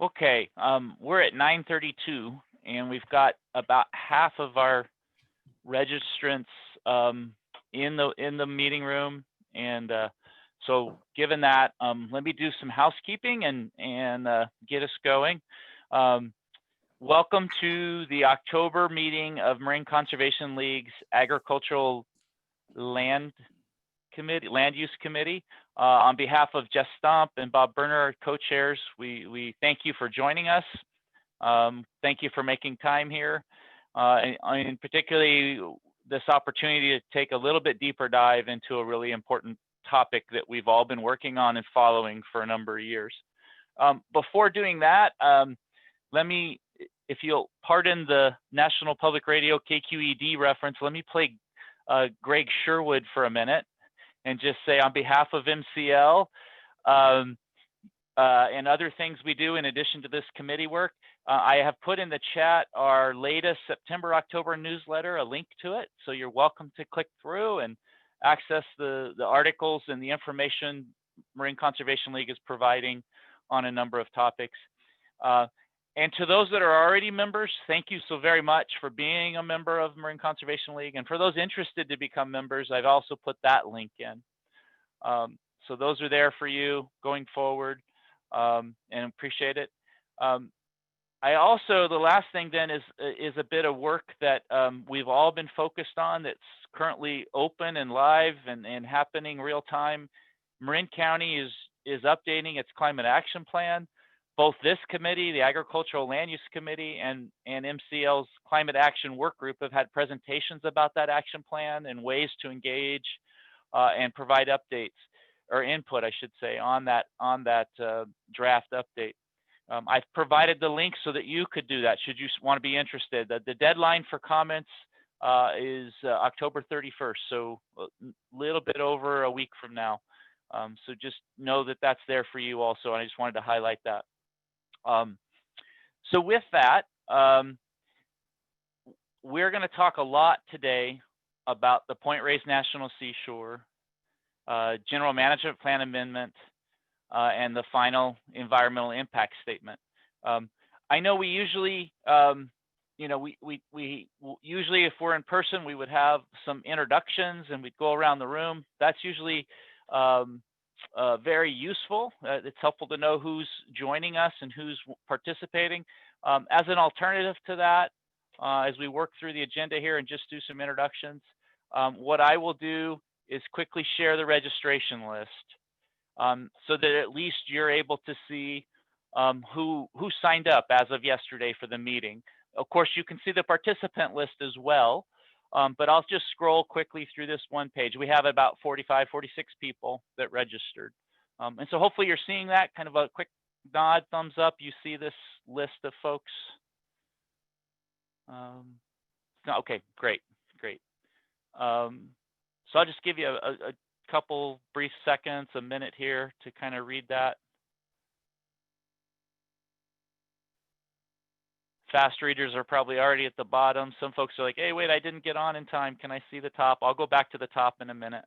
Okay, we're at 9:32, and we've got about half of our registrants in the meeting room, and so given that, let me do some housekeeping and get us going. Welcome to the October meeting of Marine Conservation League's Agricultural Land Use Committee. On behalf of Jeff Stump and Bob Berner, our co-chairs, we thank you for joining us. Thank you for making time here, and particularly this opportunity to take a little bit deeper dive into a really important topic that we've all been working on and following for a number of years. Before doing that, let me, if you'll pardon the National Public Radio KQED reference, let me play Greg Sherwood for a minute and just say, on behalf of MCL and other things we do in addition to this committee work, I have put in the chat our latest September-October newsletter, a link to it. So you're welcome to click through and access the articles and the information Marine Conservation League is providing on a number of topics. And to those that are already members, thank you so very much for being a member of Marine Conservation League. And for those interested to become members, I've also put that link in. So those are there for you going forward, and appreciate it. I also, the last thing then is a bit of work that we've all been focused on that's currently open and live and happening real time. Marin County is updating its climate action plan. Both this committee, the Agricultural Land Use Committee, and MCL's Climate Action Work Group have had presentations about that action plan and ways to engage and provide updates or input, I should say, on that draft update. I've provided the link so that you could do that should you want to be interested. The deadline for comments is October 31st, so a little bit over a week from now. So just know that that's there for you also, and I just wanted to highlight that. So with that, we're going to talk a lot today about the Point Reyes National Seashore, General Management Plan Amendment, and the final environmental impact statement. I know we usually, we usually, if we're in person, we would have some introductions and we'd go around the room. That's usually very useful. It's helpful to know who's joining us and who's participating. As an alternative to that, as we work through the agenda here and just do some introductions, what I will do is quickly share the registration list so that at least you're able to see who signed up as of yesterday for the meeting. Of course, you can see the participant list as well. But I'll just scroll quickly through this one page. We have about 45, 46 people that registered. And so hopefully you're seeing that, kind of a quick nod, thumbs up. You see this list of folks. Okay, great. So I'll just give you a couple brief seconds, a minute here to kind of read that. Fast readers are probably already at the bottom. Some folks are like, hey, wait, I didn't get on in time. Can I see the top? I'll go back to the top in a minute.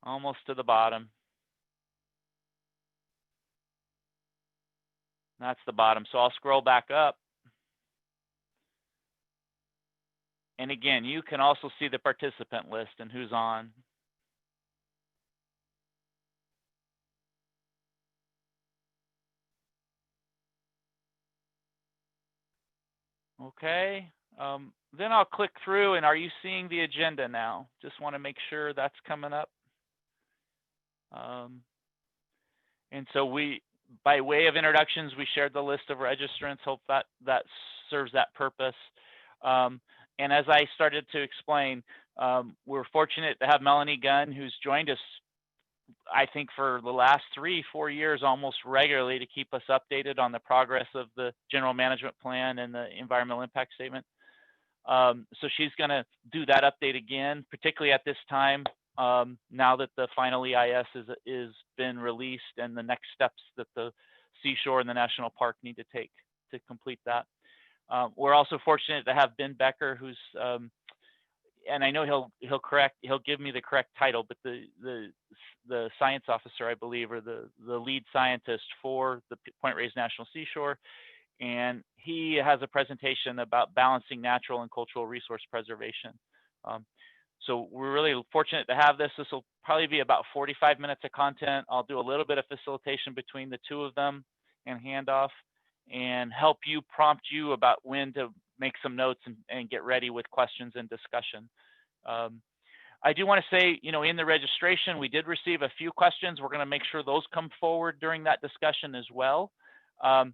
Almost to the bottom. That's the bottom. So I'll scroll back up. And again, you can also see the participant list and who's on. Okay, then I'll click through, and are you seeing the agenda now? Just want to make sure that's coming up. And so by way of introductions, we shared the list of registrants. Hope that serves that purpose. And as I started to explain, we're fortunate to have Melanie Gunn, who's joined us, I think, for the last 3-4 years almost regularly to keep us updated on the progress of the General Management Plan and the Environmental Impact Statement. So she's going to do that update again, particularly at this time, now that the final EIS is been released and the next steps that the Seashore and the National Park need to take to complete that. We're also fortunate to have Becker, who's and I know he'll give me the correct title, but the science officer, I believe, or the lead scientist for the Point Reyes National Seashore, and he has a presentation about balancing natural and cultural resource preservation. So we're really fortunate to have this. This will probably be about 45 minutes of content. I'll do a little bit of facilitation between the two of them and handoff, and help you, prompt you about when to make some notes and get ready with questions and discussion. I do want to say, in the registration, we did receive a few questions. We're going to make sure those come forward during that discussion as well. And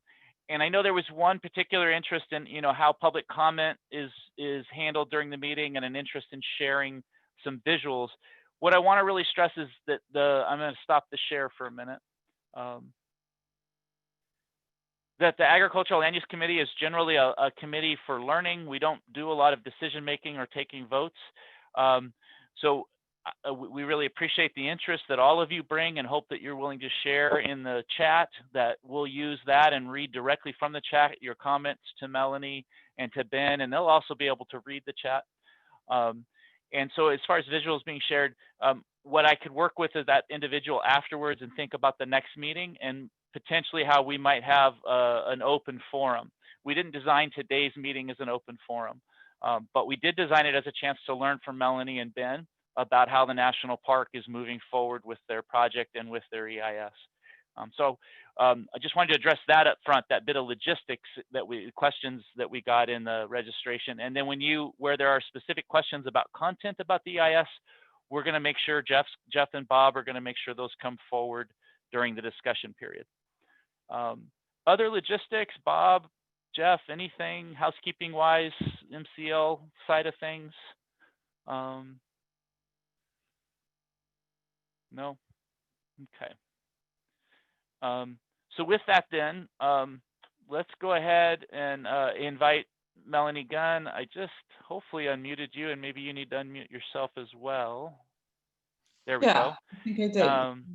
I know there was one particular interest in, how public comment is handled during the meeting, and an interest in sharing some visuals. What I want to really stress is that I'm going to stop the share for a minute. That the Agricultural Land Use Committee is generally a committee for learning. We don't do a lot of decision making or taking votes. So we really appreciate the interest that all of you bring, and hope that you're willing to share in the chat, that we'll use that and read directly from the chat your comments to Melanie and to Ben, and they'll also be able to read the chat. And so as far as visuals being shared, what I could work with is that individual afterwards and think about the next meeting, and potentially how we might have an open forum. We didn't design today's meeting as an open forum, but we did design it as a chance to learn from Melanie and Ben about how the national park is moving forward with their project and with their EIS. I just wanted to address that up front, that bit of logistics questions that we got in the registration. And then where there are specific questions about content about the EIS, we're going to make sure Jeff and Bob are going to make sure those come forward during the discussion period. Other logistics, Bob, Jeff, anything housekeeping wise, MCL side of things? No? Okay. So with that then, let's go ahead and invite Melanie Gunn. I just hopefully unmuted you, and maybe you need to unmute yourself as well. There we go. I think I did.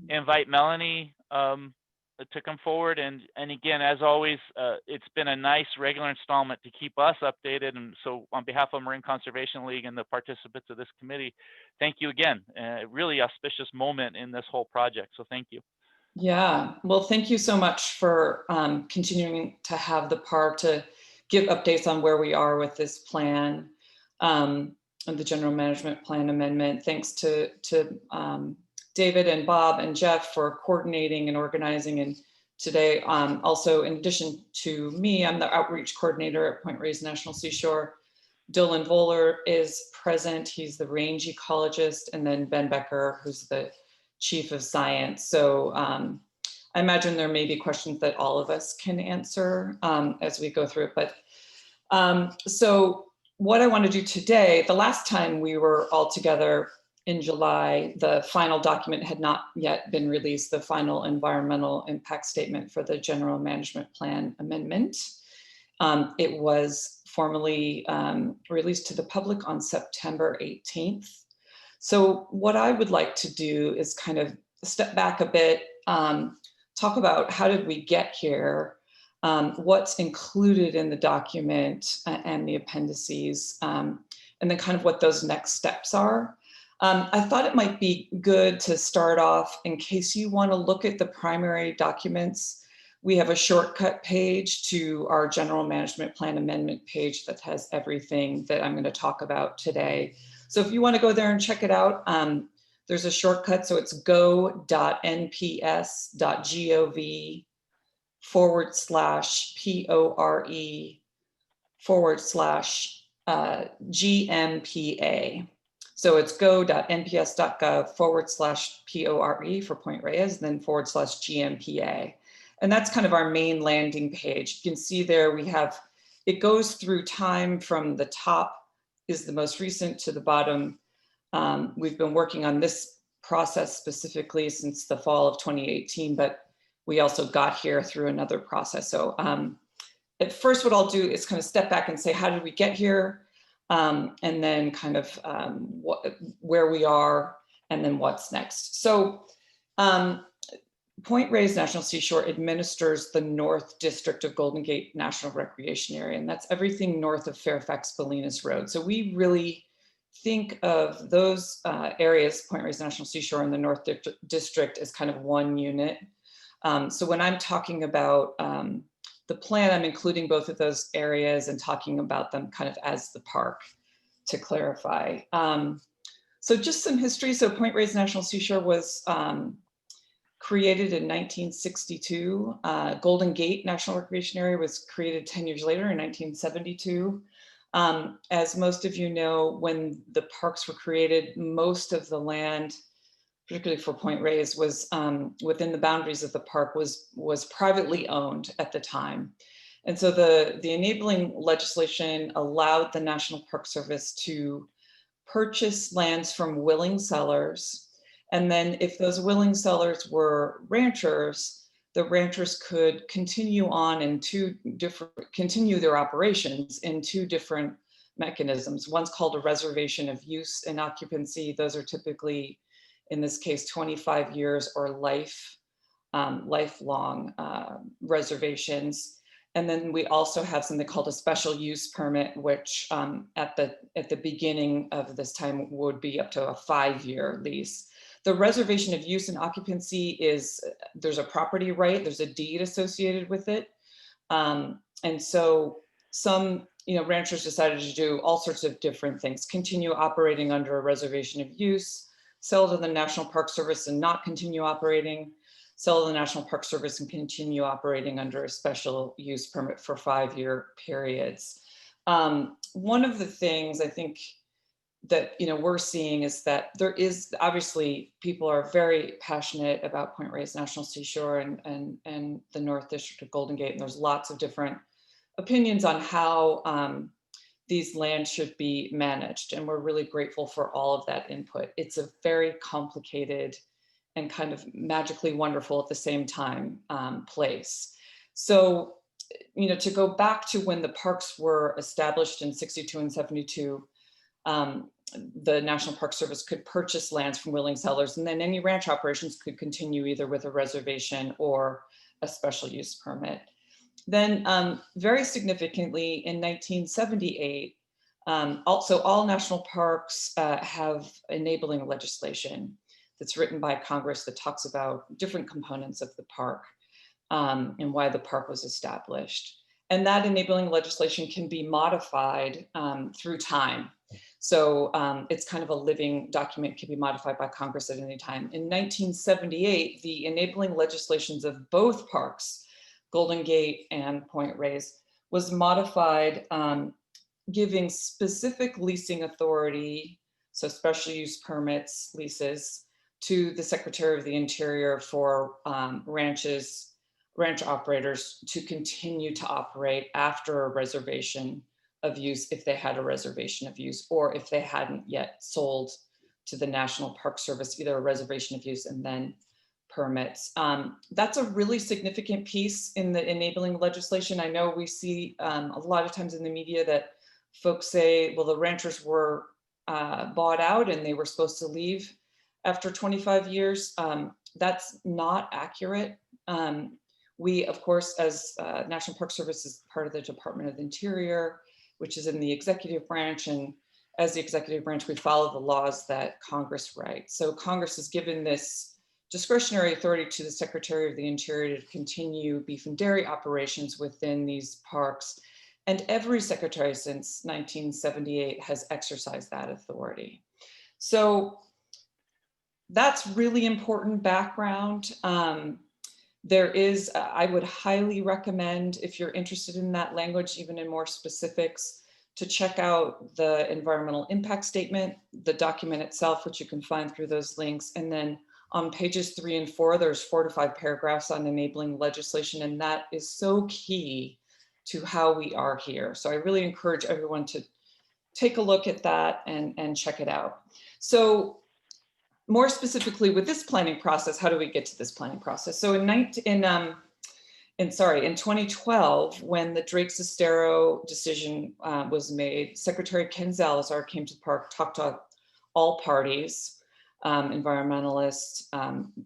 Invite Melanie to come forward. And again, as always, it's been a nice regular installment to keep us updated. And so on behalf of Marine Conservation League and the participants of this committee, thank you again. A really auspicious moment in this whole project. So thank you. Yeah, well, thank you so much for continuing to have the park to give updates on where we are with this plan, and the general management plan amendment. Thanks to David and Bob and Jeff for coordinating and organizing. And today, also in addition to me, I'm the outreach coordinator at Point Reyes National Seashore. Dylan Voller is present. He's the range ecologist, and then Ben Becker, who's the chief of science. So I imagine there may be questions that all of us can answer as we go through it. But so what I want to do today, the last time we were all together in July, the final document had not yet been released, the final environmental impact statement for the general management plan amendment. It was formally released to the public on September 18th. So what I would like to do is kind of step back a bit, talk about how did we get here, what's included in the document and the appendices, and then kind of what those next steps are. I thought it might be good to start off, in case you want to look at the primary documents, we have a shortcut page to our general management plan amendment page that has everything that I'm going to talk about today. So if you want to go there and check it out, there's a shortcut. So it's go.nps.gov/PORE/GMPA. So it's go.nps.gov/PORE for Point Reyes, then /GMPA. And that's kind of our main landing page. You can see there we have, it goes through time from the top is the most recent to the bottom. We've been working on this process specifically since the fall of 2018, but we also got here through another process. So at first what I'll do is kind of step back and say, how did we get here? And then kind of where we are and then what's next. So Point Reyes National Seashore administers the North District of Golden Gate National Recreation Area, and that's everything north of Fairfax Bolinas Road. So we really think of those areas, Point Reyes National Seashore and the North District, as kind of one unit. So when I'm talking about the plan, I'm including both of those areas and talking about them kind of as the park, to clarify. So just some history. So Point Reyes National Seashore was created in 1962. Golden Gate National Recreation Area was created 10 years later in 1972. As most of you know, when the parks were created, most of the land, particularly for Point Reyes, was within the boundaries of the park was privately owned at the time. And so the enabling legislation allowed the National Park Service to purchase lands from willing sellers. And then if those willing sellers were ranchers, the ranchers could continue on in continue their operations in two different mechanisms. One's called a reservation of use and occupancy. Those are typically, in this case, 25 years or lifelong reservations. And then we also have something called a special use permit, which at the beginning of this time would be up to a 5-year lease. The reservation of use and occupancy is, there's a property right, there's a deed associated with it. And so some ranchers decided to do all sorts of different things: continue operating under a reservation of use, sell to the National Park Service and not continue operating, sell to the National Park Service and continue operating under a special use permit for 5-year periods. One of the things I think that we're seeing is that there is, obviously, people are very passionate about Point Reyes National Seashore and the North District of Golden Gate, and there's lots of different opinions on how these lands should be managed, and we're really grateful for all of that input. It's a very complicated and kind of magically wonderful at the same time place. So, to go back to when the parks were established in 62 and 72, the National Park Service could purchase lands from willing sellers, and then any ranch operations could continue either with a reservation or a special use permit. Then very significantly in 1978, also all national parks have enabling legislation that's written by Congress that talks about different components of the park and why the park was established. And that enabling legislation can be modified through time. So it's kind of a living document, can be modified by Congress at any time. In 1978, the enabling legislations of both parks, Golden Gate and Point Reyes, was modified, giving specific leasing authority, so special use permits, leases, to the Secretary of the Interior for ranch operators to continue to operate after a reservation of use, if they had a reservation of use, or if they hadn't yet sold to the National Park Service, either a reservation of use and then permits. That's a really significant piece in the enabling legislation. I know we see a lot of times in the media that folks say, well, the ranchers were bought out and they were supposed to leave after 25 years. That's not accurate. We, of course, as National Park Service, is part of the Department of the Interior, which is in the executive branch. And as the executive branch, we follow the laws that Congress writes. So Congress has given this discretionary authority to the Secretary of the Interior to continue beef and dairy operations within these parks. And every secretary since 1978 has exercised that authority. So that's really important background. There is, I would highly recommend, if you're interested in that language, even in more specifics, to check out the environmental impact statement, the document itself, which you can find through those links. And then on pages 3 and 4, there's 4 to 5 paragraphs on enabling legislation. And that is so key to how we are here. So I really encourage everyone to take a look at that and check it out. So more specifically with this planning process, how do we get to this planning process? So in 2012, when the Drake-Sestero decision was made, Secretary Ken Zalazar came to the park, talked to all parties, environmentalists,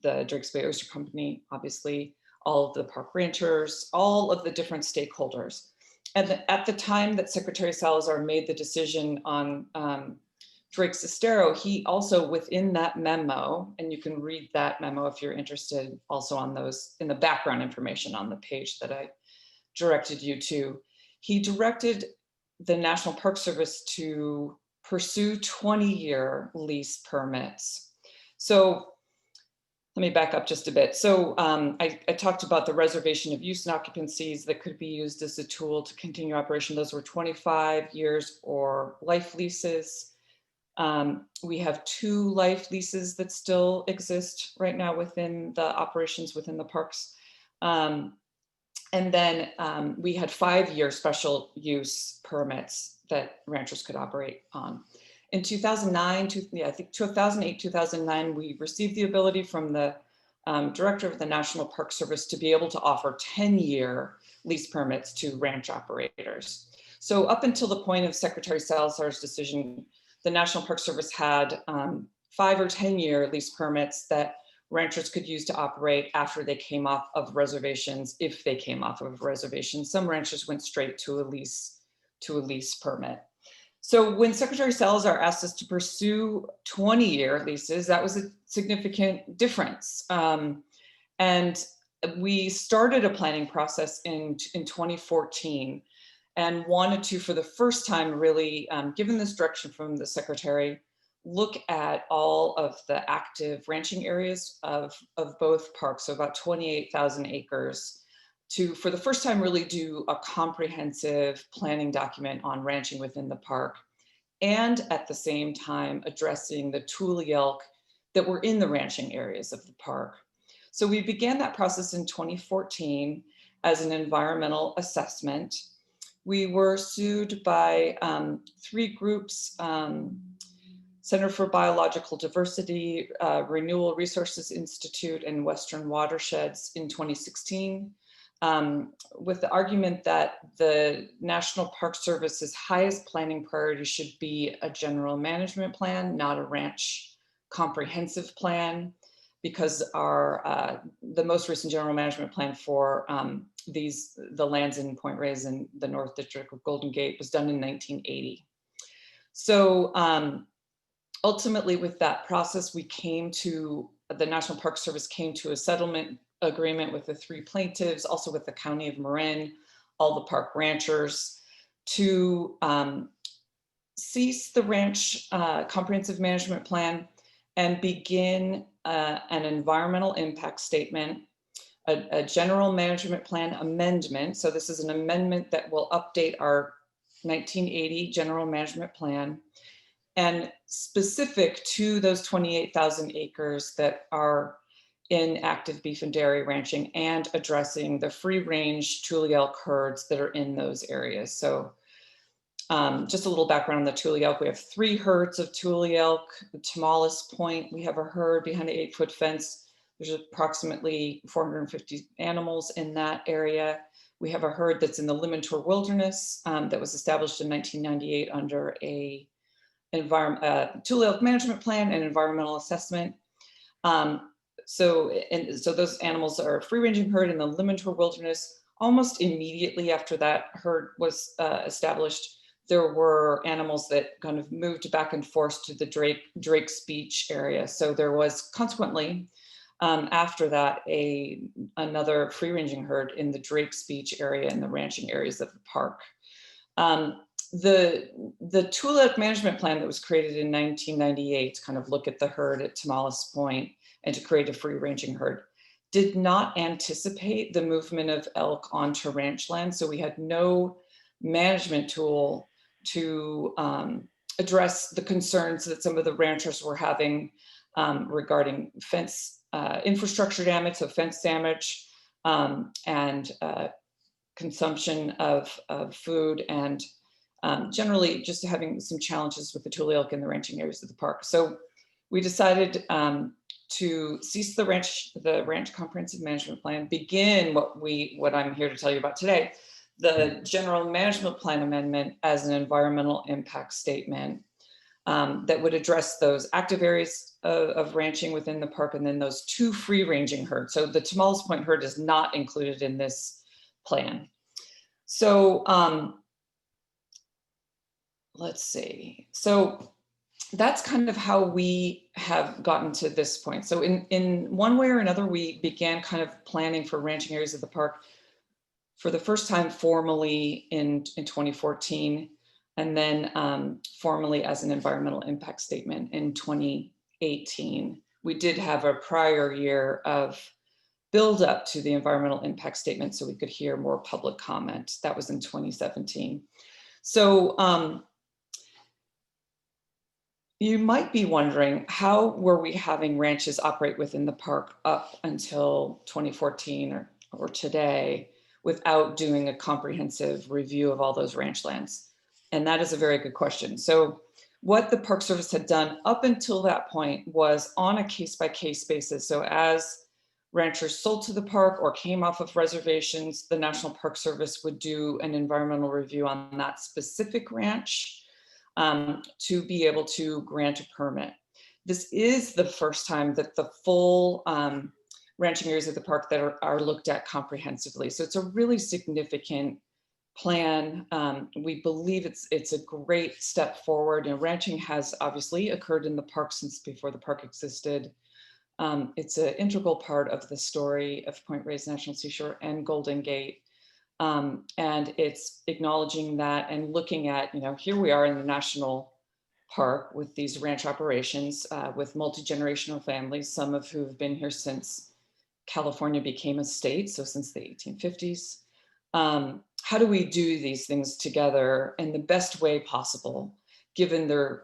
the Drake's Bay Oyster Company, obviously, all of the park ranchers, all of the different stakeholders. And at the time that Secretary Salazar made the decision on Drake Sestero, he also within that memo, and you can read that memo if you're interested also on those in the background information on the page that I directed you to, he directed the National Park Service to pursue 20-year lease permits. So let me back up just a bit. So I talked about the reservation of use and occupancies that could be used as a tool to continue operation. Those were 25 years or life leases. We have 2 life leases that still exist right now within the operations within the parks. And then we had 5-year special use permits that ranchers could operate on. In 2009, I think 2008, 2009, we received the ability from the director of the National Park Service to be able to offer 10-year lease permits to ranch operators. So up until the point of Secretary Salazar's decision, the National Park Service had 5 or 10-year lease permits that ranchers could use to operate after they came off of reservations, if they came off of reservations. Some ranchers went straight to a lease permit. So when Secretary Salazar asked us to pursue 20-year leases, that was a significant difference. And we started a planning process in 2014 and wanted to, for the first time, really, given this direction from the Secretary, look at all of the active ranching areas of both parks, so about 28,000 acres, to, for the first time, really do a comprehensive planning document on ranching within the park, and at the same time addressing the tule elk that were in the ranching areas of the park. So we began that process in 2014 as an environmental assessment. We were sued by 3 groups, Center for Biological Diversity, Renewal Resources Institute, and Western Watersheds in 2016, with the argument that the National Park Service's highest planning priority should be a general management plan, not a ranch comprehensive plan, because the most recent general management plan for the lands in Point Reyes in the North District of Golden Gate was done in 1980. So ultimately, with that process, the National Park Service came to a settlement agreement with the 3 plaintiffs, also with the County of Marin, all the park ranchers, to cease the ranch comprehensive management plan and begin an environmental impact statement, a general management plan amendment. So this is an amendment that will update our 1980 general management plan, and specific to those 28,000 acres that are in active beef and dairy ranching, and addressing the free range tule elk herds that are in those areas. So just a little background on the tule elk. We have 3 herds of tule elk. The Tamales Point, we have a herd behind an 8-foot fence. There's approximately 450 animals in that area. We have a herd that's in the Limantour Wilderness that was established in 1998 under a tule elk management plan and environmental assessment. So those animals are a free ranging herd in the Limantour Wilderness. Almost immediately after that herd was established, there were animals that kind of moved back and forth to the Drake's Beach area. So there was consequently, after that, another free ranging herd in the Drake's Beach area and the ranching areas of the park. The tule elk management plan that was created in 1998 to kind of look at the herd at Tamales Point and to create a free ranging herd did not anticipate the movement of elk onto ranch land. So we had no management tool to address the concerns that some of the ranchers were having regarding fence infrastructure damage, so fence damage, and consumption of food, and generally just having some challenges with the tule elk in the ranching areas of the park. So we decided to cease the ranch comprehensive management plan, begin what I'm here to tell you about today, the general management plan amendment as an environmental impact statement that would address those active areas of ranching within the park, and then those 2 free ranging herds. So the Tamales Point herd is not included in this plan. So let's see. So that's kind of how we have gotten to this point. So in one way or another, we began kind of planning for ranching areas of the park for the first time formally in 2014, and then formally as an environmental impact statement in 2018. We did have a prior year of build up to the environmental impact statement so we could hear more public comment. That was in 2017. So you might be wondering, how were we having ranches operate within the park up until 2014 or today without doing a comprehensive review of all those ranch lands? And that is a very good question. So what the Park Service had done up until that point was on a case-by-case basis. So as ranchers sold to the park or came off of reservations, the National Park Service would do an environmental review on that specific ranch to be able to grant a permit. This is the first time that the full ranching areas of the park that are looked at comprehensively. So it's a really significant plan. We believe it's a great step forward. You know, ranching has obviously occurred in the park since before the park existed. It's an integral part of the story of Point Reyes National Seashore and Golden Gate. And it's acknowledging that and looking at, you know, here we are in the national park with these ranch operations with multi-generational families, some of who have been here since California became a state, so since the 1850s. How do we do these things together in the best way possible, given the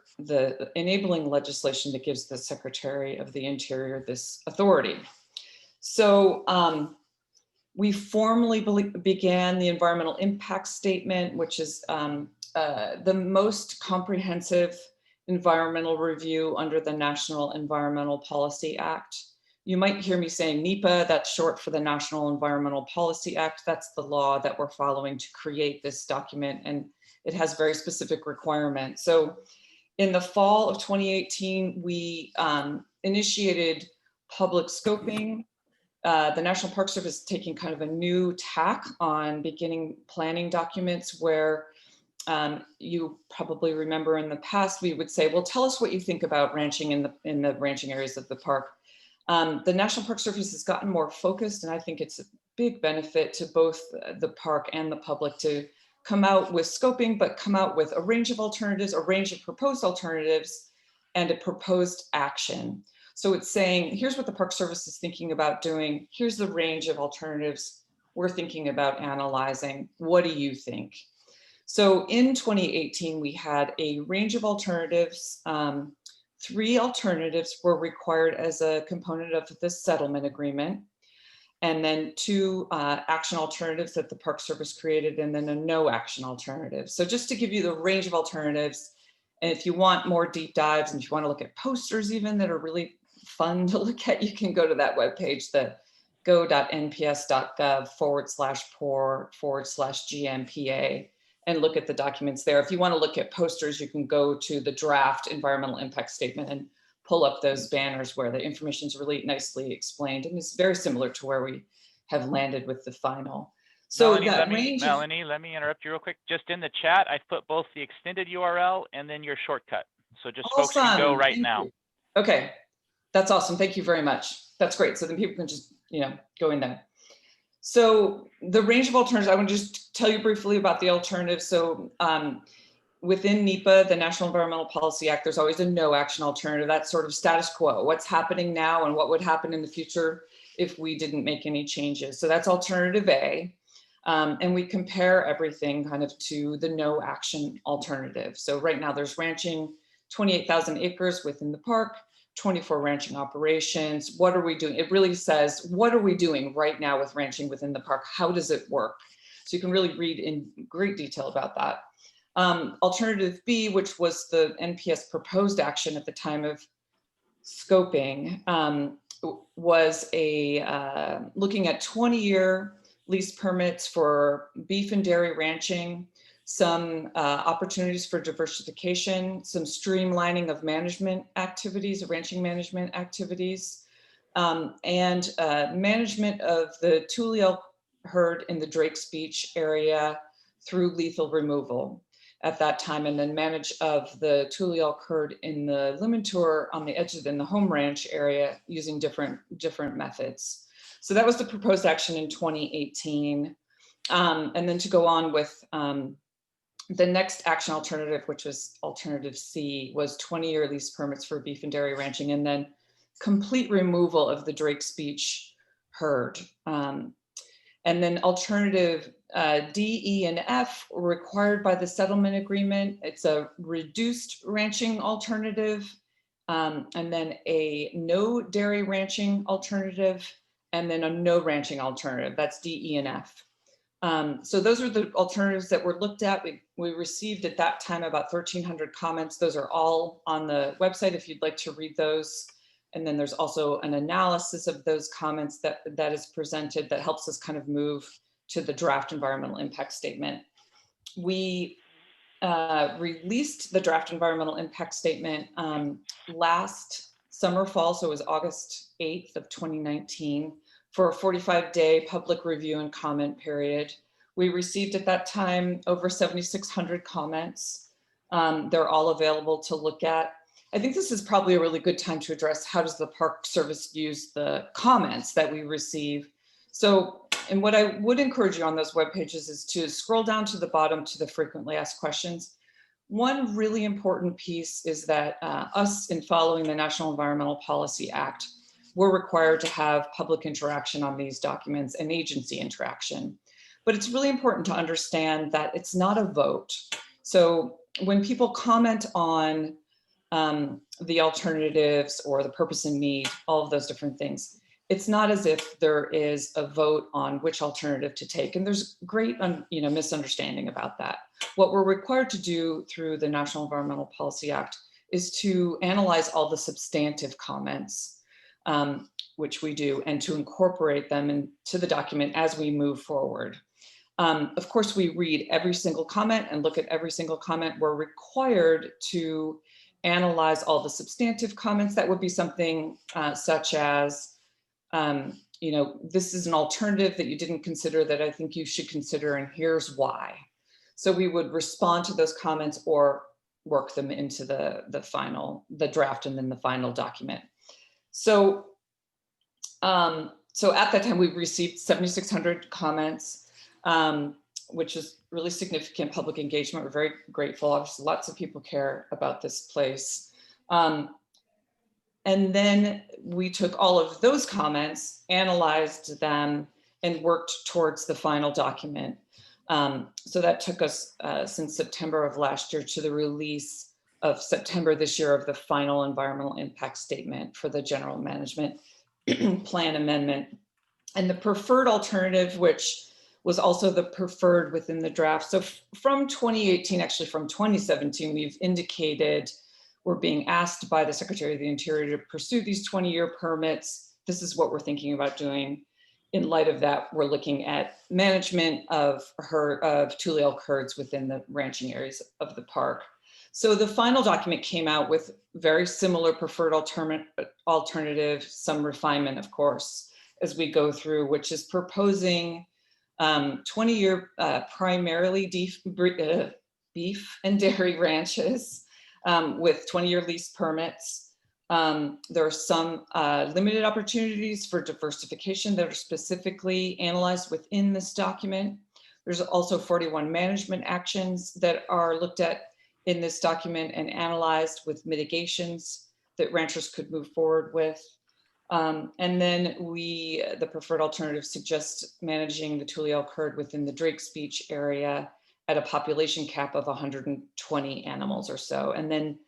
enabling legislation that gives the Secretary of the Interior this authority? So we formally began the environmental impact statement, which is the most comprehensive environmental review under the National Environmental Policy Act. You might hear me saying NEPA, that's short for the National Environmental Policy Act. That's the law that we're following to create this document, and it has very specific requirements. So in the fall of 2018, we initiated public scoping. The National Park Service is taking kind of a new tack on beginning planning documents where you probably remember in the past, we would say, well, tell us what you think about ranching in the ranching areas of the park. The National Park Service has gotten more focused, and I think it's a big benefit to both the park and the public to come out with scoping, but come out with a range of alternatives, a range of proposed alternatives, and a proposed action. So it's saying, here's what the Park Service is thinking about doing. Here's the range of alternatives we're thinking about analyzing. What do you think? So in 2018, we had a range of alternatives. 3 alternatives were required as a component of the settlement agreement, and then 2 action alternatives that the Park Service created, and then a no action alternative. So just to give you the range of alternatives, and if you want more deep dives, and if you want to look at posters even that are really fun to look at, you can go to that webpage, the go.nps.gov/POR/GMPA, and look at the documents there. If you want to look at posters, you can go to the draft environmental impact statement and pull up those banners where the information is really nicely explained. And it's very similar to where we have landed with the final. So Melanie, let me interrupt you real quick. Just in the chat, I put both the extended URL and then your shortcut. So just folks can go right now. Okay, that's awesome. Thank you very much. That's great. So then people can just, you know, go in there. So the range of alternatives, I want to just tell you briefly about the alternatives. So within NEPA, the National Environmental Policy Act, there's always a no action alternative. That's sort of status quo, what's happening now and what would happen in the future if we didn't make any changes. So that's alternative A. And we compare everything kind of to the no action alternative. So right now there's ranching 28,000 acres within the park, 24 ranching operations. What are we doing? It really says, what are we doing right now with ranching within the park? How does it work? So you can really read in great detail about that. Alternative B, which was the NPS proposed action at the time of scoping, was looking at 20-year lease permits for beef and dairy ranching, some opportunities for diversification, some streamlining of management activities, ranching management activities, and management of the Tule elk herd in the Drake's Beach area through lethal removal. at that time, and then manage of the Tule elk herd in the Limmentor on the edge of in the home ranch area using different methods. So that was the proposed action in 2018. And then to go on with the next action alternative, which was alternative C, was 20-year lease permits for beef and dairy ranching, and then complete removal of the Drake's Beach herd. And then alternative D, E, and F were required by the settlement agreement. It's a reduced ranching alternative, and then a no dairy ranching alternative, and then a no ranching alternative. That's D, E, and F. So those are the alternatives that were looked at. We received at that time about 1,300 comments. Those are all on the website if you'd like to read those. And then there's also an analysis of those comments that is presented that helps us kind of move to the draft environmental impact statement. We released the draft environmental impact statement last summer, fall, so it was August 8th of 2019 for a 45-day public review and comment period. We received at that time over 7,600 comments. They're all available to look at. I think this is probably a really good time to address how does the Park Service use the comments that we receive. So, and what I would encourage you on those web pages is to scroll down to the bottom to the frequently asked questions. One really important piece is that us, in following the National Environmental Policy Act, we're required to have public interaction on these documents and agency interaction. But it's really important to understand that it's not a vote. So when people comment on the alternatives or the purpose and need, all of those different things, it's not as if there is a vote on which alternative to take. And there's great misunderstanding about that. What we're required to do through the National Environmental Policy Act is to analyze all the substantive comments, which we do, and to incorporate them into the document as we move forward. Of course, we read every single comment and look at every single comment. We're required to analyze all the substantive comments. That would be something such as, this is an alternative that you didn't consider that I think you should consider, and here's why. So we would respond to those comments or work them into the draft and then the final document. So, so at that time we received 7,600 comments, which is really significant public engagement. We're very grateful. Obviously, lots of people care about this place. And then we took all of those comments, analyzed them, and worked towards the final document. So that took us since September of last year to the release of September this year of the final environmental impact statement for the general management plan amendment. And the preferred alternative, which was also the preferred within the draft. So from 2018, actually from 2017, we've indicated we're being asked by the Secretary of the Interior to pursue these 20-year permits. This is what we're thinking about doing. In light of that, we're looking at management of Tule elk herds within the ranching areas of the park. So the final document came out with very similar preferred alternative, some refinement, of course, as we go through, which is proposing 20-year primarily beef and dairy ranches with 20-year lease permits. There are some limited opportunities for diversification that are specifically analyzed within this document. There's also 41 management actions that are looked at in this document and analyzed with mitigations that ranchers could move forward with. And then the preferred alternative suggests managing the Tule elk herd within the Drake's Beach area at a population cap of 120 animals or so. And then,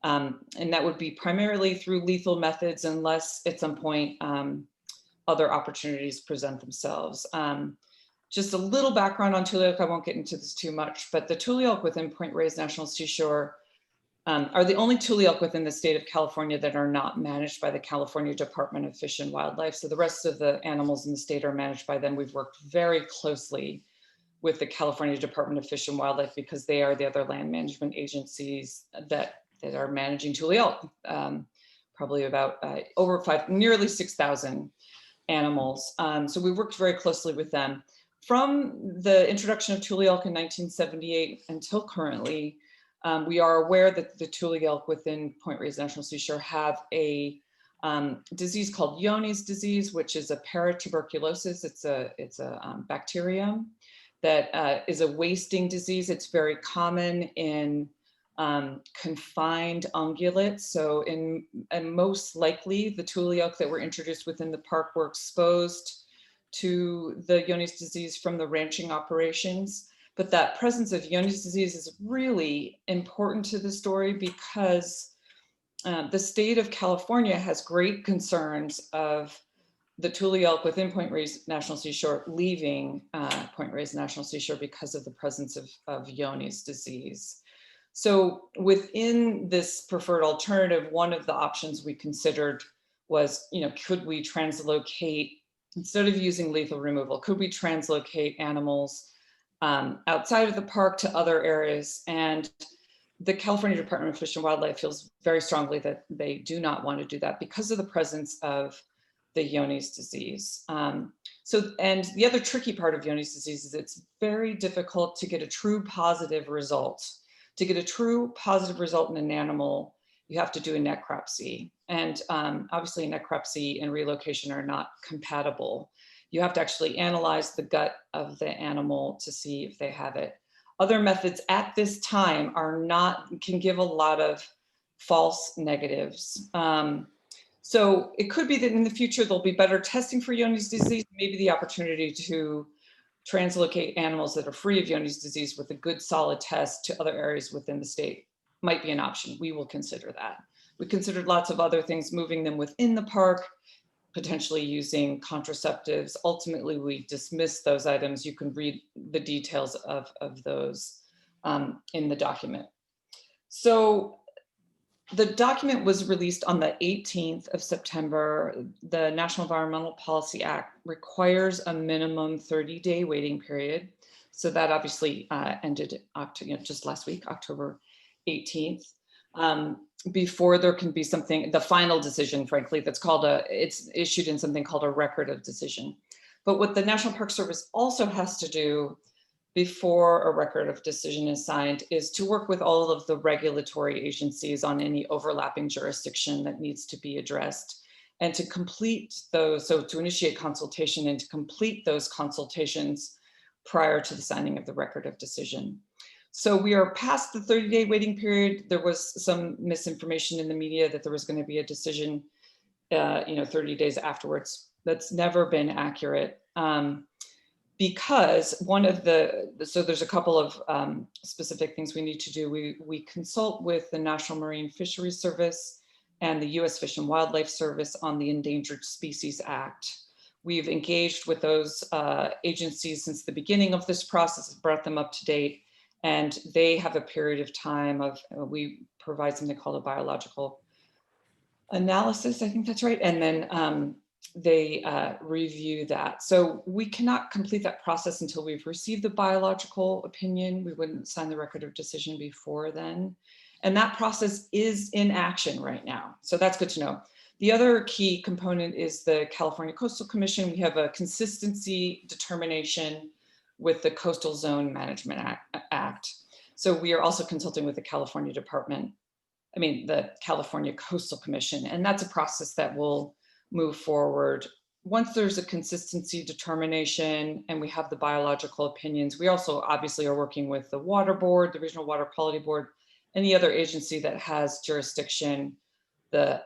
and that would be primarily through lethal methods unless at some point other opportunities present themselves. Just a little background on Tule elk, I won't get into this too much, but the Tule elk within Point Reyes National Seashore are the only Tule elk within the state of California that are not managed by the California Department of Fish and Wildlife. So the rest of the animals in the state are managed by them. We've worked very closely with the California Department of Fish and Wildlife because they are the other land management agencies that are managing Tule elk. Probably about nearly 6,000 animals. So we worked very closely with them. From the introduction of tule elk in 1978 until currently, we are aware that the tule elk within Point Reyes National Seashore have a disease called Johne's disease, which is a paratuberculosis. It's a bacterium that is a wasting disease. It's very common in confined ungulates. So and most likely the tule elk that were introduced within the park were exposed to the Johne's disease from the ranching operations. But that presence of Johne's disease is really important to the story because the state of California has great concerns of the tule elk within Point Reyes National Seashore leaving Point Reyes National Seashore because of the presence of Johne's disease. So within this preferred alternative, one of the options we considered was, could we translocate, instead of using lethal removal, could we translocate animals outside of the park to other areas? And the California Department of Fish and Wildlife feels very strongly that they do not want to do that because of the presence of the Johne's disease. And the other tricky part of Johne's disease is it's very difficult to get a true positive result. To get a true positive result in an animal, you have to do a necropsy. And obviously necropsy and relocation are not compatible. You have to actually analyze the gut of the animal to see if they have it. Other methods at this time can give a lot of false negatives. So it could be that in the future, there'll be better testing for Johne's disease, maybe the opportunity to translocate animals that are free of Johne's disease with a good solid test to other areas within the state might be an option. We will consider that. We considered lots of other things, moving them within the park, potentially using contraceptives. Ultimately, we dismissed those items. You can read the details of those in the document. So the document was released on the 18th of September. The National Environmental Policy Act requires a minimum 30-day waiting period. So that obviously ended just last week, October 18th. Before there can be something, the final decision, frankly, it's issued in something called a record of decision. But what the National Park Service also has to do before a record of decision is signed is to work with all of the regulatory agencies on any overlapping jurisdiction that needs to be addressed and to complete those, so to initiate consultation and to complete those consultations prior to the signing of the record of decision. So we are past the 30-day waiting period. There was some misinformation in the media that there was going to be a decision 30 days afterwards. That's never been accurate. Because so there's a couple of specific things we need to do. We consult with the National Marine Fisheries Service and the U.S. Fish and Wildlife Service on the Endangered Species Act. We've engaged with those agencies since the beginning of this process, brought them up to date, and they have a period of time of, we provide something called a biological analysis, I think that's right, and then they review that. So we cannot complete that process until we've received the biological opinion. We wouldn't sign the record of decision before then. And that process is in action right now. So that's good to know. The other key component is the California Coastal Commission. We have a consistency determination with the Coastal Zone Management Act. So we are also consulting with the California Coastal Commission. And that's a process that will move forward. Once there's a consistency determination and we have the biological opinions, we also obviously are working with the Water Board, the Regional Water Quality Board, any other agency that has jurisdiction, the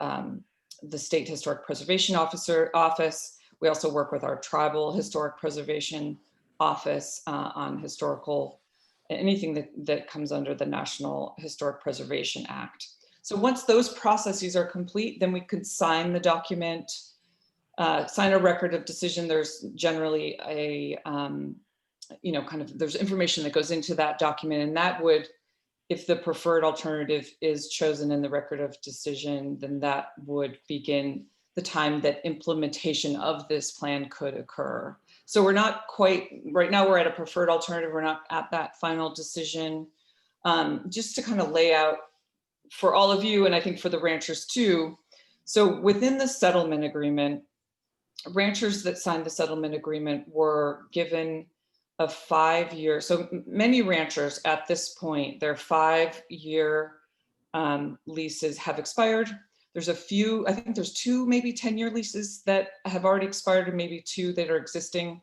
State Historic Preservation Office. We also work with our Tribal Historic Preservation Office on historical, anything that comes under the National Historic Preservation Act. So once those processes are complete, then we could sign the document, sign a record of decision. There's generally a, there's information that goes into that document, and that would, if the preferred alternative is chosen in the record of decision, then that would begin the time that implementation of this plan could occur. So we're not quite, right now we're at a preferred alternative. We're not at that final decision. Just to kind of lay out for all of you, and I think for the ranchers too. So within the settlement agreement, ranchers that signed the settlement agreement were given a 5-year, so many ranchers at this point, their 5-year leases have expired. There's a few, I think there's 2, maybe 10-year leases that have already expired, and maybe 2 that are existing,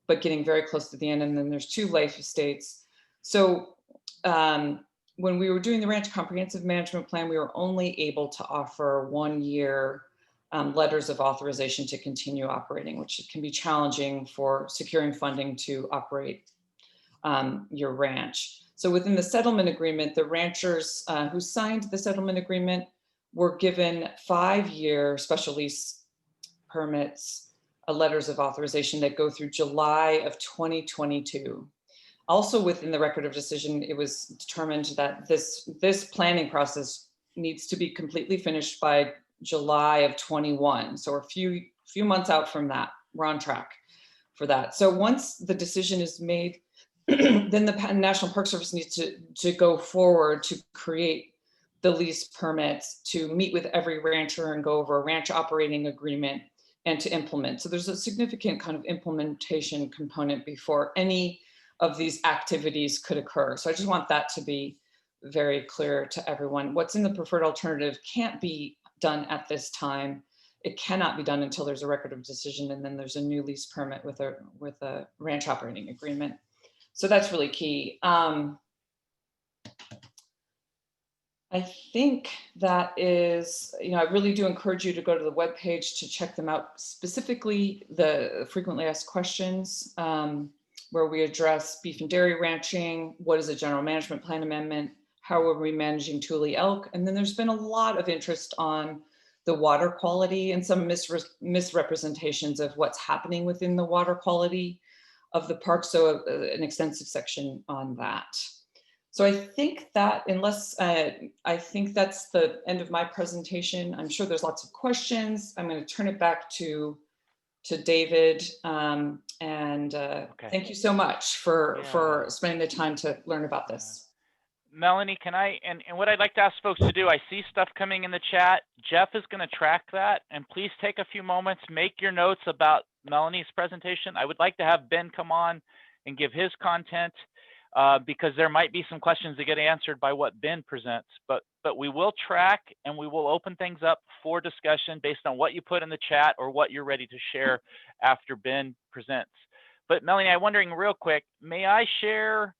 but getting very close to the end. And then there's 2 life estates. So when we were doing the ranch comprehensive management plan, we were only able to offer 1-year letters of authorization to continue operating, which can be challenging for securing funding to operate your ranch. So within the settlement agreement, the ranchers who signed the settlement agreement were given 5-year special lease permits, letters of authorization that go through July of 2022. Also within the record of decision, it was determined that this planning process needs to be completely finished by July of 21. So we're a few months out from that. We're on track for that. So once the decision is made, then the National Park Service needs to go forward to create the lease permits, to meet with every rancher and go over a ranch operating agreement and to implement. So there's a significant kind of implementation component before any of these activities could occur. So I just want that to be very clear to everyone. What's in the preferred alternative can't be done at this time. It cannot be done until there's a record of decision, and then there's a new lease permit with a ranch operating agreement. So that's really key. I think that is, I really do encourage you to go to the webpage to check them out, specifically the frequently asked questions, where we address beef and dairy ranching, what is a general management plan amendment, how are we managing Thule elk, and then there's been a lot of interest on the water quality and some misrepresentations of what's happening within the water quality of the park, so an extensive section on that. So I think that, I think that's the end of my presentation. I'm sure there's lots of questions. I'm going to turn it back to David, and Okay. thank you so much for spending the time to learn about this. Melanie, can I, and what I'd like to ask folks to do, I see stuff coming in the chat. Jeff is going to track that, and please take a few moments, make your notes about Melanie's presentation. I would like to have Ben come on and give his content, because there might be some questions that get answered by what Ben presents, but we will track and we will open things up for discussion based on what you put in the chat or what you're ready to share after Ben presents. But Melanie, I'm wondering real quick, may I share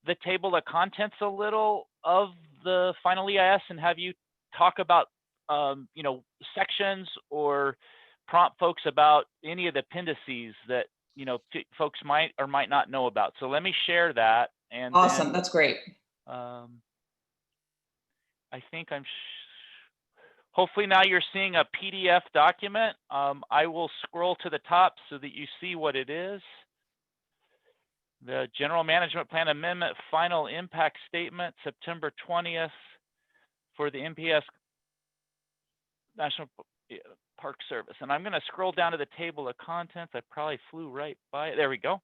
the table of contents a little of the final EIS and have you talk about sections or prompt folks about any of the appendices that folks might or might not know about. So let me share that. And awesome, then, that's great. I think hopefully now you're seeing a PDF document. I will scroll to the top so that you see what it is. The General Management Plan Amendment Final Impact Statement, September 20th for the NPS National Park Service. And I'm going to scroll down to the table of contents. I probably flew right by it. There we go.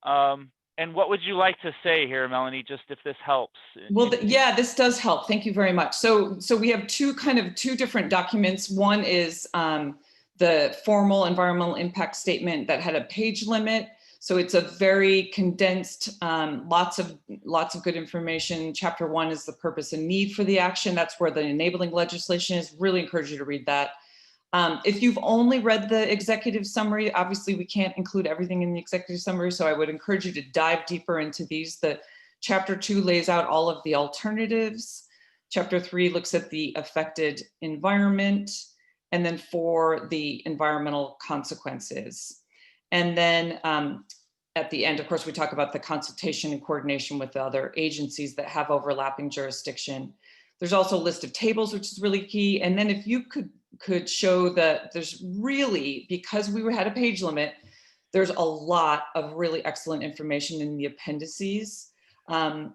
And what would you like to say here, Melanie, just if this helps? Well, yeah, this does help. Thank you very much. So we have two different documents. One is the formal environmental impact statement that had a page limit. So it's a very condensed, lots of good information. Chapter 1 is the purpose and need for the action. That's where the enabling legislation is. Really encourage you to read that. If you've only read the executive summary, obviously we can't include everything in the executive summary, so I would encourage you to dive deeper into these. The Chapter 2 lays out all of the alternatives. Chapter 3 looks at the affected environment, and then 4, the environmental consequences. And then at the end, of course, we talk about the consultation and coordination with the other agencies that have overlapping jurisdiction. There's also a list of tables, which is really key. And then if you could show that there's really, because we had a page limit, there's a lot of really excellent information in the appendices. And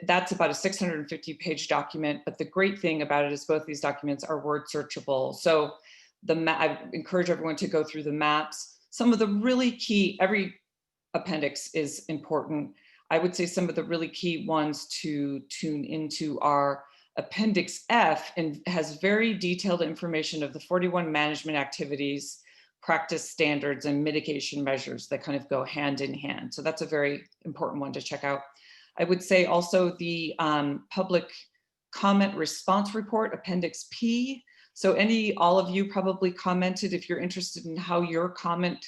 that's about a 650-page document. But the great thing about it is both these documents are word searchable. So I encourage everyone to go through the maps. Some of the really key, every appendix is important. I would say some of the really key ones to tune into are Appendix F, and has very detailed information of the 41 management activities, practice standards and mitigation measures that kind of go hand in hand. So that's a very important one to check out. I would say also the public comment response report, Appendix P. So all of you probably commented. If you're interested in how your comment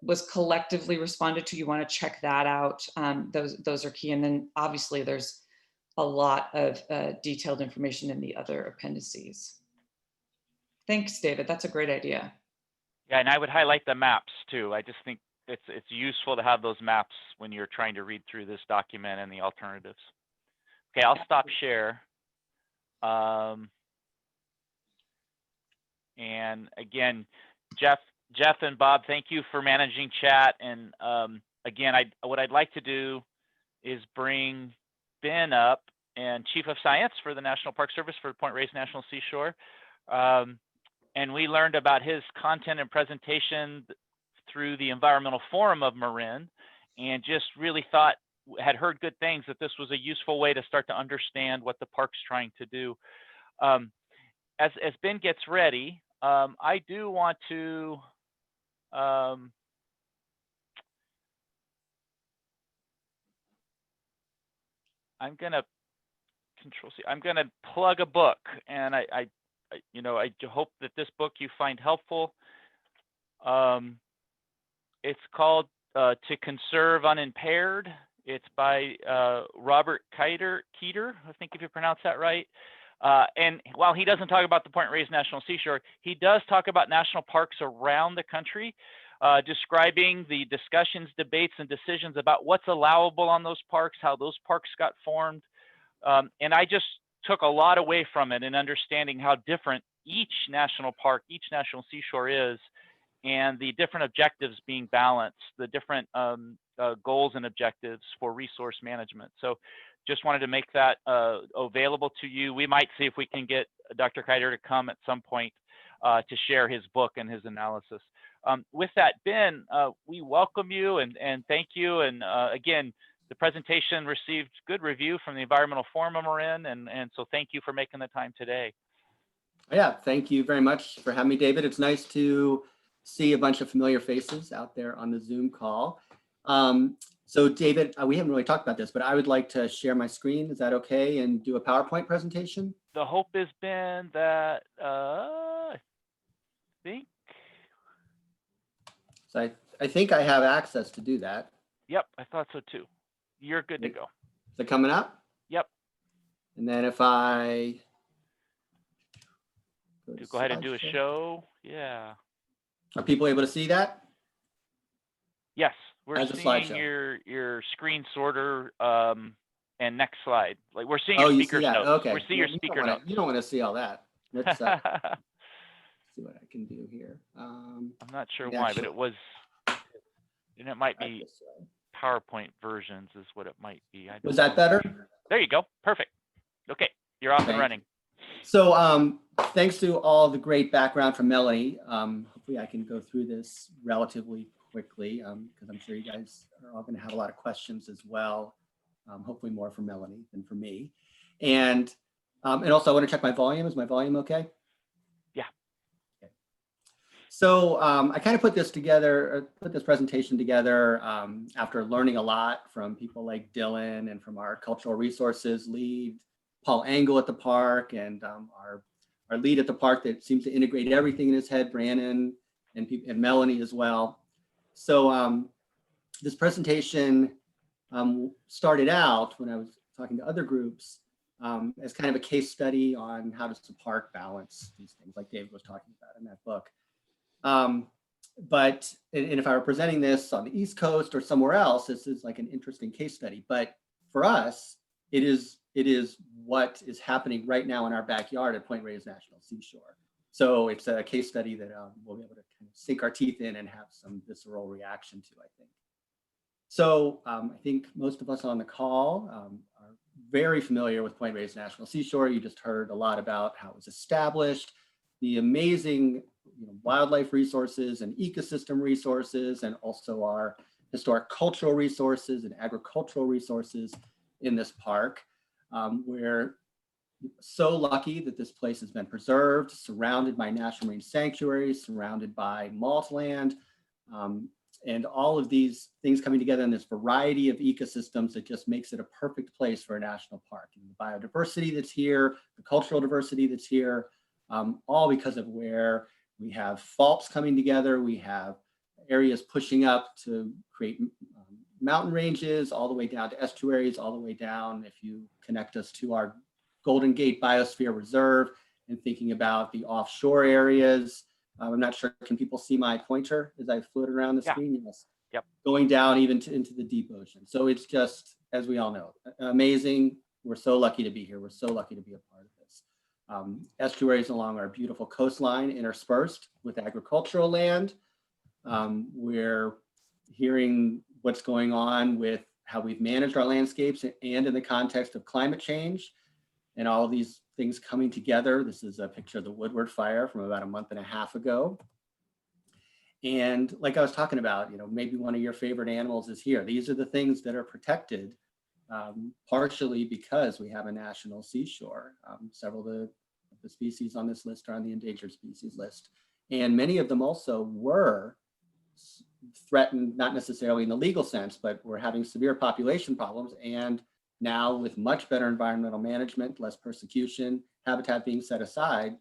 was collectively responded to, you want to check that out. Those are key. And then obviously there's a lot of detailed information in the other appendices. Thanks, David. That's a great idea. Yeah, and I would highlight the maps too. I just think it's useful to have those maps when you're trying to read through this document and the alternatives. Okay, I'll stop share. And again, Jeff and Bob, thank you for managing chat. And again, what I'd like to do is bring Ben up, and Chief of Science for the National Park Service for Point Reyes National Seashore. And we learned about his content and presentation through the Environmental Forum of Marin, and just really had heard good things, that this was a useful way to start to understand what the park's trying to do. As Ben gets ready, I do want to I'm gonna Control-C. I'm gonna plug a book, and I hope that this book you find helpful. It's called To Conserve Unimpaired. It's by Robert Keeter, I think, if you pronounce that right. And while he doesn't talk about the Point Reyes National Seashore, he does talk about national parks around the country, describing the discussions, debates, and decisions about what's allowable on those parks, how those parks got formed. And I just took a lot away from it in understanding how different each national park, each national seashore is, and the different objectives being balanced, the different goals and objectives for resource management. So just wanted to make that available to you. We might see if we can get Dr. Keeter to come at some point to share his book and his analysis. With that, Ben, we welcome you and thank you. And again, the presentation received good review from the Environmental Forum of Marin, and so thank you for making the time today. Yeah, thank you very much for having me, David. It's nice to see a bunch of familiar faces out there on the Zoom call. So David, we haven't really talked about this, but I would like to share my screen. Is that okay? And do a PowerPoint presentation? The hope has been that, I think. So I think I have access to do that. Yep, I thought so too. You're good to go. Is it coming up? Yep. And then if I go ahead and do a show. Yeah. Are people able to see that? Yes, we're seeing your screen sorter and next slide. Like we're seeing your speaker notes. Okay. We're seeing your speaker notes. You don't want to see all that. Let's see what I can do here. I'm not sure why, but it was, and it might be PowerPoint versions is what it might be. Was that better? There you go. Perfect. Okay, you're off and running. So thanks to all the great background from Melanie. Hopefully I can go through this relatively quickly because I'm sure you guys are all going to have a lot of questions as well. Hopefully more for Melanie than for me. And also I want to check my volume. Is my volume okay? Yeah. Okay. So I kind of put this presentation together after learning a lot from people like Dylan and from our cultural resources lead, Paul Engel at the park, and our lead at the park that seems to integrate everything in his head, Brandon, and Melanie as well. So this presentation started out when I was talking to other groups as kind of a case study on how does the park balance these things, like David was talking about in that book. But if I were presenting this on the East Coast or somewhere else, this is like an interesting case study. But for us, it is what is happening right now in our backyard at Point Reyes National Seashore. So it's a case study that we'll be able to kind of sink our teeth in and have some visceral reaction to, I think. So I think most of us on the call are very familiar with Point Reyes National Seashore. You just heard a lot about how it was established, the amazing wildlife resources and ecosystem resources, and also our historic cultural resources and agricultural resources in this park, where so lucky that this place has been preserved, surrounded by national marine sanctuaries, surrounded by maltland, and all of these things coming together in this variety of ecosystems that just makes it a perfect place for a national park. And the biodiversity that's here, the cultural diversity that's here, all because of where we have faults coming together, we have areas pushing up to create mountain ranges, all the way down to estuaries, all the way down, if you connect us to our Golden Gate Biosphere Reserve and thinking about the offshore areas. I'm not sure, can people see my pointer as I float around the screen? Yes. Yep. Going down even into the deep ocean. So it's just, as we all know, amazing. We're so lucky to be here. We're so lucky to be a part of this. Estuaries along our beautiful coastline interspersed with agricultural land. We're hearing what's going on with how we've managed our landscapes and in the context of climate change and all of these things coming together. This is a picture of the Woodward fire from about a month and a half ago. And like I was talking about, maybe one of your favorite animals is here. These are the things that are protected partially because we have a national seashore. Several of the species on this list are on the endangered species list. And many of them also were threatened, not necessarily in the legal sense, but we're having severe population problems. And now with much better environmental management, less persecution, habitat being set aside,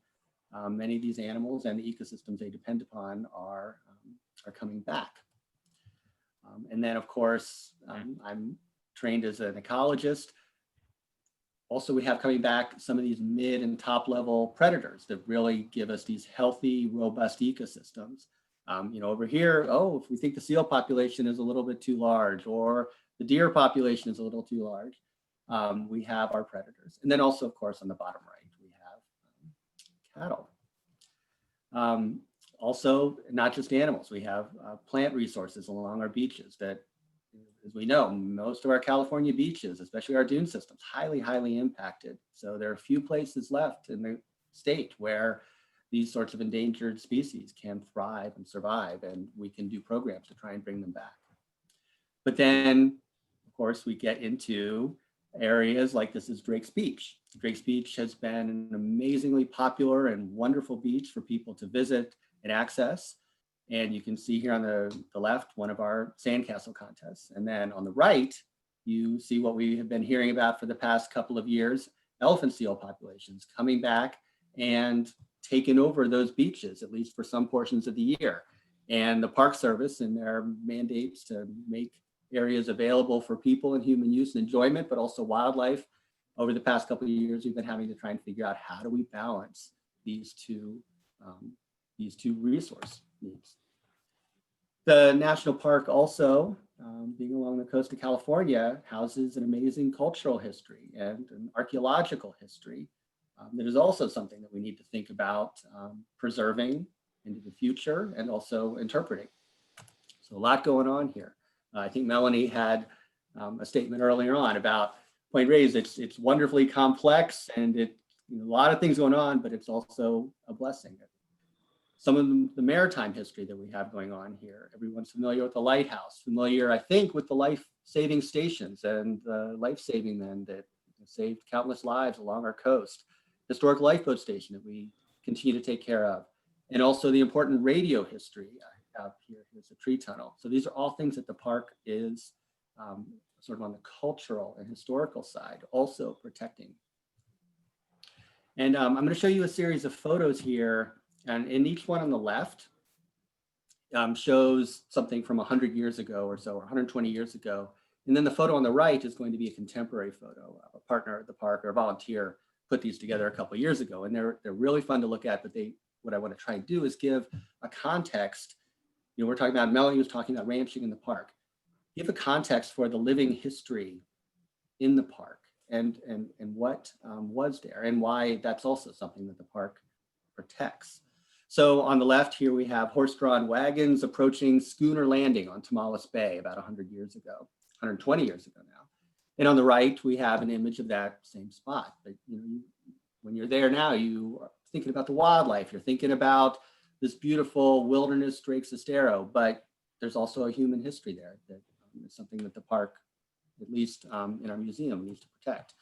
many of these animals and the ecosystems they depend upon are coming back. And then of course, I'm trained as an ecologist. Also, we have coming back some of these mid and top level predators that really give us these healthy, robust ecosystems. Over here, if we think the seal population is a little bit too large or the deer population is a little too large, we have our predators. And then also, of course, on the bottom right, we have cattle. Also, not just animals, we have plant resources along our beaches that, as we know, most of our California beaches, especially our dune systems, highly, highly impacted. So there are a few places left in the state where these sorts of endangered species can thrive and survive, and we can do programs to try and bring them back. But then, of course, we get into areas like this is Drake's Beach. Drake's Beach has been an amazingly popular and wonderful beach for people to visit and access. And you can see here on the left, one of our sandcastle contests. And then on the right, you see what we have been hearing about for the past couple of years, elephant seal populations coming back and taking over those beaches, at least for some portions of the year. And the Park Service and their mandates to make areas available for people and human use and enjoyment, but also wildlife. Over the past couple of years, we've been having to try and figure out how do we balance these two resource needs. The national park also, being along the coast of California, houses an amazing cultural history and an archaeological history that is also something that we need to think about preserving into the future and also interpreting. So a lot going on here. I think Melanie had a statement earlier on about Point Reyes. It's wonderfully complex and a lot of things going on, but it's also a blessing. Some of the maritime history that we have going on here. Everyone's familiar with the lighthouse, familiar, I think, with the life-saving stations and the life-saving men that saved countless lives along our coast. Historic lifeboat station that we continue to take care of. And also the important radio history out here. Here's a tree tunnel. So these are all things that the park is sort of on the cultural and historical side, also protecting. And I'm going to show you a series of photos here. And in each one on the left shows something from 100 years ago or so, or 120 years ago. And then the photo on the right is going to be a contemporary photo. A partner at the park or a volunteer put these together a couple of years ago. And they're really fun to look at, but what I want to try and do is give a context. We're talking about, Melanie was talking about ranching in the park. Give a context for the living history in the park and what was there and why that's also something that the park protects. So on the left here, we have horse-drawn wagons approaching Schooner Landing on Tomales Bay about 100 years ago, 120 years ago now. And on the right, we have an image of that same spot. But when you're there now, you are thinking about the wildlife. You're thinking about this beautiful wilderness Drake's Estero, but there's also a human history there that is something that the park, at least in our museum, needs to protect.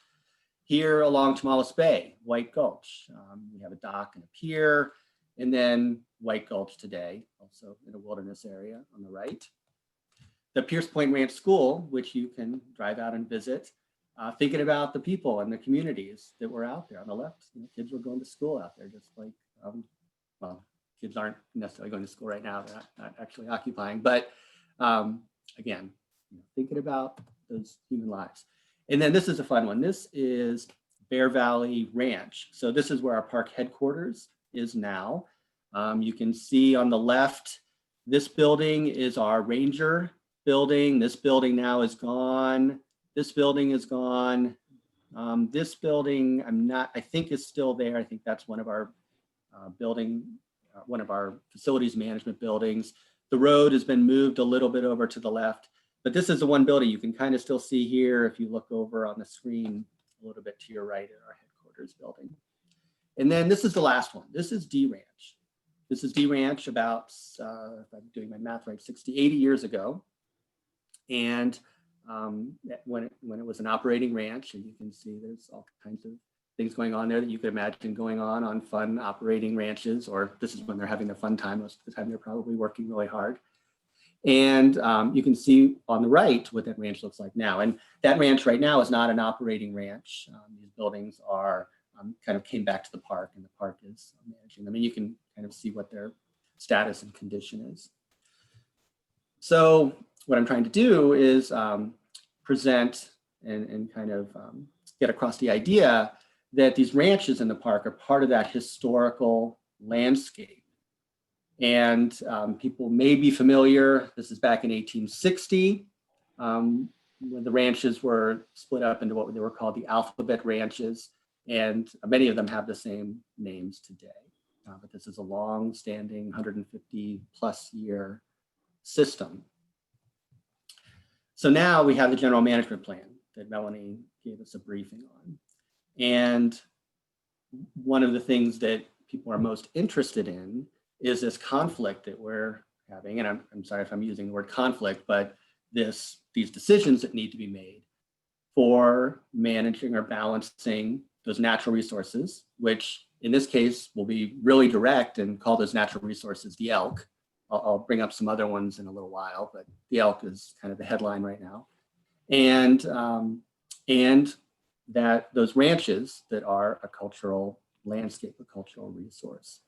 Here along Tomales Bay, White Gulch. We have a dock and a pier, and then White Gulch today, also in a wilderness area on the right. The Pierce Point Ranch School, which you can drive out and visit, thinking about the people and the communities that were out there on the left. Kids were going to school out there, just like, well, kids aren't necessarily going to school right now, they're not actually occupying, but again, thinking about those human lives. And then this is a fun one. This is Bear Valley Ranch. So this is where our park headquarters is now. You can see on the left, this building is our ranger building. This building now is gone. This building is gone. This building, I think is still there. I think that's one of our one of our facilities management buildings. The road has been moved a little bit over to the left. But this is the one building you can kind of still see here if you look over on the screen a little bit to your right at our headquarters building. And then this is the last one. This is D Ranch. This is D Ranch about, if I'm doing my math right, 60, 80 years ago. And when it was an operating ranch, and you can see there's all kinds of things going on there that you could imagine going on fun operating ranches, or this is when they're having a fun time. Most of the time they're probably working really hard. And you can see on the right what that ranch looks like now. And that ranch right now is not an operating ranch. These buildings are kind of came back to the park, and the park is managing them. And you can kind of see what their status and condition is. So what I'm trying to do is present and kind of get across the idea that these ranches in the park are part of that historical landscape. And people may be familiar, this is back in 1860, when the ranches were split up into what they were called the alphabet ranches, and many of them have the same names today. But this is a long-standing 150 plus year system. So now we have the general management plan that Melanie gave us a briefing on. And one of the things that people are most interested in is this conflict that we're having, and I'm sorry if I'm using the word conflict, but these decisions that need to be made for managing or balancing those natural resources, which in this case will be really direct and call those natural resources the elk. I'll bring up some other ones in a little while, but the elk is kind of the headline right now. And that those ranches that are a cultural landscape, a cultural resource.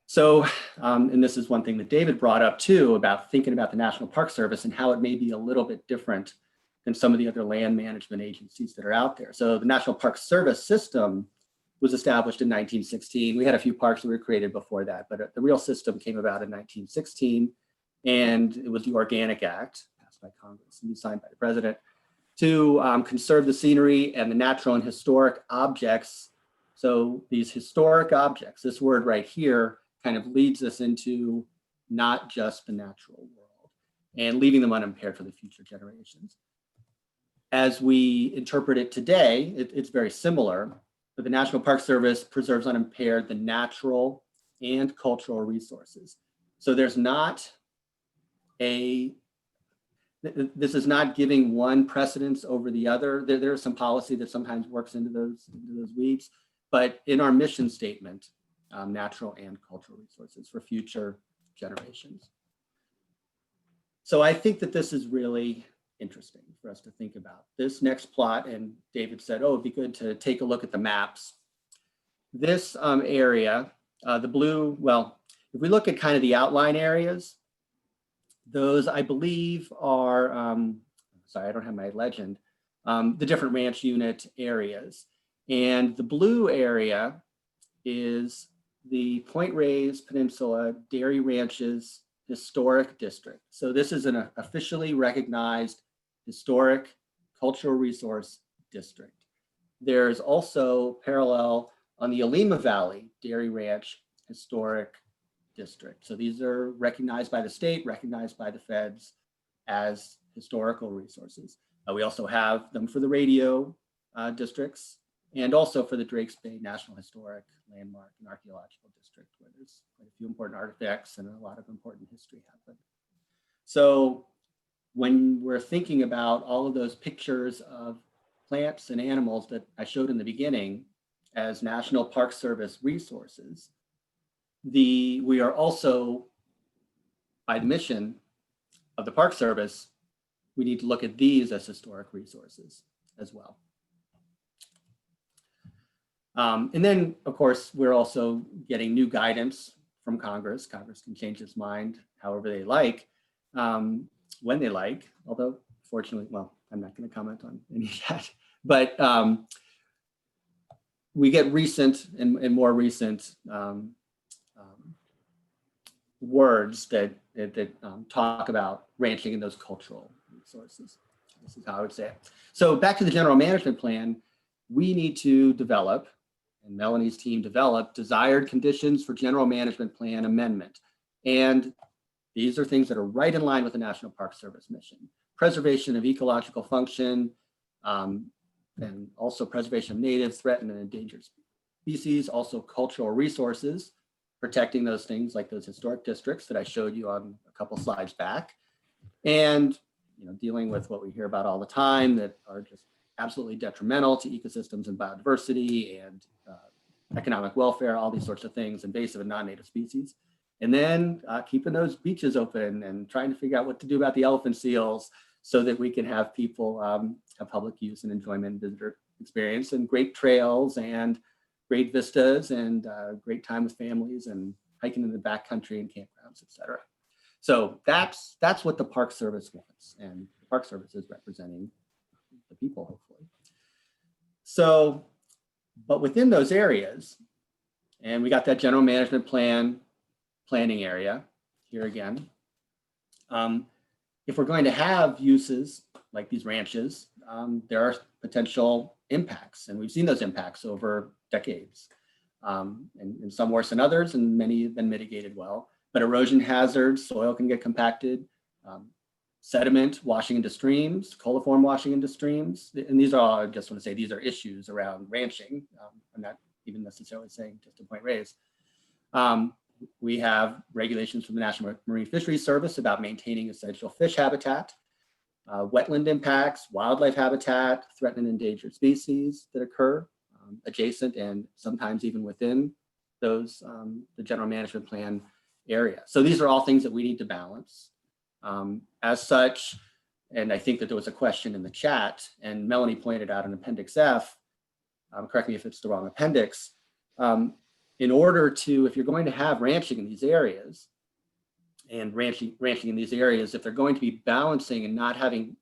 So, and this is one thing that David brought up too, about thinking about the National Park Service and how it may be a little bit different than some of the other land management agencies that are out there. So the National Park Service system was established in 1916. We had a few parks that were created before that, but the real system came about in 1916, and it was the Organic Act, passed by Congress and signed by the president, to conserve the scenery and the natural and historic objects. So these historic objects, this word right here, kind of leads us into not just the natural world and leaving them unimpaired for the future generations. As we interpret it today, it's very similar, but the National Park Service preserves unimpaired the natural and cultural resources. So there's not this is not giving one precedence over the other. There is some policy that sometimes works into those weeds, but in our mission statement, natural and cultural resources for future generations. So I think that this is really interesting for us to think about. This next plot, and David said, oh, it'd be good to take a look at the maps. This area, the blue, well, if we look at kind of the outline areas, those I believe are, sorry, I don't have my legend, the different ranch unit areas. And the blue area is the Point Reyes Peninsula Dairy Ranches Historic District. So this is an officially recognized historic cultural resource district. There's also parallel on the Alima Valley Dairy Ranch Historic District. So these are recognized by the state, recognized by the feds as historical resources. We also have them for the radio districts and also for the Drakes Bay National Historic Landmark and Archaeological District, where there's quite a few important artifacts and a lot of important history happened. So when we're thinking about all of those pictures of plants and animals that I showed in the beginning as National Park Service resources, we are also, by the mission of the Park Service, we need to look at these as historic resources as well. And then, of course, we're also getting new guidance from Congress. Congress can change its mind however they like, when they like, although fortunately, well, I'm not going to comment on any of that, but we get recent and more recent words that talk about ranching and those cultural resources. This is how I would say it. So back to the general management plan, we need to develop, and Melanie's team developed, desired conditions for general management plan amendment. And these are things that are right in line with the National Park Service mission. Preservation of ecological function, and also preservation of native, threatened, and endangered species, also cultural resources, protecting those things like those historic districts that I showed you on a couple slides back. And dealing with what we hear about all the time that are just absolutely detrimental to ecosystems and biodiversity and economic welfare, all these sorts of things, invasive and non-native species. And then keeping those beaches open and trying to figure out what to do about the elephant seals so that we can have people have public use and enjoyment and visitor experience and great trails and great vistas and great time with families and hiking in the backcountry and campgrounds, et cetera. So that's what the Park Service wants, and the Park Service is representing the people, hopefully. So, but within those areas, and we got that general management planning area here again. If we're going to have uses like these ranches, there are potential impacts, and we've seen those impacts over decades, and some worse than others, and many have been mitigated well. But erosion hazards, soil can get compacted, sediment washing into streams, coliform washing into streams, and these are all, I just want to say, these are issues around ranching. I'm not even necessarily saying just to point Reyes. We have regulations from the National Marine Fisheries Service about maintaining essential fish habitat, wetland impacts, wildlife habitat, threatened and endangered species that occur adjacent and sometimes even within those, the general management plan area. So these are all things that we need to balance. As such, and I think that there was a question in the chat, and Melanie pointed out in Appendix F, correct me if it's the wrong appendix, in order to, if you're going to have ranching in these areas, and ranching in these areas, if they're going to be balancing and not having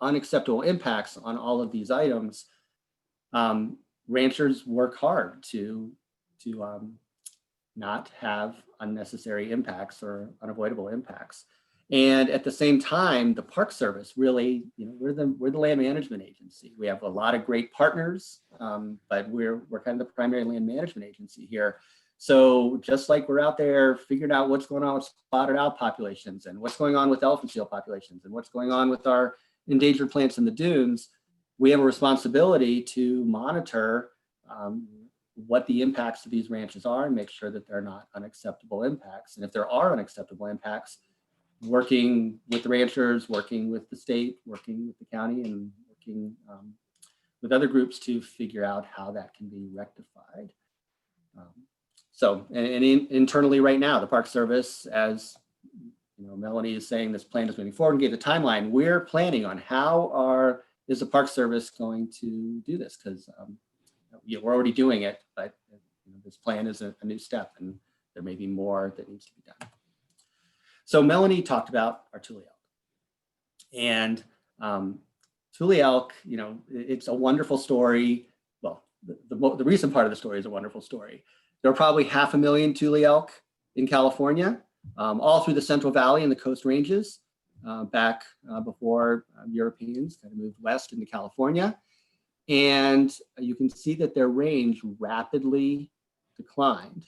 unacceptable impacts on all of these items, ranchers work hard to not have unnecessary impacts or unavoidable impacts. And at the same time, the Park Service really, we're the land management agency. We have a lot of great partners, but we're kind of the primary land management agency here. So just like we're out there figuring out what's going on with spotted owl populations and what's going on with elephant seal populations and what's going on with our endangered plants in the dunes, we have a responsibility to monitor what the impacts of these ranches are and make sure that they're not unacceptable impacts. And if there are unacceptable impacts, working with the ranchers, working with the state, working with the county, and working with other groups to figure out how that can be rectified. So, and internally right now, the Park Service, as Melanie is saying, this plan is moving forward and gave the timeline. We're planning on how is the Park Service going to do this? Because we're already doing it, but this plan is a new step, and there may be more that needs to be done. So Melanie talked about our Tule elk, and Tule elk, it's a wonderful story. Well, the recent part of the story is a wonderful story. There are probably 500,000 Tule elk in California, all through the Central Valley and the Coast Ranges, back before Europeans kind of moved west into California. And you can see that their range rapidly declined,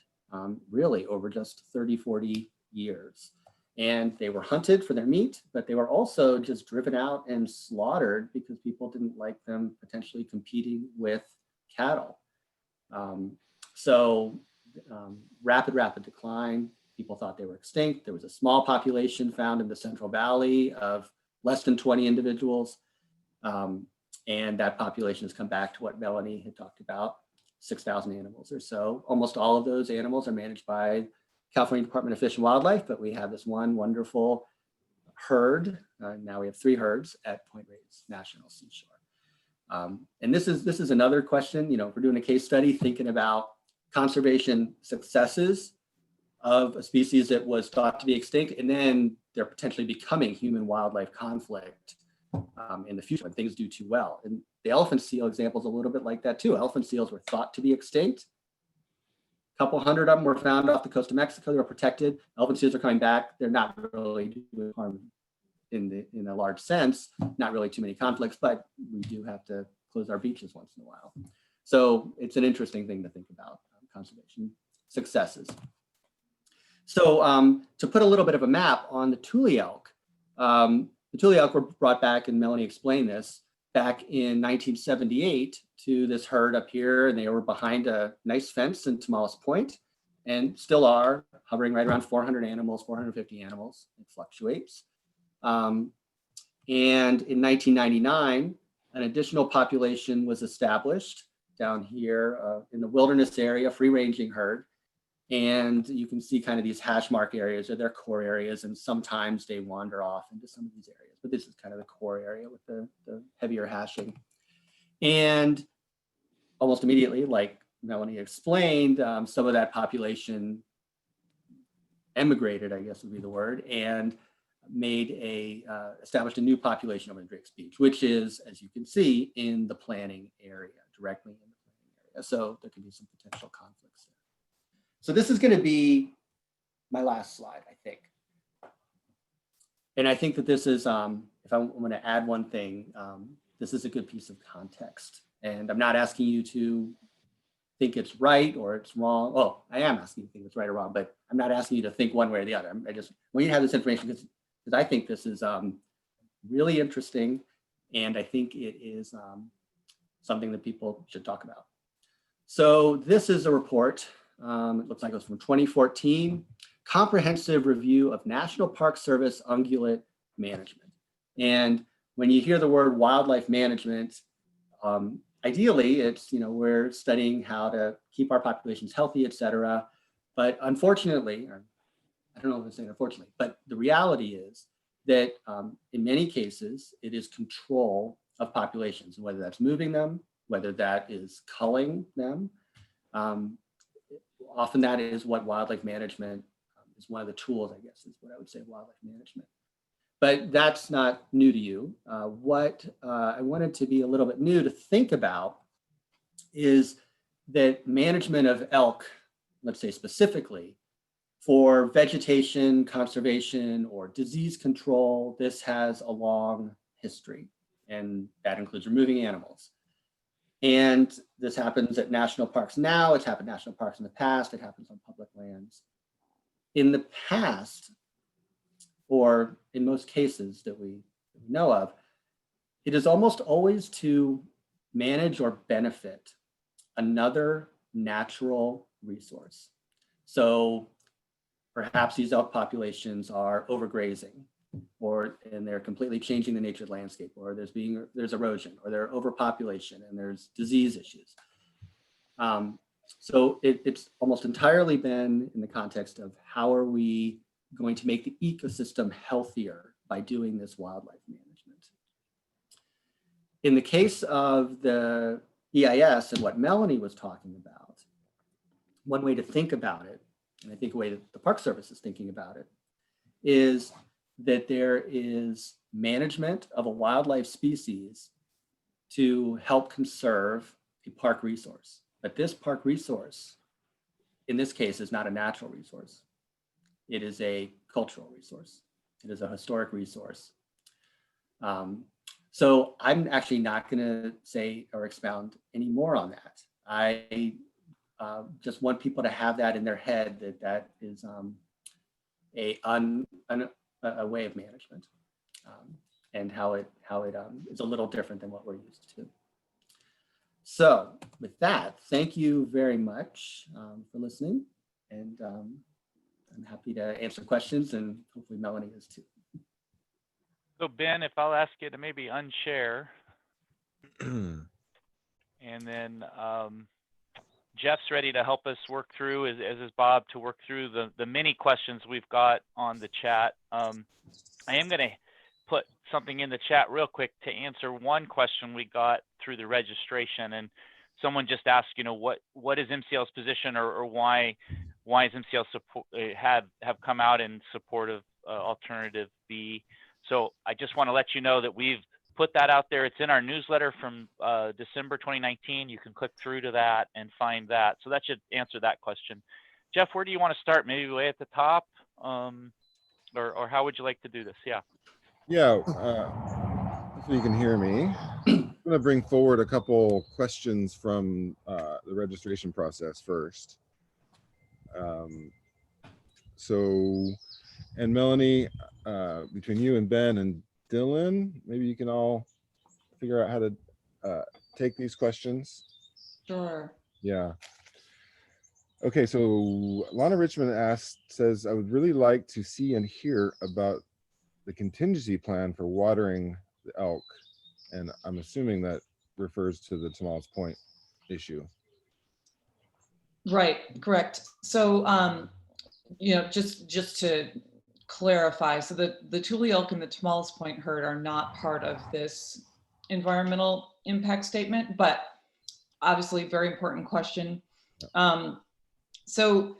really over just 30, 40 years. And they were hunted for their meat, but they were also just driven out and slaughtered because people didn't like them potentially competing with cattle. Rapid decline. People thought they were extinct. There was a small population found in the Central Valley of less than 20 individuals. And that population has come back to what Melanie had talked about, 6,000 animals or so. Almost all of those animals are managed by California Department of Fish and Wildlife, but we have this one wonderful herd. Now we have 3 herds at Point Reyes National Seashore. And this is another question, you know, if we're doing a case study, thinking about conservation successes of a species that was thought to be extinct, and then they're potentially becoming human-wildlife conflict in the future when things do too well. And the elephant seal example is a little bit like that too. Elephant seals were thought to be extinct. A couple hundred of them were found off the coast of Mexico. They were protected. Elephant seals are coming back. They're not really doing harm in a large sense, not really too many conflicts, but we do have to close our beaches once in a while. So it's an interesting thing to think about, conservation successes. So to put a little bit of a map on the Tule elk, the Tule elk were brought back, and Melanie explained this, back in 1978 to this herd up here, and they were behind a nice fence in Tomales Point, and still are hovering right around 400 animals, 450 animals. It fluctuates. And in 1999, an additional population was established down here in the wilderness area, free-ranging herd. And you can see kind of these hash mark areas are their core areas, and sometimes they wander off into some of these areas, but this is kind of the core area with the heavier hashing. And almost immediately, like Melanie explained, some of that population emigrated, I guess would be the word, and established a new population over in Drake's Beach, which is, as you can see, in the planning area, directly in the planning area. So there can be some potential conflicts there. So this is going to be my last slide, I think. And I think that this is, if I'm going to add one thing, this is a good piece of context. And I'm not asking you to think it's right or it's wrong. Well, I am asking you to think it's right or wrong, but I'm not asking you to think one way or the other. I just want you to have this information because I think this is really interesting. And I think it is something that people should talk about. So this is a report. It looks like it was from 2014, Comprehensive Review of National Park Service Ungulate Management. And when you hear the word wildlife management, ideally it's, you know, we're studying how to keep our populations healthy, et cetera. But unfortunately, or I don't know if I'm saying unfortunately, but the reality is that in many cases, it is control of populations, whether that's moving them, whether that is culling them. Often that is what wildlife management is one of the tools, I guess, is what I would say wildlife management. But that's not new to you. What I wanted to be a little bit new to think about is that management of elk, let's say specifically, for vegetation conservation or disease control, this has a long history, and that includes removing animals. And this happens at national parks now, it's happened at national parks in the past, it happens on public lands. In the past, or in most cases that we know of, it is almost always to manage or benefit another natural resource. So perhaps these elk populations are overgrazing, and they're completely changing the nature of the landscape, or there's erosion, or there's overpopulation, and there's disease issues. So it's almost entirely been in the context of how are we going to make the ecosystem healthier by doing this wildlife management. In the case of the EIS and what Melanie was talking about, one way to think about it, and I think the way that the Park Service is thinking about it, is that there is management of a wildlife species to help conserve a park resource. But this park resource, in this case, is not a natural resource. It is a cultural resource. It is a historic resource. So I'm actually not going to say or expound any more on that. I just want people to have that in their head, that is a way of management, and how it is a little different than what we're used to. So with that, thank you very much for listening, and I'm happy to answer questions, and hopefully Melanie is too. So Ben, if I'll ask you to maybe unshare. And then Jeff's ready to help us work through, as is Bob, to work through the many questions we've got on the chat. I am going to put something in the chat real quick to answer one question we got through the registration. And someone just asked, you know, what is MCL's position, or why is MCL support have come out in support of alternative B? So I just want to let you know that we've put that out there. It's in our newsletter from December 2019. You can click through to that and find that. So that should answer that question. Jeff, where do you want to start? Maybe way at the top, or how would you like to do this? Yeah. Yeah, hopefully you can hear me. I'm going to bring forward a couple questions from the registration process first. And Melanie, between you and Ben and Dylan, maybe you can all figure out how to take these questions. Sure. Yeah. Okay, so Lana Richmond says, I would really like to see and hear about the contingency plan for watering the elk. And I'm assuming that refers to the Tomales Point issue. Right, correct. So, you know, just to clarify, so the Tule elk and the Tomales Point herd are not part of this environmental impact statement, but obviously very important question. So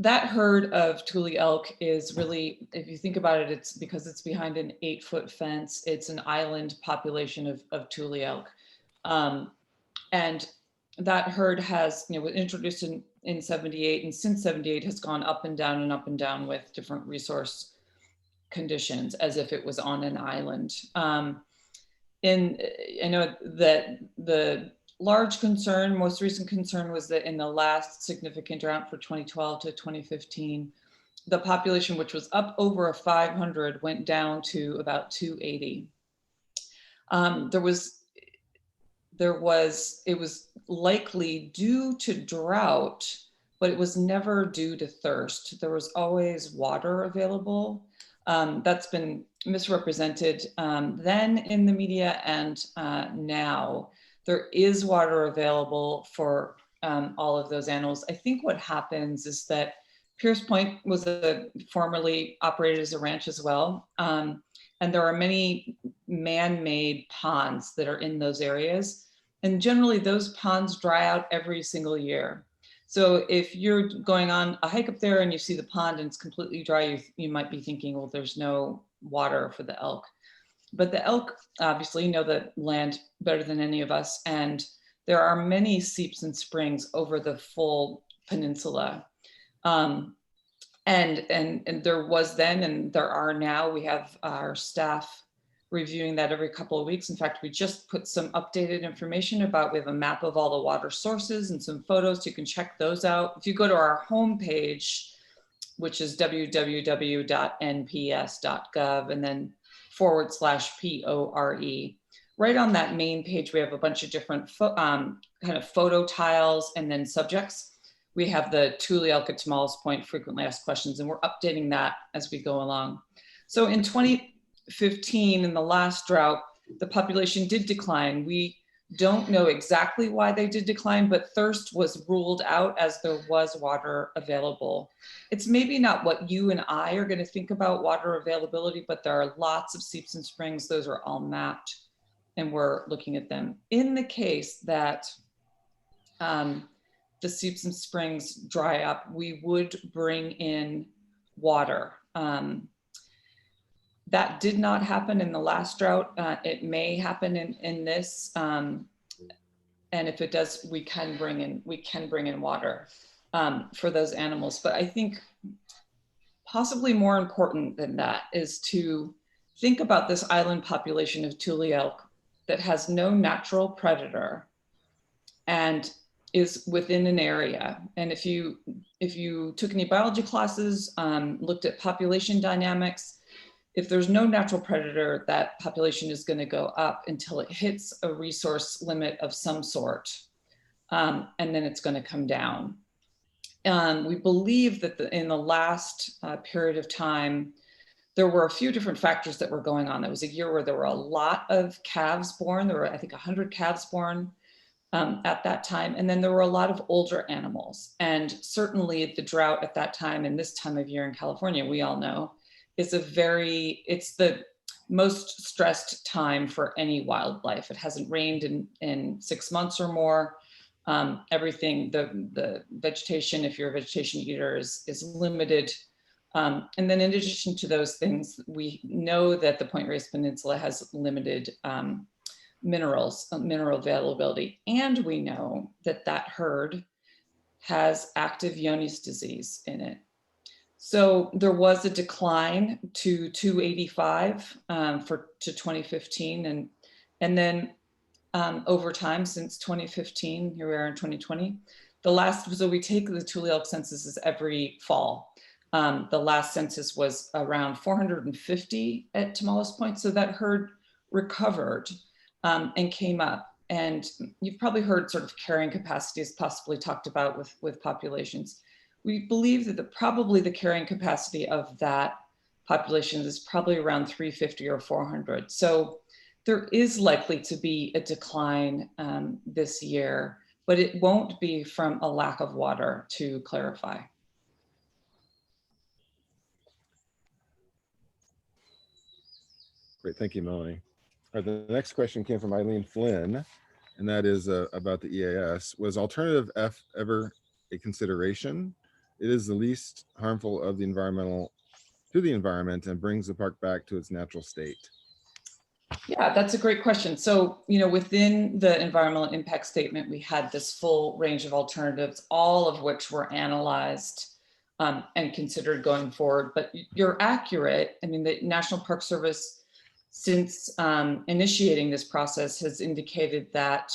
that herd of Tule elk is really, if you think about it, it's because it's behind an 8-foot fence. It's an island population of Tule elk. And that herd has, you know, was introduced in 78, and since 78 has gone up and down with different resource conditions as if it was on an island. And I know that the large concern, most recent concern, was that in the last significant drought for 2012 to 2015, the population, which was up over 500, went down to about 280. It was likely due to drought, but it was never due to thirst. There was always water available. That's been misrepresented then in the media, and now there is water available for all of those animals. I think what happens is that Pierce Point was formerly operated as a ranch as well. And there are many man-made ponds that are in those areas. And generally those ponds dry out every single year. So if you're going on a hike up there and you see the pond and it's completely dry, you might be thinking, well, there's no water for the elk. But the elk obviously know the land better than any of us. And there are many seeps and springs over the full peninsula. And there was then, and there are now. We have our staff reviewing that every couple of weeks. In fact, we just put some updated information about, we have a map of all the water sources and some photos, so you can check those out. If you go to our homepage, which is www.nps.gov and then /PORE, right on that main page, we have a bunch of different kind of photo tiles and then subjects. We have the Tule elk at Tomales Point frequently asked questions, and we're updating that as we go along. So in 2015, in the last drought, the population did decline. We don't know exactly why they did decline, but thirst was ruled out as there was water available. It's maybe not what you and I are going to think about water availability, but there are lots of seeps and springs. Those are all mapped, and we're looking at them. In the case that the seeps and springs dry up, we would bring in water. That did not happen in the last drought. It may happen in this, and if it does, we can bring in water for those animals. But I think possibly more important than that is to think about this island population of Tule elk that has no natural predator and is within an area. And if you took any biology classes, looked at population dynamics, if there's no natural predator, that population is going to go up until it hits a resource limit of some sort, and then it's going to come down. We believe that in the last period of time, there were a few different factors that were going on. There was a year where there were a lot of calves born. There were, I think, 100 calves born at that time. And then there were a lot of older animals. And certainly the drought at that time and this time of year in California, we all know, is it's the most stressed time for any wildlife. It hasn't rained in 6 months or more. Everything, the vegetation, if you're a vegetation eater, is limited. And then in addition to those things, we know that the Point Reyes Peninsula has limited mineral availability. And we know that that herd has active Johne's disease in it. So there was a decline to 285 to 2015. And then over time since 2015, here we are in 2020, so we take the Tule elk censuses every fall. The last census was around 450 at Tomales Point. So that herd recovered and came up. And you've probably heard sort of carrying capacities possibly talked about with populations. We believe that probably the carrying capacity of that population is probably around 350 or 400. So there is likely to be a decline this year, but it won't be from a lack of water, to clarify. Great, thank you, Melanie. All right, the next question came from Eileen Flynn, and that is about the EAS. Was alternative F ever a consideration? It is the least harmful of the to the environment and brings the park back to its natural state. Yeah, that's a great question. So, within the environmental impact statement, we had this full range of alternatives, all of which were analyzed and considered going forward. But you're accurate. I mean, the National Park Service, since initiating this process, has indicated that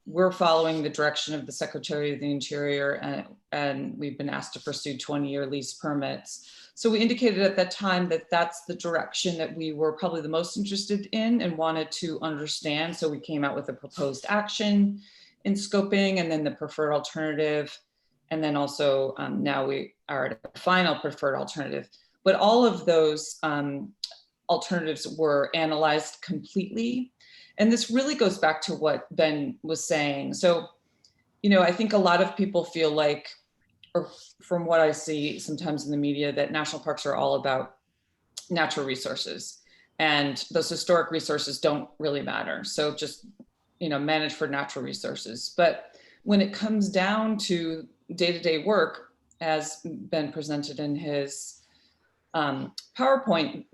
we're following the direction of the Secretary of the Interior, and we've been asked to pursue 20-year lease permits. So we indicated at that time that that's the direction that we were probably the most interested in and wanted to understand. So we came out with a proposed action in scoping, and then the preferred alternative. And then also now we are at a final preferred alternative. But all of those alternatives were analyzed completely. And this really goes back to what Ben was saying. So, I think a lot of people feel like, or from what I see sometimes in the media, that national parks are all about natural resources and those historic resources don't really matter. So just, manage for natural resources. But when it comes down to day-to-day work, as Ben presented in his PowerPoint,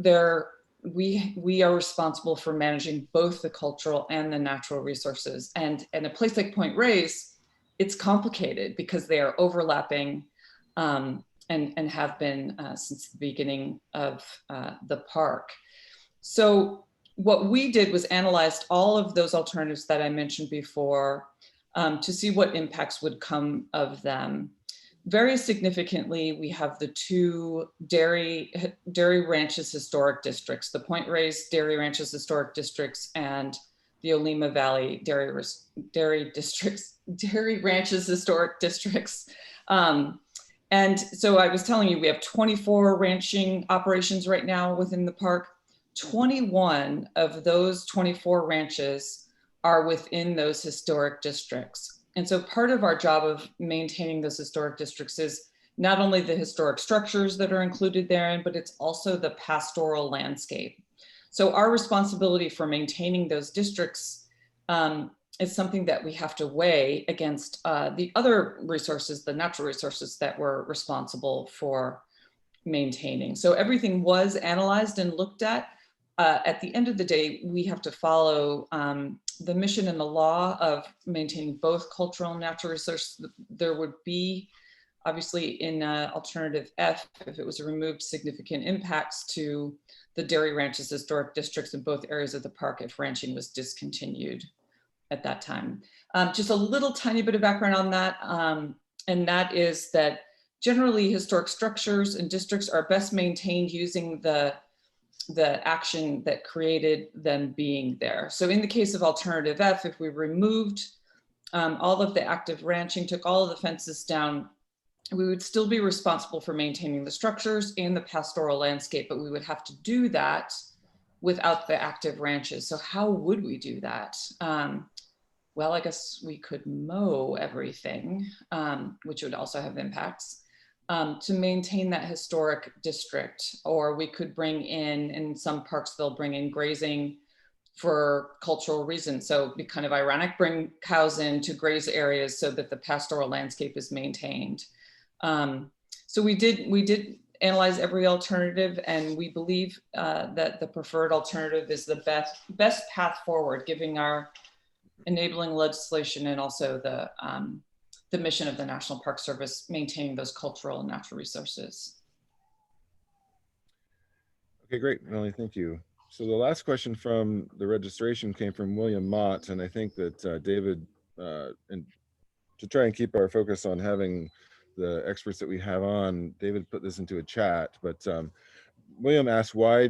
we are responsible for managing both the cultural and the natural resources. And in a place like Point Reyes, it's complicated because they are overlapping and have been since the beginning of the park. So what we did was analyzed all of those alternatives that I mentioned before to see what impacts would come of them. Very significantly, we have the two dairy ranches historic districts, the Point Reyes Dairy Ranches historic districts and the Olima Valley Dairy Ranches historic districts. And so I was telling you, we have 24 ranching operations right now within the park. 21 of those 24 ranches are within those historic districts. And so part of our job of maintaining those historic districts is not only the historic structures that are included therein, but it's also the pastoral landscape. So our responsibility for maintaining those districts is something that we have to weigh against the other resources, the natural resources that we're responsible for maintaining. So everything was analyzed and looked at. At the end of the day, we have to follow the mission and the law of maintaining both cultural and natural resources. There would be, obviously, in alternative F, if it was removed, significant impacts to the dairy ranches historic districts in both areas of the park if ranching was discontinued at that time. Just a little tiny bit of background on that, and that is that generally historic structures and districts are best maintained using the action that created them being there. So in the case of alternative F, if we removed all of the active ranching, took all of the fences down, we would still be responsible for maintaining the structures and the pastoral landscape, but we would have to do that without the active ranches. So how would we do that? Well, I guess we could mow everything, which would also have impacts, to maintain that historic district. Or we could bring in some parks, they'll bring in grazing for cultural reasons. So it'd be kind of ironic, bring cows in to graze areas so that the pastoral landscape is maintained. So we did analyze every alternative, and we believe that the preferred alternative is the best path forward, giving our enabling legislation and also the mission of the National Park Service, maintaining those cultural and natural resources. Okay, great, Melanie, thank you. So the last question from the registration came from William Mott, and I think that David, and to try and keep our focus on having the experts that we have on, David put this into a chat, but William asked, why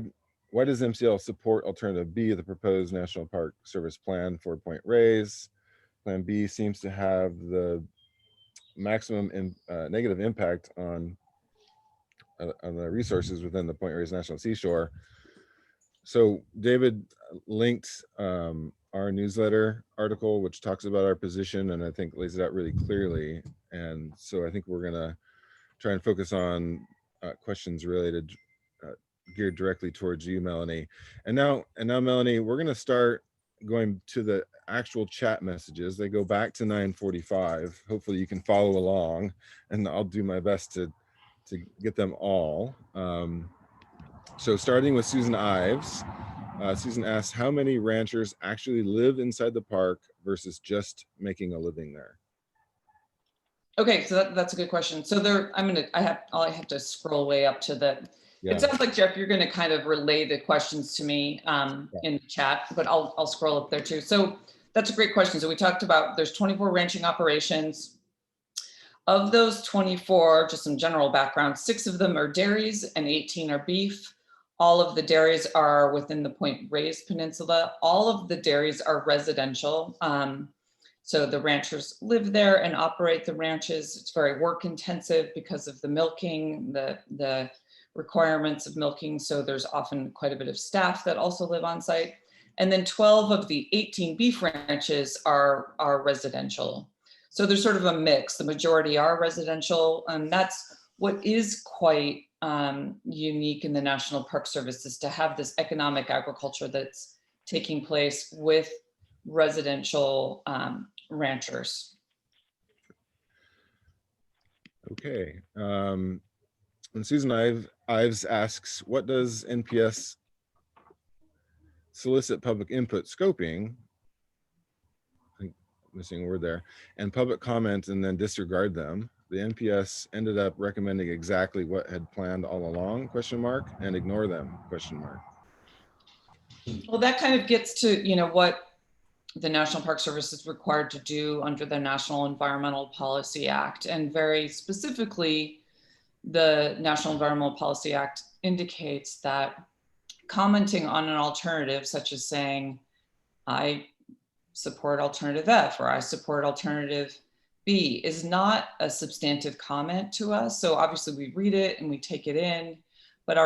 does MCL support alternative B of the proposed National Park Service Plan 4-point Reyes? Plan B seems to have the maximum negative impact on the resources within the Point Reyes National Seashore. So David linked our newsletter article, which talks about our position and I think lays it out really clearly. And so I think we're gonna try and focus on questions related, geared directly towards you, Melanie. And now, Melanie, we're gonna start going to the actual chat messages. They go back to 9:45. Hopefully you can follow along, and I'll do my best to get them all. So starting with Susan Ives, Susan asks, how many ranchers actually live inside the park versus just making a living there? Okay, so that's a good question. So there, I have to scroll way up to the, It sounds like, Jeff, you're gonna kind of relay the questions to me in the chat, but I'll scroll up there too. So that's a great question. So we talked about, there's 24 ranching operations. Of those 24, just some general background, 6 of them are dairies and 18 are beef. All of the dairies are within the Point Reyes Peninsula. All of the dairies are residential. So the ranchers live there and operate the ranches. It's very work intensive because of the milking, the requirements of milking. So there's often quite a bit of staff that also live on site. And then 12 of the 18 beef ranches are residential. So there's sort of a mix. The majority are residential, and that's what is quite unique in the National Park Service, is to have this economic agriculture that's taking place with residential ranchers. Okay. And Susan Ives asks, what does NPS solicit public input scoping? I think missing a word there, and public comment and then disregard them. The NPS ended up recommending exactly what had planned all along, ? And ignore them, ? Well, that kind of gets to, what the National Park Service is required to do under the National Environmental Policy Act. And very specifically, the National Environmental Policy Act indicates that commenting on an alternative, such as saying, I support alternative F or I support alternative B, is not a substantive comment to us. So obviously we read it and we take it in, but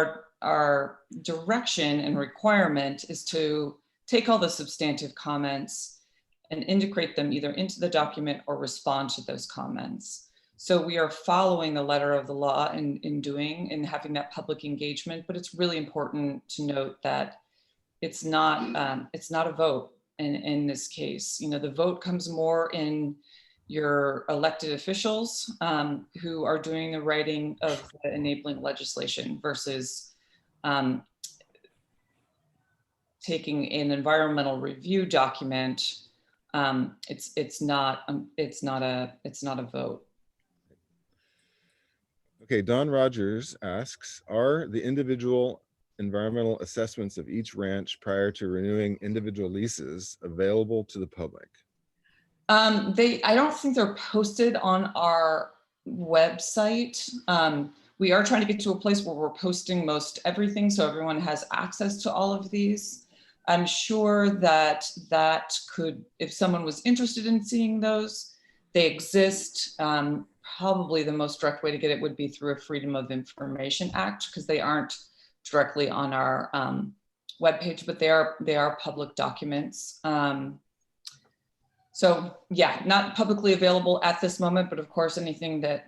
our direction and requirement is to take all the substantive comments and integrate them either into the document or respond to those comments. So we are following the letter of the law in doing and having that public engagement, but it's really important to note that it's not a vote in this case. The vote comes more in your elected officials who are doing the writing of the enabling legislation versus taking an environmental review document. It's not a vote. Okay, Don Rogers asks, are the individual environmental assessments of each ranch prior to renewing individual leases available to the public? I don't think they're posted on our website. We are trying to get to a place where we're posting most everything, so everyone has access to all of these. I'm sure that could, if someone was interested in seeing those, they exist. probably the most direct way to get it would be through a Freedom of Information Act, because they aren't directly on our webpage, but they are public documents. So yeah, not publicly available at this moment, but of course, anything that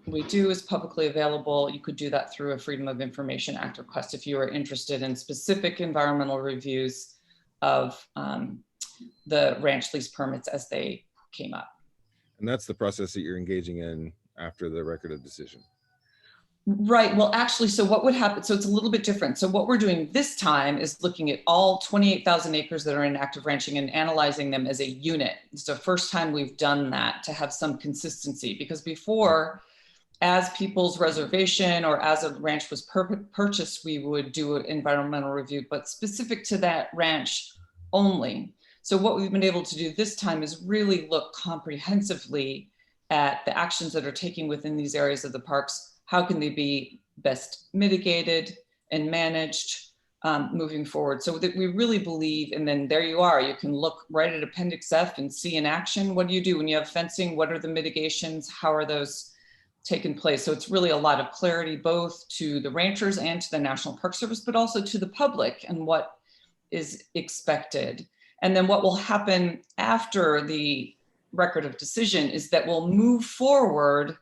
we do is publicly available. You could do that through a Freedom of Information Act request if you are interested in specific environmental reviews of the ranch lease permits as they came up. And that's the process that you're engaging in after the record of decision. Right. Well, actually, so what would happen? So it's a little bit different. So what we're doing this time is looking at all 28,000 acres that are in active ranching and analyzing them as a unit. It's the first time we've done that to have some consistency, because before, as people's reservation or as a ranch was purchased, we would do an environmental review, but specific to that ranch only. So what we've been able to do this time is really look comprehensively at the actions that are taken within these areas of the parks. How can they be best mitigated and managed moving forward? So that we really believe, and then there you are, you can look right at Appendix F and see in action, what do you do when you have fencing? What are the mitigations? How are those taking place? So it's really a lot of clarity, both to the ranchers and to the National Park Service, but also to the public and what is expected. And then what will happen after the record of decision is that we'll move forward.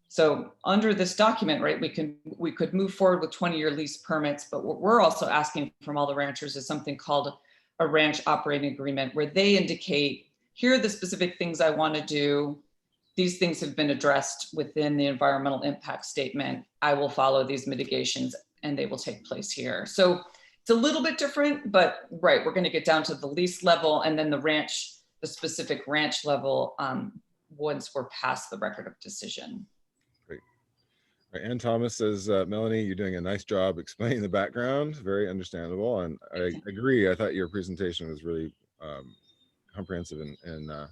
So under this document, right, we could move forward with 20-year lease permits, but what we're also asking from all the ranchers is something called a ranch operating agreement, where they indicate, here are the specific things I want to do. These things have been addressed within the environmental impact statement. I will follow these mitigations and they will take place here. So it's a little bit different, but right, we're going to get down to the lease level and then the specific ranch level once we're past the record of decision. Great. All right, Ann Thomas says, Melanie, you're doing a nice job explaining the background. Very understandable. And I agree. I thought your presentation was really comprehensive and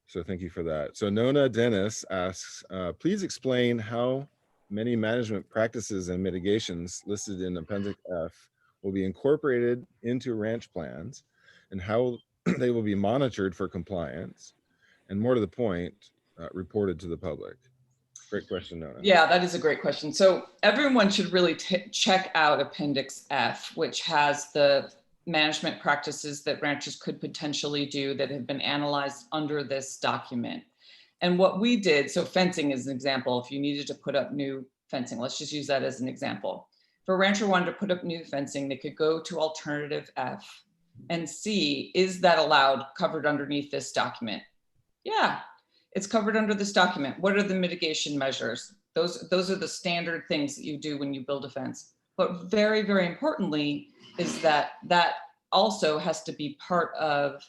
so thank you for that. So Nona Dennis asks, please explain how many management practices and mitigations listed in Appendix F will be incorporated into ranch plans and how they will be monitored for compliance, and more to the point, reported to the public. Great question, Nona. Yeah, that is a great question. So everyone should really check out Appendix F, which has the management practices that ranchers could potentially do that have been analyzed under this document. And what we did, so fencing is an example. If you needed to put up new fencing, let's just use that as an example. If a rancher wanted to put up new fencing, they could go to Alternative F and see, is that allowed, covered underneath this document? Yeah, it's covered under this document. What are the mitigation measures? Those are the standard things that you do when you build a fence. But very, very importantly, is that also has to be part of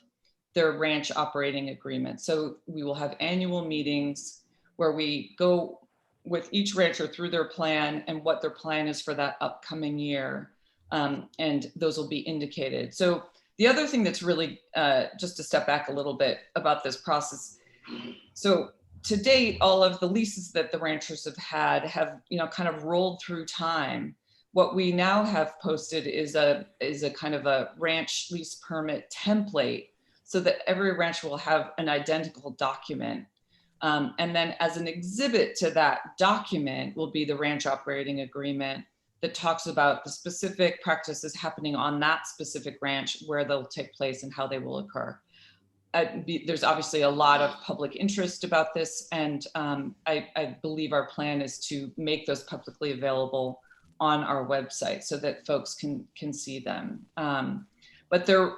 their ranch operating agreement. So we will have annual meetings where we go with each rancher through their plan and what their plan is for that upcoming year. And those will be indicated. So the other thing that's really, just to step back a little bit about this process. So to date, all of the leases that the ranchers have had have, kind of rolled through time. What we now have posted is a kind of a ranch lease permit template, so that every rancher will have an identical document. And then as an exhibit to that document will be the ranch operating agreement that talks about the specific practices happening on that specific ranch, where they'll take place and how they will occur. There's obviously a lot of public interest about this, and I believe our plan is to make those publicly available on our website so that folks can see them. But they're,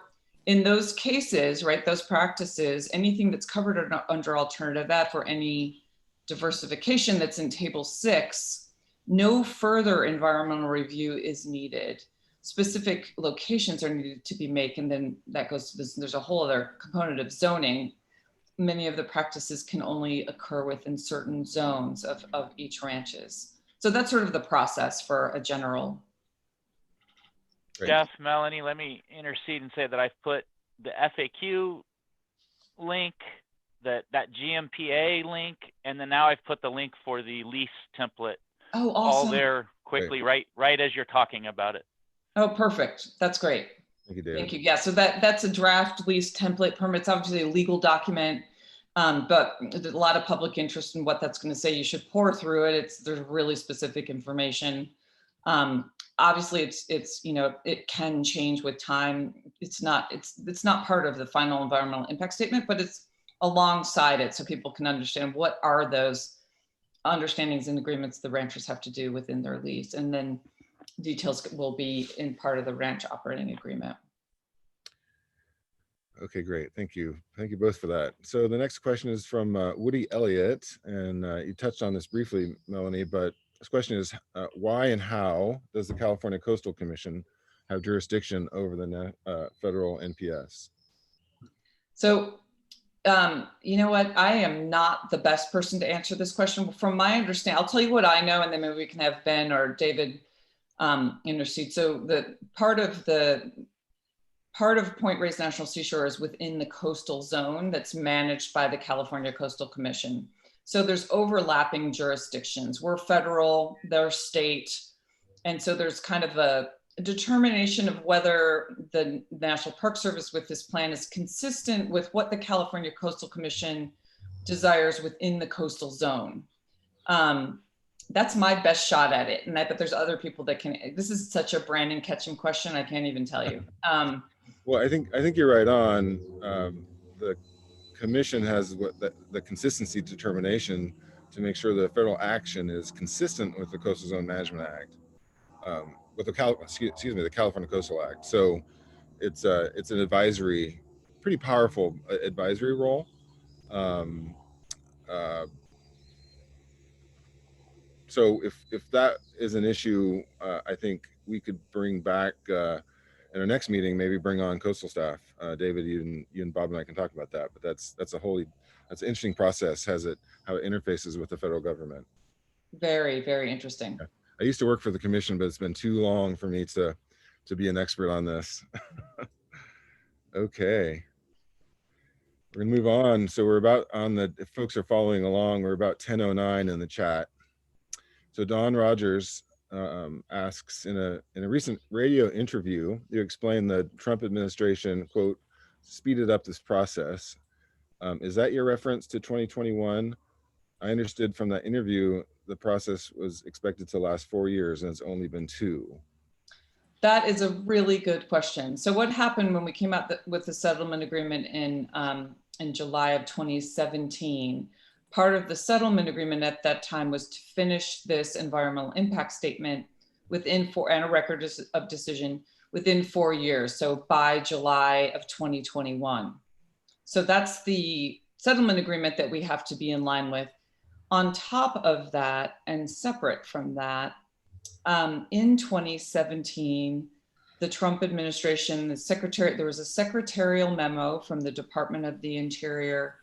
in those cases, right, those practices, anything that's covered under Alternative F or any diversification that's in Table 6, no further environmental review is needed. Specific locations are needed to be made, and then that goes to this, there's a whole other component of zoning. Many of the practices can only occur within certain zones of each ranches. So that's sort of the process for a general. Great. Jeff, Melanie, let me intercede and say that I've put the FAQ link, that GMPA link, and then now I've put the link for the lease template. Oh, awesome. All there quickly, right as you're talking about it. Oh, perfect. That's great. Thank you, David. Thank you. Yeah, so that's a draft lease template permit. It's obviously a legal document. But there's a lot of public interest in what that's going to say. You should pour through it. There's really specific information. Obviously, it's you know, it can change with time. It's not part of the final environmental impact statement, but it's alongside it, so people can understand what are those understandings and agreements the ranchers have to do within their lease, and then details will be in part of the ranch operating agreement. Okay, great. Thank you. Thank you both for that. So the next question is from Woody Elliott, and you touched on this briefly, Melanie, but this question is why and how does the California Coastal Commission have jurisdiction over the federal NPS? So, you know what? I am not the best person to answer this question. From my understanding, I'll tell you what I know, and then maybe we can have Ben or David intercede. So the part of Point Reyes National Seashore is within the coastal zone that's managed by the California Coastal Commission. So there's overlapping jurisdictions. We're federal, they're state. And so there's kind of a determination of whether the National Park Service with this plan is consistent with what the California Coastal Commission desires within the coastal zone. That's my best shot at it. And I bet there's other people that can. This is such a Brandon Ketchum question, I can't even tell you. Well, I think you're right on. The commission has the consistency determination to make sure the federal action is consistent with the Coastal Zone Management Act, with the the California Coastal Act. So it's an advisory, pretty powerful advisory role. So if that is an issue, I think we could bring back in our next meeting, maybe bring on coastal staff. David, you and Bob and I can talk about that. But that's an interesting process. How it interfaces with the federal government. Very, very interesting. I used to work for the commission, but it's been too long for me to be an expert on this. Okay. We're gonna move on. So we're about on if folks are following along, we're about 10:09 in the chat. So Don Rogers asks, in a recent radio interview, you explained the Trump administration, quote, speeded up this process. Is that your reference to 2021? I understood from that interview, the process was expected to last 4 years and it's only been 2. That is a really good question. So what happened when we came out with the settlement agreement in July of 2017? Part of the settlement agreement at that time was to finish this environmental impact statement within and a record of decision within 4 years. So by July of 2021. So that's the settlement agreement that we have to be in line with. On top of that, and separate from that, in 2017, the Trump administration, there was a secretarial memo from the Department of the Interior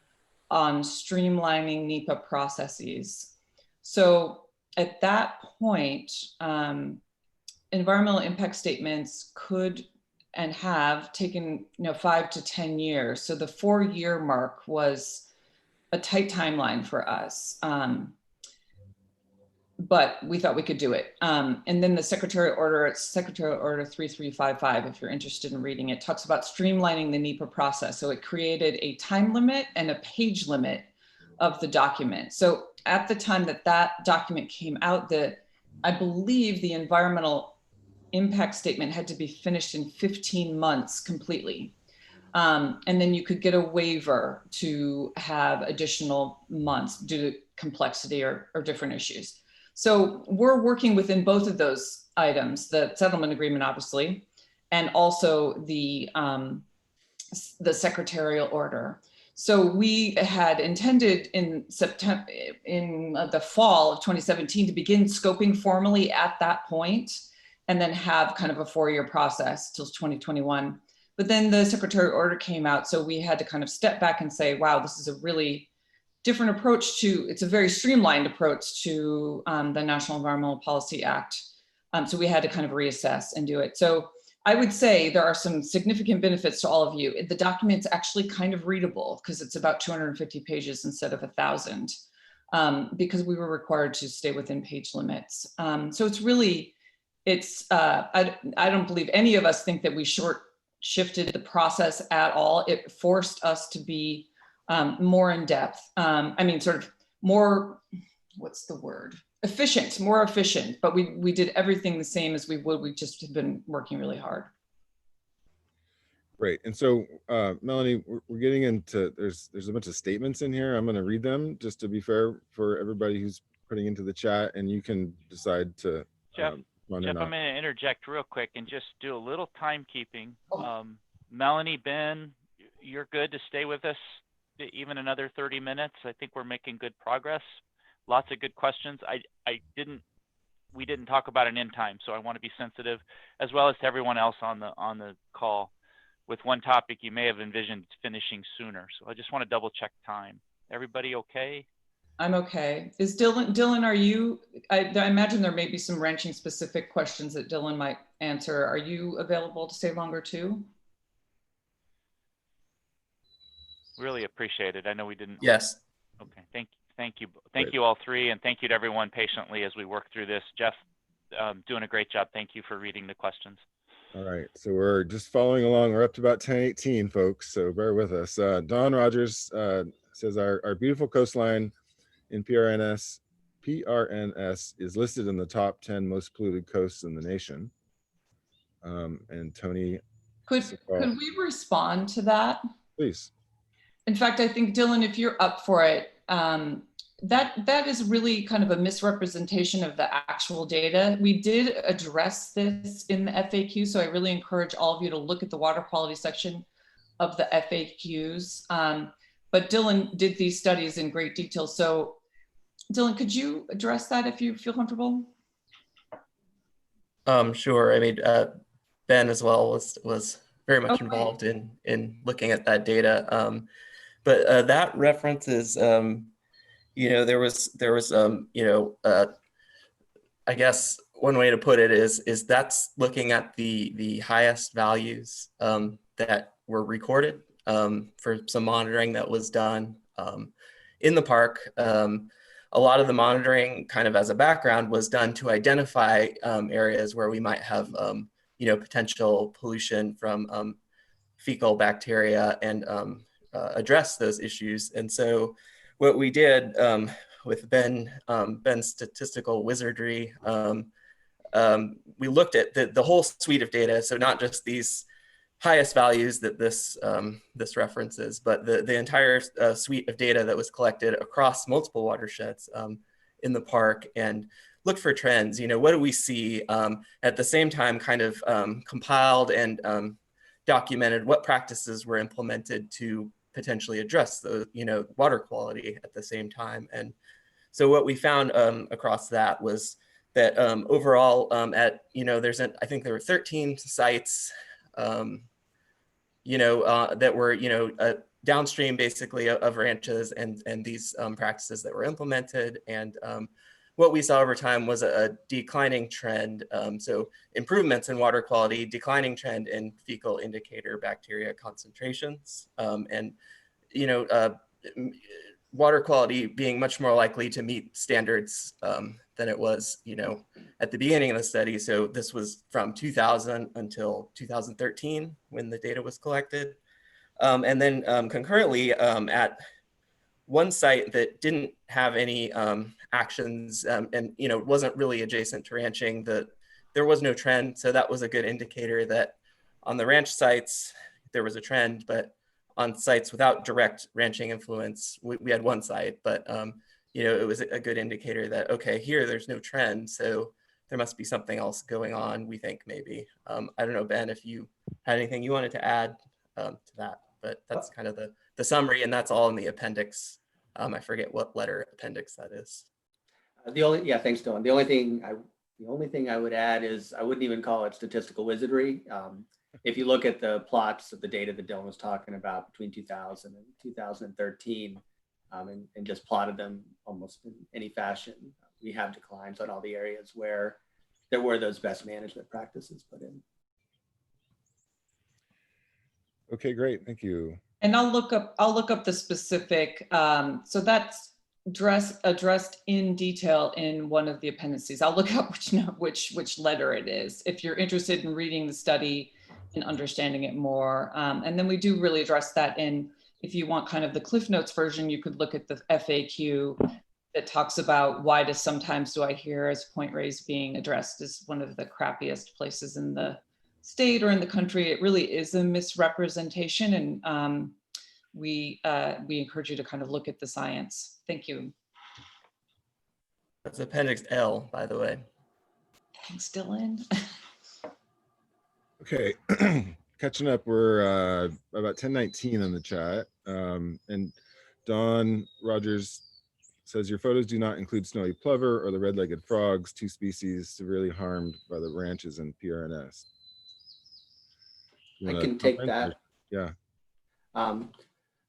on streamlining NEPA processes. So at that point, environmental impact statements could and have taken 5 to 10 years. So the 4-year mark was a tight timeline for us. But we thought we could do it. And then the Secretarial Order 3355, if you're interested in reading it, talks about streamlining the NEPA process. So it created a time limit and a page limit of the document. So at the time that document came out, I believe the environmental impact statement had to be finished in 15 months completely. And then you could get a waiver to have additional months due to complexity or different issues. So we're working within both of those items, the settlement agreement, obviously, and also the secretarial order. So we had intended in the fall of 2017 to begin scoping formally at that point, and then have kind of a 4-year process till 2021. But then the secretarial order came out, so we had to kind of step back and say, wow, this is a really different approach it's a very streamlined approach to the National Environmental Policy Act. So we had to kind of reassess and do it. So I would say there are some significant benefits to all of you. The document's actually kind of readable because it's about 250 pages instead of 1,000, because we were required to stay within page limits. So it's really, I don't believe any of us think that we shifted the process at all. It forced us to be more in depth. I mean, sort of more, what's the word? Efficient, more efficient, but we did everything the same as we would. We just have been working really hard. Great. And so, Melanie, we're getting into, there's a bunch of statements in here. I'm going to read them just to be fair for everybody who's putting into the chat, and you can decide to Jeff, run or Jeff, not. I'm going to interject real quick and just do a little timekeeping. Oh. Melanie, Ben, you're good to stay with us even another 30 minutes. I think we're making good progress. Lots of good questions. We didn't talk about an end time, so I want to be sensitive, as well as to everyone else on the call. With one topic, you may have envisioned finishing sooner, so I just want to double check time. Everybody okay? I'm okay. Is Dylan, are you, I imagine there may be some ranching specific questions that Dylan might answer. Are you available to stay longer too? Really appreciate it. I know we didn't. Yes. Okay, thank you all three, and thank you to everyone patiently as we work through this. Jeff, doing a great job. Thank you for reading the questions. All right, so we're just following along. We're up to about 10:18, folks, so bear with us. Don Rogers says our beautiful coastline in PRNS is listed in the top 10 most polluted coasts in the nation. And Tony, Could we respond to that? please. In fact, I think Dylan, if you're up for it, that is really kind of a misrepresentation of the actual data. We did address this in the FAQ, so I really encourage all of you to look at the water quality section of the FAQs. But Dylan did these studies in great detail. So Dylan, could you address that if you feel comfortable? Sure. I mean, Ben as well was very much Okay. involved in looking at that data. But that reference is, there was I guess one way to put it is that's looking at the highest values that were recorded for some monitoring that was done in the park. A lot of the monitoring, kind of as a background, was done to identify areas where we might have potential pollution from fecal bacteria and address those issues. And so what we did with Ben's statistical wizardry, we looked at the whole suite of data. So not just these highest values that this references, but the entire suite of data that was collected across multiple watersheds in the park, and looked for trends. What do we see? At the same time, kind of compiled and documented what practices were implemented to potentially address the water quality at the same time. And so what we found across that was that overall I think there were 13 sites that were downstream basically of ranches and these practices that were implemented. And what we saw over time was a declining trend. So improvements in water quality, declining trend in fecal indicator bacteria concentrations, and water quality being much more likely to meet standards than it was, at the beginning of the study. So this was from 2000 until 2013 when the data was collected. And then concurrently at one site that didn't have any actions and wasn't really adjacent to ranching, there was no trend. So that was a good indicator that on the ranch sites, there was a trend, but on sites without direct ranching influence, we had one site, but it was a good indicator that, okay, here there's no trend, so there must be something else going on, we think maybe. I don't know, Ben, if you had anything you wanted to add to that, but that's kind of the summary, and that's all in the appendix. I forget what letter appendix that is. Thanks, Dylan. The only thing I would add is I wouldn't even call it statistical wizardry. If you look at the plots of the data that Dylan was talking about between 2000 and 2013, and just plotted them almost in any fashion, we have declines on all the areas where there were those best management practices put in. Okay, great, thank you. And I'll look up the specific, so that's addressed in detail in one of the appendices. I'll look up which letter it is if you're interested in reading the study and understanding it more. And then we do really address that in if you want kind of the Cliff Notes version, you could look at the FAQ that talks about why sometimes do I hear as Point Reyes being addressed as one of the crappiest places in the state or in the country. It really is a misrepresentation, and we encourage you to kind of look at the science. Thank you. That's Appendix L, by the way. Thanks, Dylan. Okay, catching up, we're about 10:19 on the chat. And Don Rogers says your photos do not include snowy plover or the red-legged frogs, 2 species severely harmed by the ranches and PRNS. I can take that. Yeah.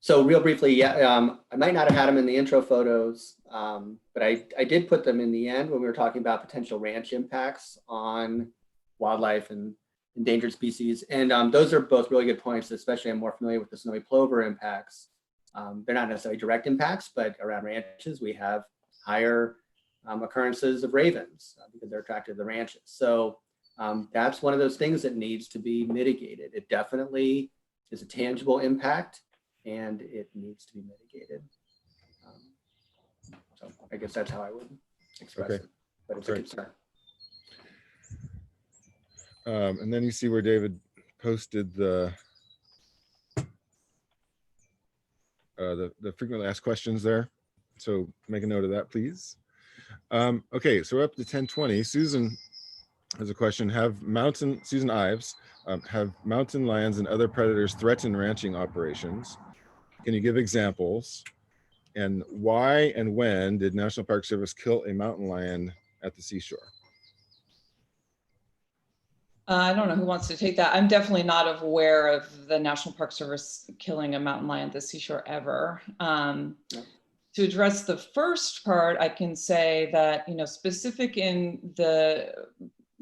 So real briefly, yeah, I might not have had them in the intro photos, but I did put them in the end when we were talking about potential ranch impacts on wildlife and endangered species. And those are both really good points, especially I'm more familiar with the snowy plover impacts. They're not necessarily direct impacts, but around ranches, we have higher occurrences of ravens because they're attracted to the ranches. So that's one of those things that needs to be mitigated. It definitely is a tangible impact, and it needs to be mitigated. So I guess that's how I would express it, but it's a concern. And then you see where David posted the frequently asked questions there. So make a note of that, please. Okay, so we're up to 10:20. Susan has a question. Susan Ives, have mountain lions and other predators threatened ranching operations? Can you give examples? And why and when did National Park Service kill a mountain lion at the seashore? I don't know who wants to take that. I'm definitely not aware of the National Park Service killing a mountain lion at the seashore ever. To address the first part, I can say that, specific in the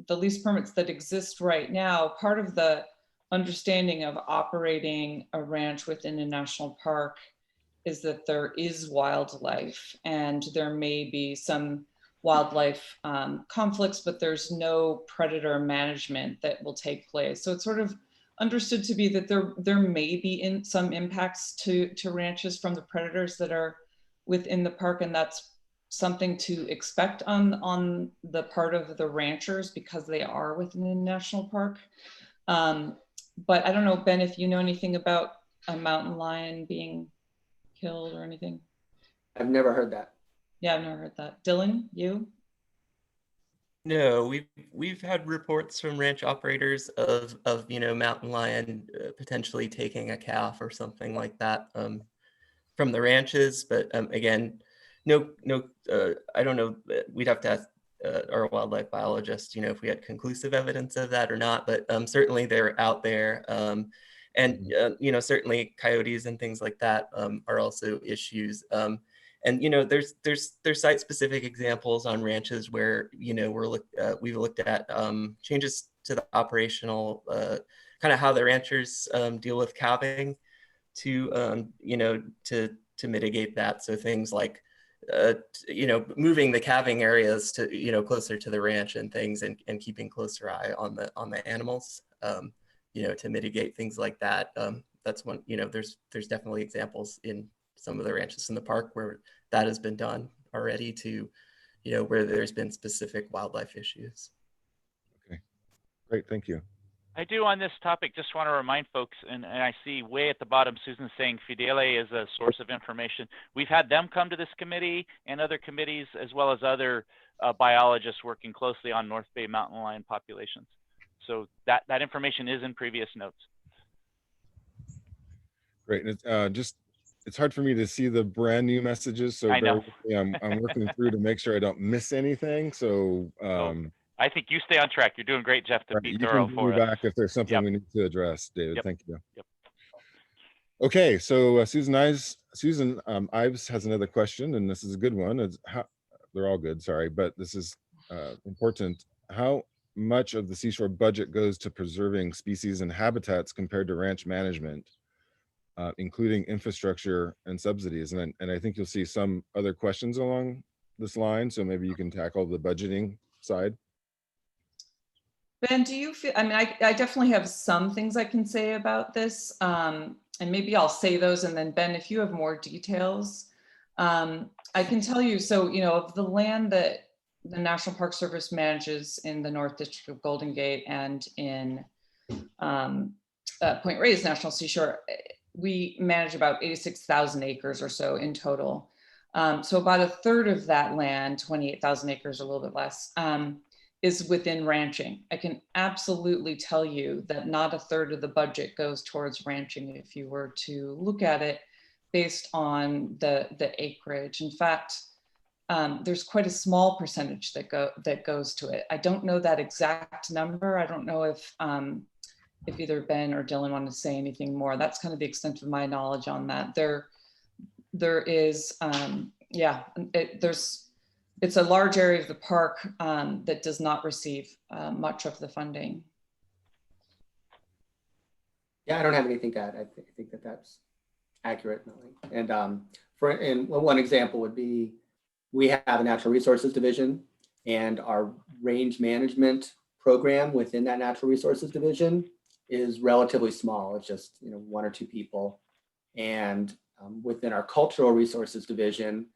lease permits that exist right now, part of the understanding of operating a ranch within a national park is that there is wildlife, and there may be some wildlife conflicts, but there's no predator management that will take place. So it's sort of understood to be that there may be some impacts to ranches from the predators that are within the park, and that's something to expect on the part of the ranchers because they are within the national park. But I don't know, Ben, if you know anything about a mountain lion being killed or anything. I've never heard that. Yeah, I've never heard that. Dylan, you? No, we've had reports from ranch operators of mountain lion potentially taking a calf or something like that from the ranches, but again, no, I don't know. We'd have to ask our wildlife biologist, if we had conclusive evidence of that or not. But certainly they're out there, and certainly coyotes and things like that are also issues. And there's site-specific examples on ranches where we've looked at changes to the operational kind of how the ranchers deal with calving to mitigate that. So things like moving the calving areas to closer to the ranch and things, and keeping closer eye on the animals to mitigate things like that. That's one, there's definitely examples in some of the ranches in the park where that has been done already to, where there's been specific wildlife issues. Okay, great, thank you. I do on this topic just want to remind folks, and I see way at the bottom Susan saying Fidele is a source of information. We've had them come to this committee and other committees, as well as other biologists working closely on North Bay mountain lion populations. So that information is in previous notes. Great, and it's hard for me to see the brand new messages, so I know. I'm working through to make sure I don't miss anything. So I think you stay on track. You're doing great, Jeff, to be thorough for us. Back if there's something we need to address, David. Yep. Thank you. Yep. Okay, so Susan Ives has another question, and this is a good one. They're all good, sorry, but this is important. How much of the seashore budget goes to preserving species and habitats compared to ranch management, including infrastructure and subsidies? And I think you'll see some other questions along this line, so maybe you can tackle the budgeting side. Ben, do you feel, I mean, I definitely have some things I can say about this. And maybe I'll say those, and then Ben, if you have more details, I can tell you. So, of the land that the National Park Service manages in the North District of Golden Gate and in Point Reyes National Seashore, we manage about 86,000 acres or so in total. So about a third of that land, 28,000 acres, a little bit less, is within ranching. I can absolutely tell you that not a third of the budget goes towards ranching if you were to look at it based on the acreage. In fact, there's quite a small percentage that goes to it. I don't know that exact number. I don't know if either Ben or Dylan want to say anything more. That's kind of the extent of my knowledge on that. There is, it's a large area of the park that does not receive much of the funding. Yeah, I don't have anything to add. I think that that's accurate, Melanie. And one example would be, we have a natural resources division, and our range management program within that natural resources division is relatively small. It's just one or two people. And within our cultural resources division,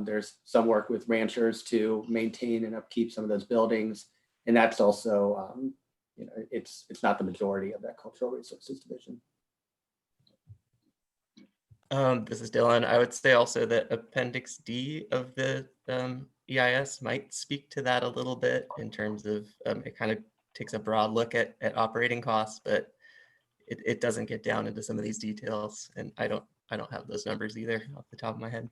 there's some work with ranchers to maintain and upkeep some of those buildings, and that's also it's not the majority of that cultural resources division. This is Dylan. I would say also that Appendix D of the EIS might speak to that a little bit in terms of it kind of takes a broad look at operating costs, but it doesn't get down into some of these details, and I don't have those numbers either off the top of my head.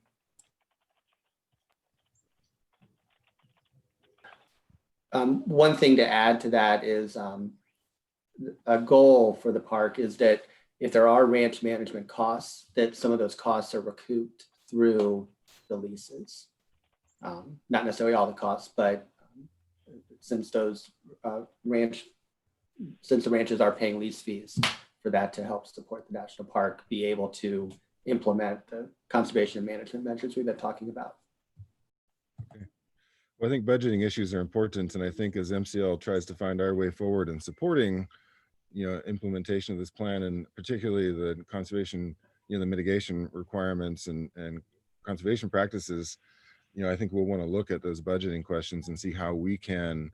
One thing to add to that is a goal for the park is that if there are ranch management costs, that some of those costs are recouped through the leases. Not necessarily all the costs, but since those since the ranches are paying lease fees for that to help support the national park, be able to implement the conservation and management measures we've been talking about. Okay. Well, I think budgeting issues are important, and I think as MCL tries to find our way forward in supporting implementation of this plan, and particularly the conservation, the mitigation requirements and conservation practices, I think we'll want to look at those budgeting questions and see how we can,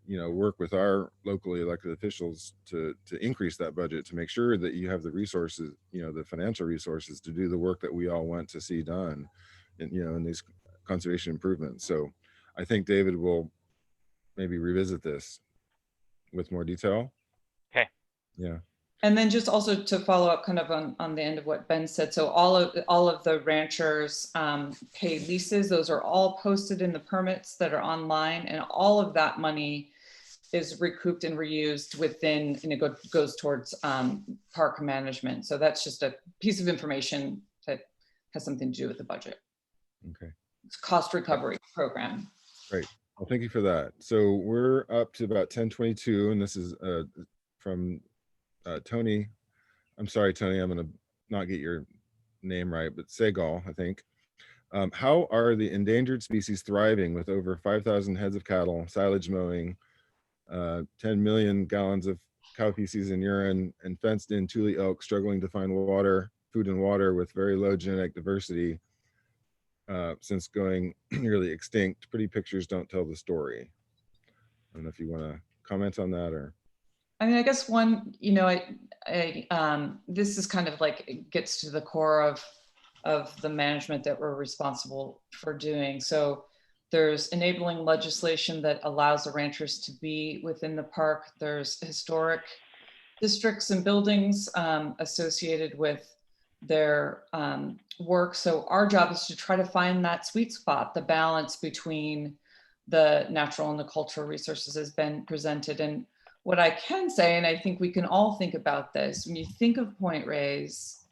work with our locally elected officials to increase that budget, to make sure that you have the resources, the financial resources to do the work that we all want to see done, in these conservation improvements. So I think David will maybe revisit this with more detail. Okay. Yeah. And then just also to follow up kind of on the end of what Ben said. So all of the ranchers pay leases. Those are all posted in the permits that are online, and all of that money is recouped and reused within, and it goes towards park management. So that's just a piece of information that has something to do with the budget. Okay. It's a cost recovery program. Great. Well, thank you for that. So we're up to about 10:22, and this is from Tony. I'm sorry, Tony, I'm going to not get your name right, but Segal, I think. How are the endangered species thriving with over 5,000 heads of cattle, silage mowing, 10 million gallons of cow feces and urine, and fenced in Thule elk struggling to find food and water with very low genetic diversity since going nearly extinct? Pretty pictures don't tell the story. I don't know if you want to comment on that, or. I mean, I guess one, this is kind of like, it gets to the core of the management that we're responsible for doing. So there's enabling legislation that allows the ranchers to be within the park. There's historic districts and buildings associated with their work. So our job is to try to find that sweet spot, the balance between the natural and the cultural resources has been presented. And what I can say, and I think we can all think about this, when you think of Point Reyes,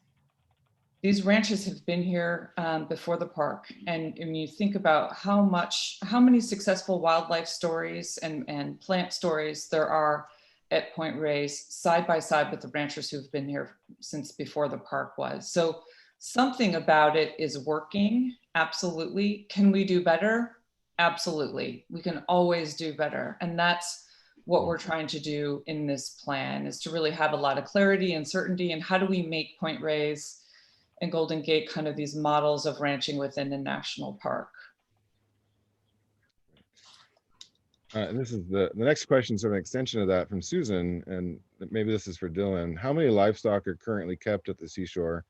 these ranches have been here before the park. And when you think about how many successful wildlife stories and plant stories there are at Point Reyes, side by side with the ranchers who've been here since before the park was. So something about it is working, absolutely. Can we do better? Absolutely. We can always do better. And that's what we're trying to do in this plan is to really have a lot of clarity and certainty. And how do we make Point Reyes and Golden Gate kind of these models of ranching within the national park? And this is the next question, sort of an extension of that from Susan, and maybe this is for Dylan. How many livestock are currently kept at the seashore,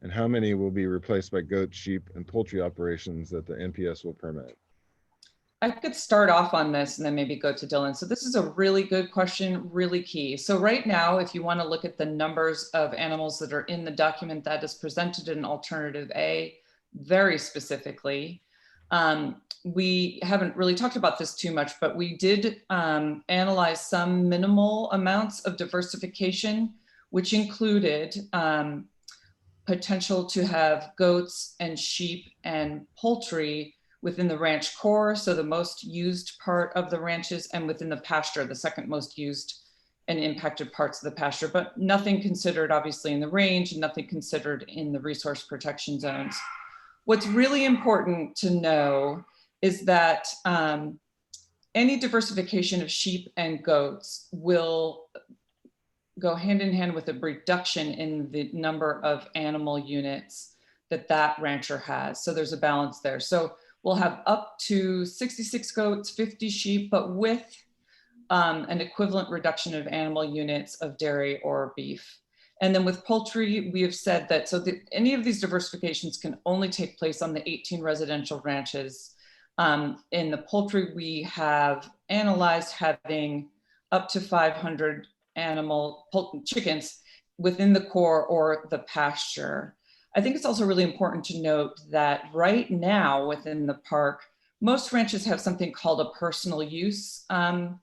and how many will be replaced by goat, sheep, and poultry operations that the NPS will permit? I could start off on this and then maybe go to Dylan. So this is a really good question, really key. So right now, if you want to look at the numbers of animals that are in the document that is presented in Alternative A, very specifically, we haven't really talked about this too much, but we did analyze some minimal amounts of diversification, which included potential to have goats and sheep and poultry within the ranch core, so the most used part of the ranches, and within the pasture, the second most used and impacted parts of the pasture, but nothing considered obviously in the range and nothing considered in the resource protection zones. What's really important to know is that any diversification of sheep and goats will go hand in hand with a reduction in the number of animal units that rancher has. So there's a balance there. So we'll have up to 66 goats, 50 sheep, but with an equivalent reduction of animal units of dairy or beef. And then with poultry, we have said that any of these diversifications can only take place on the 18 residential ranches. In the poultry, we have analyzed having up to 500 chickens within the core or the pasture. I think it's also really important to note that right now within the park, most ranches have something called a personal use of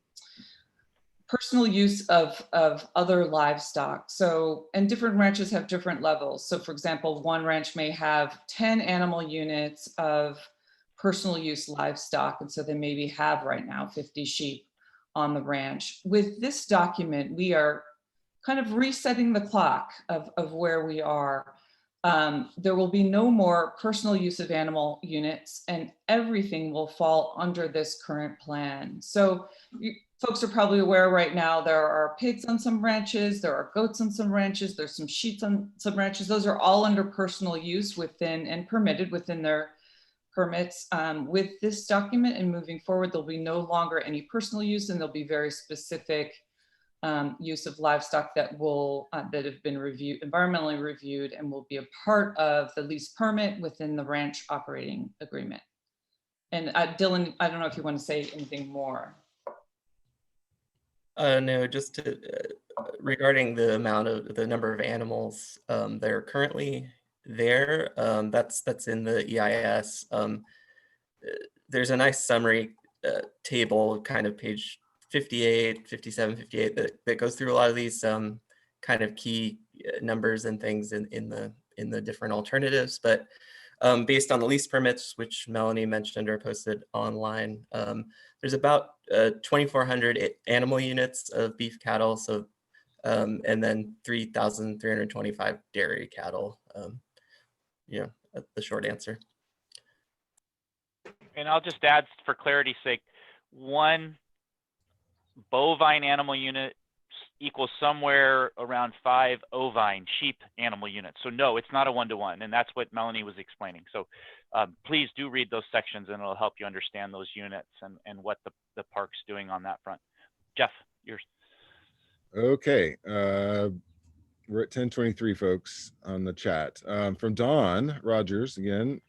other livestock. So, and different ranches have different levels. So for example, one ranch may have 10 animal units of personal use livestock. And so they maybe have right now 50 sheep on the ranch. With this document, we are kind of resetting the clock of where we are. There will be no more personal use of animal units, and everything will fall under this current plan. So folks are probably aware right now, there are pigs on some ranches, there are goats on some ranches, there's some sheep on some ranches. Those are all under personal use within and permitted within their permits. With this document and moving forward, there'll be no longer any personal use, and there'll be very specific use of livestock that have been environmentally reviewed, and will be a part of the lease permit within the ranch operating agreement. And Dylan, I don't know if you want to say anything more. No, just to, regarding the number of animals that are currently there, that's in the EIS. There's a nice summary table, kind of page 58, 57, 58, that goes through a lot of these kind of key numbers and things in the different alternatives. But based on the lease permits, which Melanie mentioned are posted online, there's about 2,400 animal units of beef cattle, so and then 3,325 dairy cattle. Yeah, that's the short answer. And I'll just add, for clarity's sake, one bovine animal unit equals somewhere around 5 ovine sheep animal units. So no, it's not a one-to-one, and that's what Melanie was explaining. So please do read those sections, and it'll help you understand those units and what the park's doing on that front. Jeff, yours. Okay, we're at 10:23, folks, on the chat. From Don Rogers again,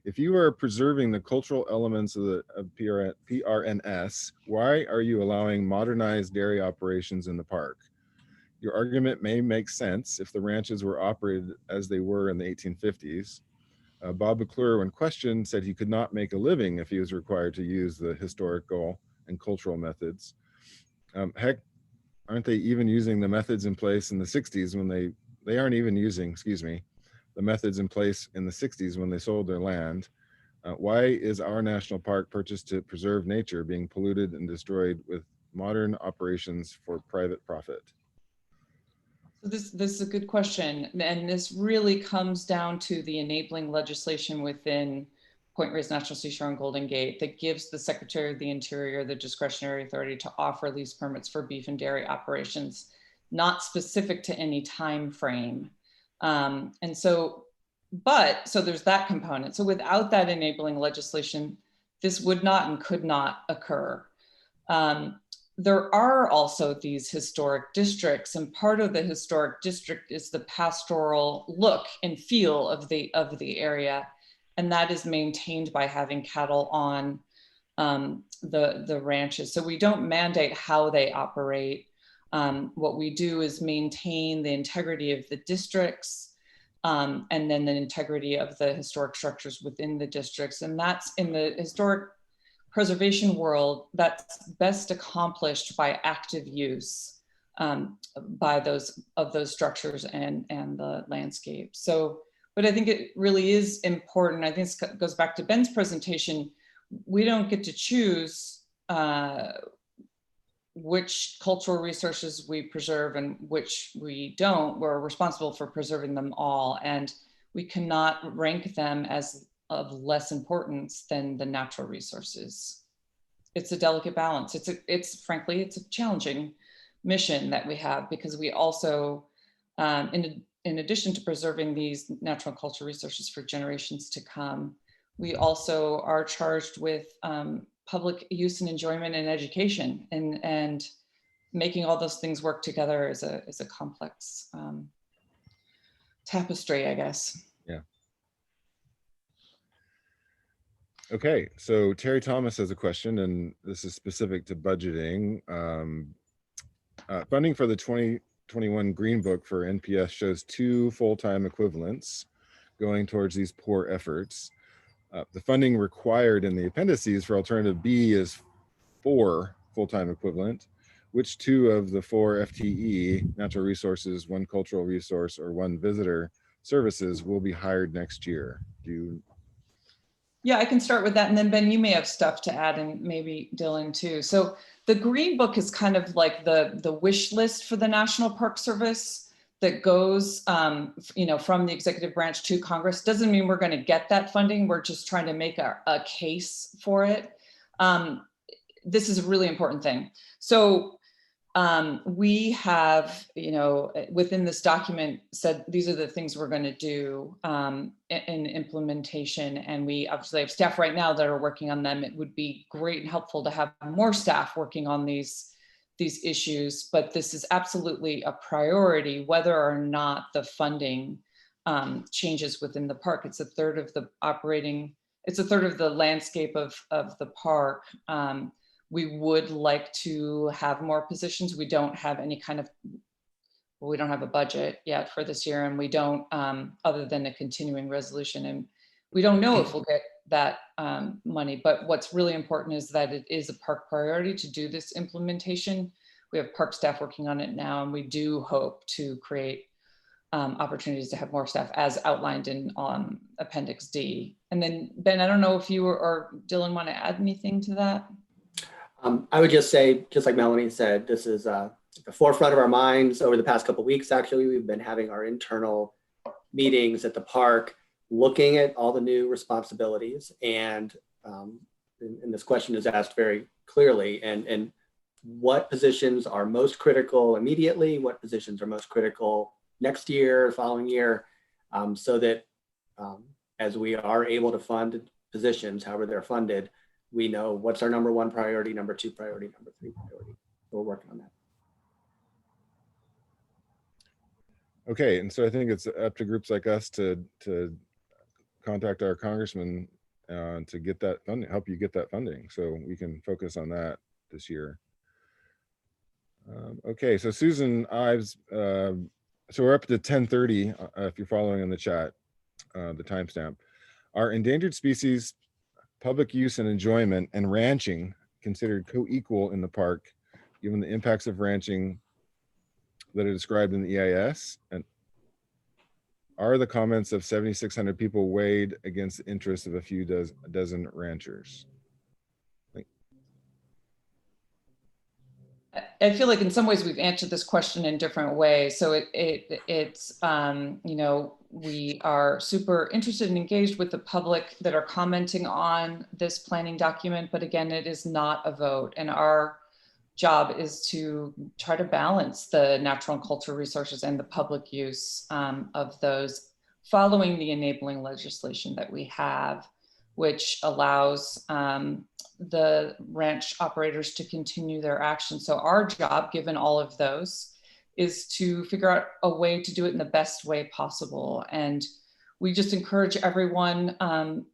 if you are preserving the cultural elements of PRNS, why are you allowing modernized dairy operations in the park? Your argument may make sense if the ranches were operated as they were in the 1850s. Bob McClure, when questioned, said he could not make a living if he was required to use the historical and cultural methods. Heck, aren't they even using the methods in place in the 60s when they aren't even using, excuse me, the methods in place in the 60s when they sold their land? Why is our national park purchased to preserve nature being polluted and destroyed with modern operations for private profit? This is a good question. And this really comes down to the enabling legislation within Point Reyes National Seashore and Golden Gate that gives the Secretary of the Interior the discretionary authority to offer lease permits for beef and dairy operations, not specific to any time frame. And so, so there's that component. So without that enabling legislation, this would not and could not occur. There are also these historic districts, and part of the historic district is the pastoral look and feel of the area. And that is maintained by having cattle on the ranches. So we don't mandate how they operate. What we do is maintain the integrity of the districts and then the integrity of the historic structures within the districts. And that's in the historic preservation world, that's best accomplished by active use by those structures and the landscape. So, but I think it really is important. I think it goes back to Ben's presentation. We don't get to choose which cultural resources we preserve and which we don't. We're responsible for preserving them all. And we cannot rank them as of less importance than the natural resources. It's a delicate balance. Frankly, it's a challenging mission that we have, because we also, in addition to preserving these natural cultural resources for generations to come, we also are charged with public use and enjoyment and education, and making all those things work together is a complex tapestry, I guess. Yeah. Okay, so Terry Thomas has a question, and this is specific to budgeting. Funding for the 2021 Green Book for NPS shows 2 full-time equivalents going towards these poor efforts. The funding required in the appendices for alternative B is 4 full-time equivalent. Which 2 of the 4 FTE, natural resources, 1 cultural resource, or 1 visitor services will be hired next year? Yeah, I can start with that. And then Ben, you may have stuff to add, and maybe Dylan too. So the Green Book is kind of like the wish list for the National Park Service that goes from the executive branch to Congress. Doesn't mean we're going to get that funding. We're just trying to make a case for it. This is a really important thing. So we have, within this document said, these are the things we're going to do in implementation. And we obviously have staff right now that are working on them. It would be great and helpful to have more staff working on these issues, but this is absolutely a priority, whether or not the funding changes within the park. It's a third of the landscape of the park. We would like to have more positions. We don't have any we don't have a budget yet for this year, and we don't, other than a continuing resolution, and we don't know if we'll get that money. But what's really important is that it is a park priority to do this implementation. We have park staff working on it now, and we do hope to create opportunities to have more staff as outlined in Appendix D. And then Ben, I don't know if you or Dylan want to add anything to that. I would just say, just like Melanie said, this is at the forefront of our minds. Over the past couple of weeks, actually, we've been having our internal meetings at the park, looking at all the new responsibilities. And this question is asked very clearly, and what positions are most critical immediately, what positions are most critical next year, following year, so that as we are able to fund positions, however they're funded, we know what's our number 1 priority, number 2 priority, number 3 priority. So we're working on that. Okay, and so I think it's up to groups like us to contact our congressman to get that funding, help you get that funding, so we can focus on that this year. Okay, so Susan Ives, so we're up to 10:30 if you're following in the chat, the timestamp. Are endangered species, public use and enjoyment, and ranching considered co-equal in the park, given the impacts of ranching that are described in the EIS? And are the comments of 7,600 people weighed against the interests of a few dozen ranchers? I feel like in some ways we've answered this question in different ways. So it's, you know, we are super interested and engaged with the public that are commenting on this planning document, but again, it is not a vote. And our job is to try to balance the natural and cultural resources and the public use of those, following the enabling legislation that we have, which allows the ranch operators to continue their action. So our job, given all of those, is to figure out a way to do it in the best way possible. And we just encourage everyone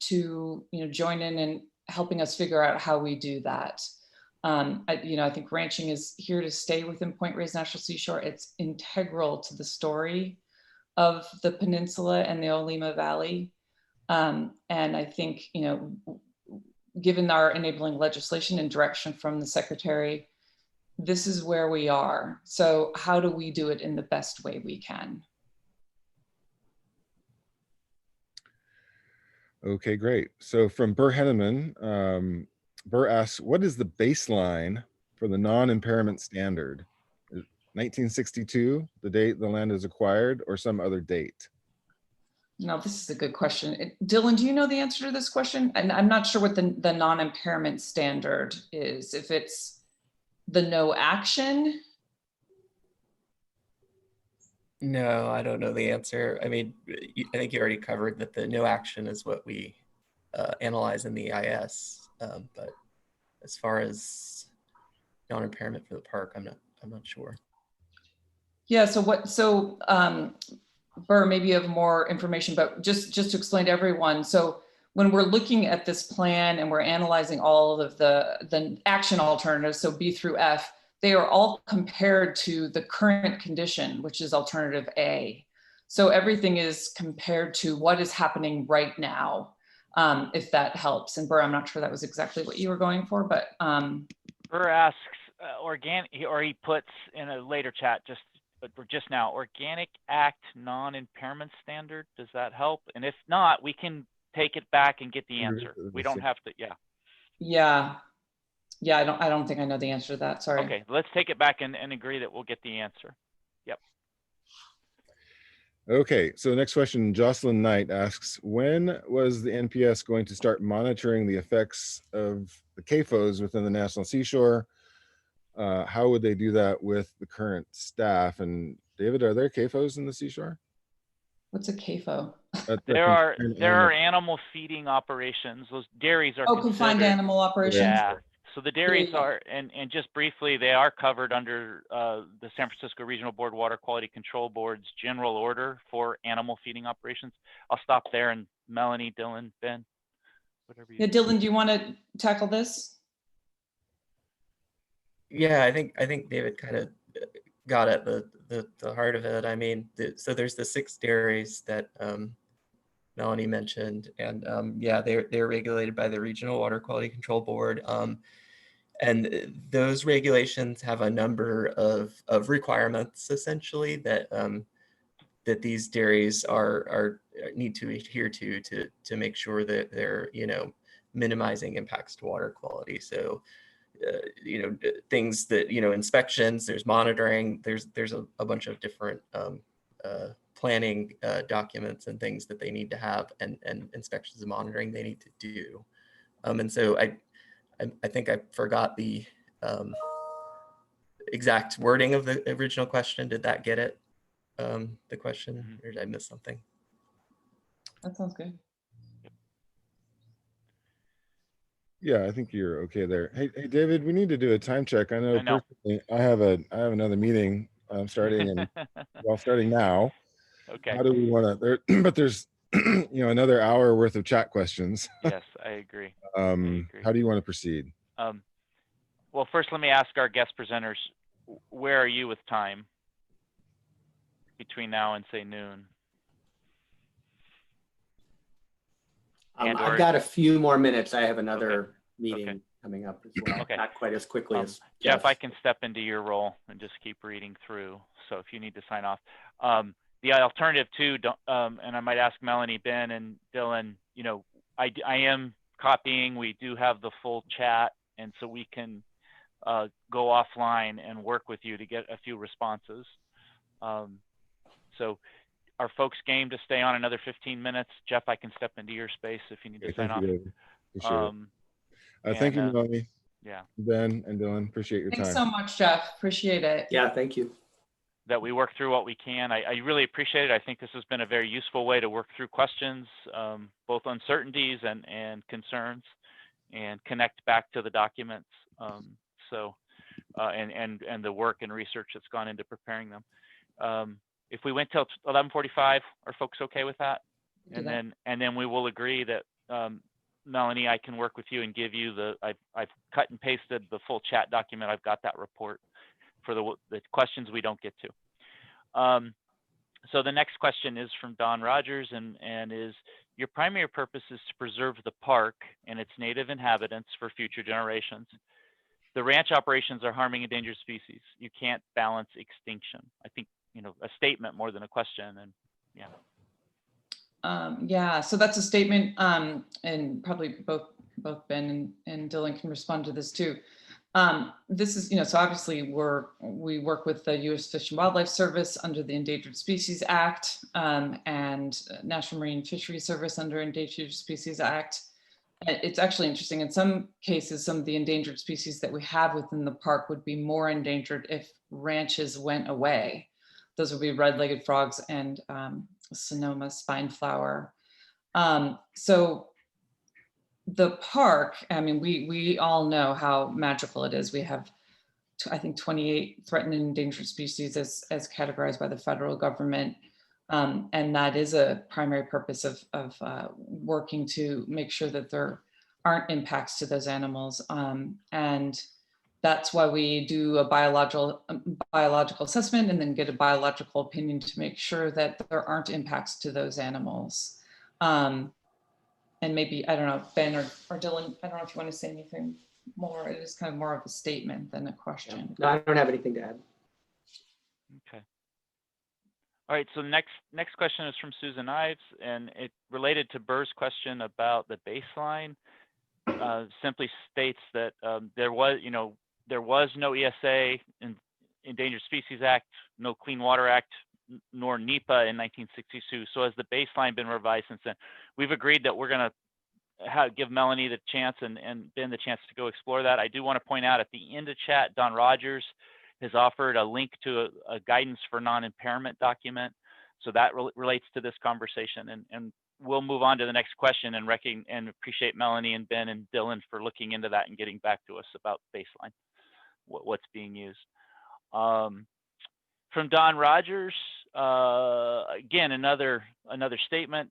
to, you know, join in and helping us figure out how we do that. I think ranching is here to stay within Point Reyes National Seashore. It's integral to the story of the peninsula and the Olima Valley. And I think, you know, given our enabling legislation and direction from the secretary, this is where we are. So how do we do it in the best way we can? Okay, great. So from Burr Henneman, Burr asks, what is the baseline for the non-impairment standard? Is 1962, the date the land is acquired, or some other date? No, this is a good question. Dylan, do you know the answer to this question? And I'm not sure what the non-impairment standard is. If it's the no action? No, I don't know the answer. I mean, I think you already covered that the no action is what we analyze in the EIS. But as far as non-impairment for the park, I'm not sure. Yeah. So Burr, maybe you have more information, but just to explain to everyone. So when we're looking at this plan and we're analyzing all of the action alternatives, so B through F, they are all compared to the current condition, which is alternative A. So everything is compared to what is happening right now, if that helps. And Burr, I'm not sure that was exactly what you were going for, but. Burr asks organic, or he puts in a later chat, just now, Organic Act non-impairment standard. Does that help? And if not, we can take it back and get the answer. We don't have to, Yeah. I don't think I know the answer to that. Sorry. Okay, let's take it back and agree that we'll get the answer. Yep. Okay, so next question, Jocelyn Knight asks, when was the NPS going to start monitoring the effects of the CAFOs within the National Seashore? How would they do that with the current staff? And David, are there CAFOs in the Seashore? What's a CAFO? There are animal feeding operations. Those dairies are confined animal operations. Yeah. So the dairies are, and just briefly, they are covered under the San Francisco Regional Board Water Quality Control Board's general order for animal feeding operations. I'll stop there, and Melanie, Dylan, Ben, whatever you. Yeah, Dylan, do you want to tackle this? Yeah, I think David kind of got at the heart of it. I mean, so there's the 6 dairies that Melanie mentioned, and yeah, they're regulated by the Regional Water Quality Control Board, and those regulations have a number of requirements essentially that that these dairies need to adhere to make sure that they're minimizing impacts to water quality. So things that inspections, there's monitoring, there's a bunch of different planning documents and things that they need to have, and inspections and monitoring they need to do. And so I think I forgot the exact wording of the original question. Did that get it? The question, or did I miss something? That sounds good. Yeah, I think you're okay there. Hey, David, we need to do a time check. I know. Personally, I have another meeting starting and starting now. Okay. How do we want to? But there's another hour worth of chat questions. Yes, I agree. How do you want to proceed? Well, first, let me ask our guest presenters, where are you with time between now and say noon? I've got a few more minutes. I have another meeting coming up as well. Okay. Not quite as quickly as Jeff. I can step into your role and just keep reading through. So if you need to sign off, the alternative too, and I might ask Melanie, Ben, and Dylan. I am copying. We do have the full chat, and so we can go offline and work with you to get a few responses. So are folks game to stay on another 15 minutes? Jeff, I can step into your space if you need to Okay, sign thank off. you, David. Appreciate it. Thank you, and, Melanie, Yeah, Ben, and Dylan. Appreciate your Thanks time. so much, Jeff. Appreciate it. Yeah, thank you. that we work through what we can. I really appreciate it. I think this has been a very useful way to work through questions, both uncertainties and concerns, and connect back to the documents. And the work and research that's gone into preparing them. If we went till 11:45, are folks okay with that? Do that. And then we will agree that Melanie, I can work with you and give you I've cut and pasted the full chat document. I've got that report for the questions we don't get to. So the next question is from Don Rogers and is, your primary purpose is to preserve the park and its native inhabitants for future generations. The ranch operations are harming endangered species. You can't balance extinction. I think, a statement more than a question. And yeah, so that's a statement, and probably both Ben and Dylan can respond to this too. This is, so obviously we work with the U.S. Fish and Wildlife Service under the Endangered Species Act, and National Marine Fisheries Service under Endangered Species Act. It's actually interesting. In some cases, some of the endangered species that we have within the park would be more endangered if ranches went away. Those would be red-legged frogs and Sonoma spineflower. So the park, I mean, we all know how magical it is. We have, I think, 28 threatened and endangered species as categorized by the federal government. And that is a primary purpose of working to make sure that there aren't impacts to those animals. And that's why we do a biological assessment and then get a biological opinion to make sure that there aren't impacts to those animals. And maybe, I don't know, Ben or Dylan, I don't know if you want to say anything more. It is kind of more of a statement than a question. No, I don't have anything to add. okay. All right, so next question is from Susan Ives, and it related to Burr's question about the baseline. Simply states that there was no ESA, Endangered Species Act, no Clean Water Act, nor NEPA in 1962. So has the baseline been revised since then? We've agreed that we're going to give Melanie the chance and Ben the chance to go explore that. I do want to point out at the end of chat, Don Rogers has offered a link to a guidance for non-impairment document. So that relates to this conversation. And we'll move on to the next question and appreciate Melanie and Ben and Dylan for looking into that and getting back to us about baseline, what's being used. From Don Rogers, again, another statement.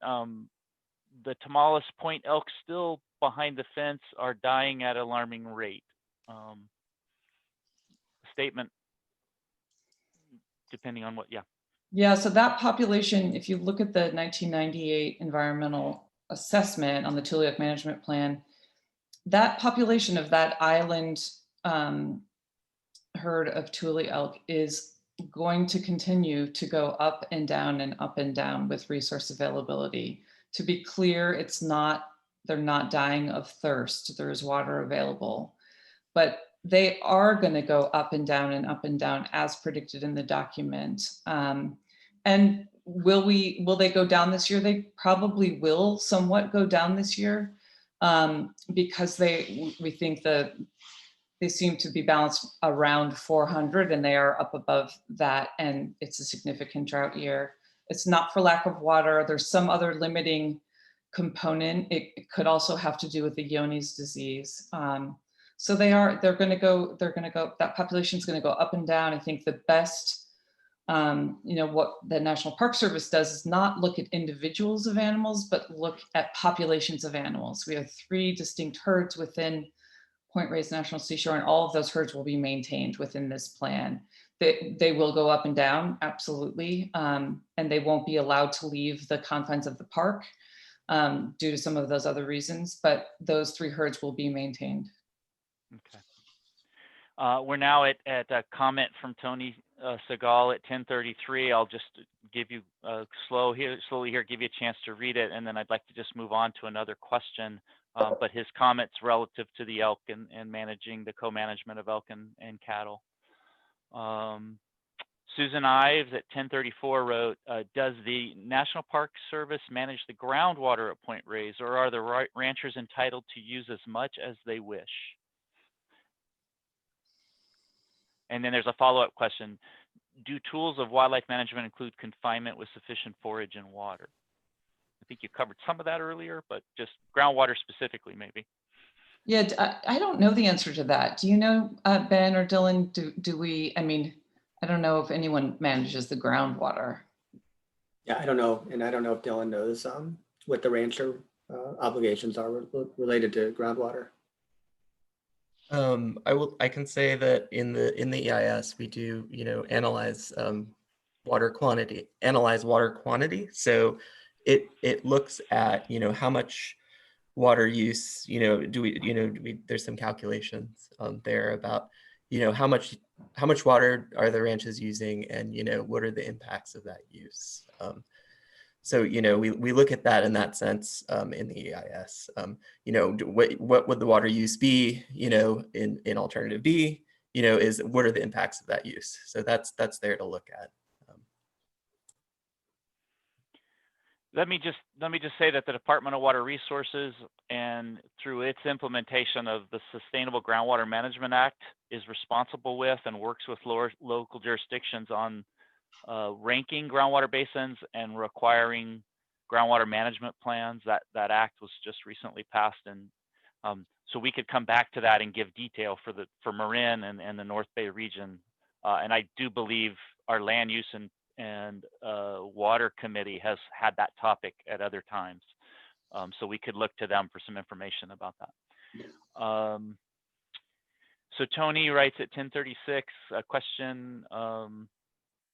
The Tomales Point elk still behind the fence are dying at an alarming rate. Statement, depending on what, Yeah, so that population, if you look at the 1998 environmental assessment on the Tuliak management plan, that population of that island herd of Tule elk is going to continue to go up and down with resource availability. To be clear, they're not dying of thirst. There is water available, but they are going to go up and down as predicted in the document. And will they go down this year? They probably will somewhat go down this year because we think that they seem to be balanced around 400 and they are up above that, and it's a significant drought year. It's not for lack of water. There's some other limiting component. It could also have to do with the Johne's disease. So they're going to go, that population is going to go up and down. I think the best, what the National Park Service does is not look at individuals of animals, but look at populations of animals. We have 3 distinct herds within Point Reyes National Seashore, and all of those herds will be maintained within this plan. They will go up and down, absolutely, and they won't be allowed to leave the confines of the park due to some of those other reasons, but those 3 herds will be maintained. Okay. We're now at a comment from Tony Segal at 10:33. I'll just give you slowly here, give you a chance to read it, and then I'd like to just move on to another question but his comments relative to the elk and managing the co-management of elk and cattle. Susan Ives at 1034 wrote, does the National Park Service manage the groundwater at Point Reyes, or are the ranchers entitled to use as much as they wish? And then there's a follow-up question. Do tools of wildlife management include confinement with sufficient forage and water? I think you covered some of that earlier, but just groundwater specifically, maybe. Yeah, I don't know the answer to that. Do you know, Ben or Dylan, do we, I mean, I don't know if anyone manages the groundwater. Yeah, I don't know. And I don't know if Dylan knows what the rancher obligations are related to groundwater. I can say that in the EIS we do, analyze water quantity. So it looks at, how much water use, there's some calculations there about, how much water are the ranches using, and what are the impacts of that use. So, we look at that in that sense in the EIS. What would the water use be, in alternative B, is what are the impacts of that use? So that's there to look at. Let me just say that the Department of Water Resources, and through its implementation of the Sustainable Groundwater Management Act, is responsible with and works with local jurisdictions on ranking groundwater basins and requiring groundwater management plans. That act was just recently passed, and so we could come back to that and give detail for Marin and the North Bay region. And I do believe our land use and water committee has had that topic at other times. So we could look to them for some information about that. So Tony writes at 1036, a question,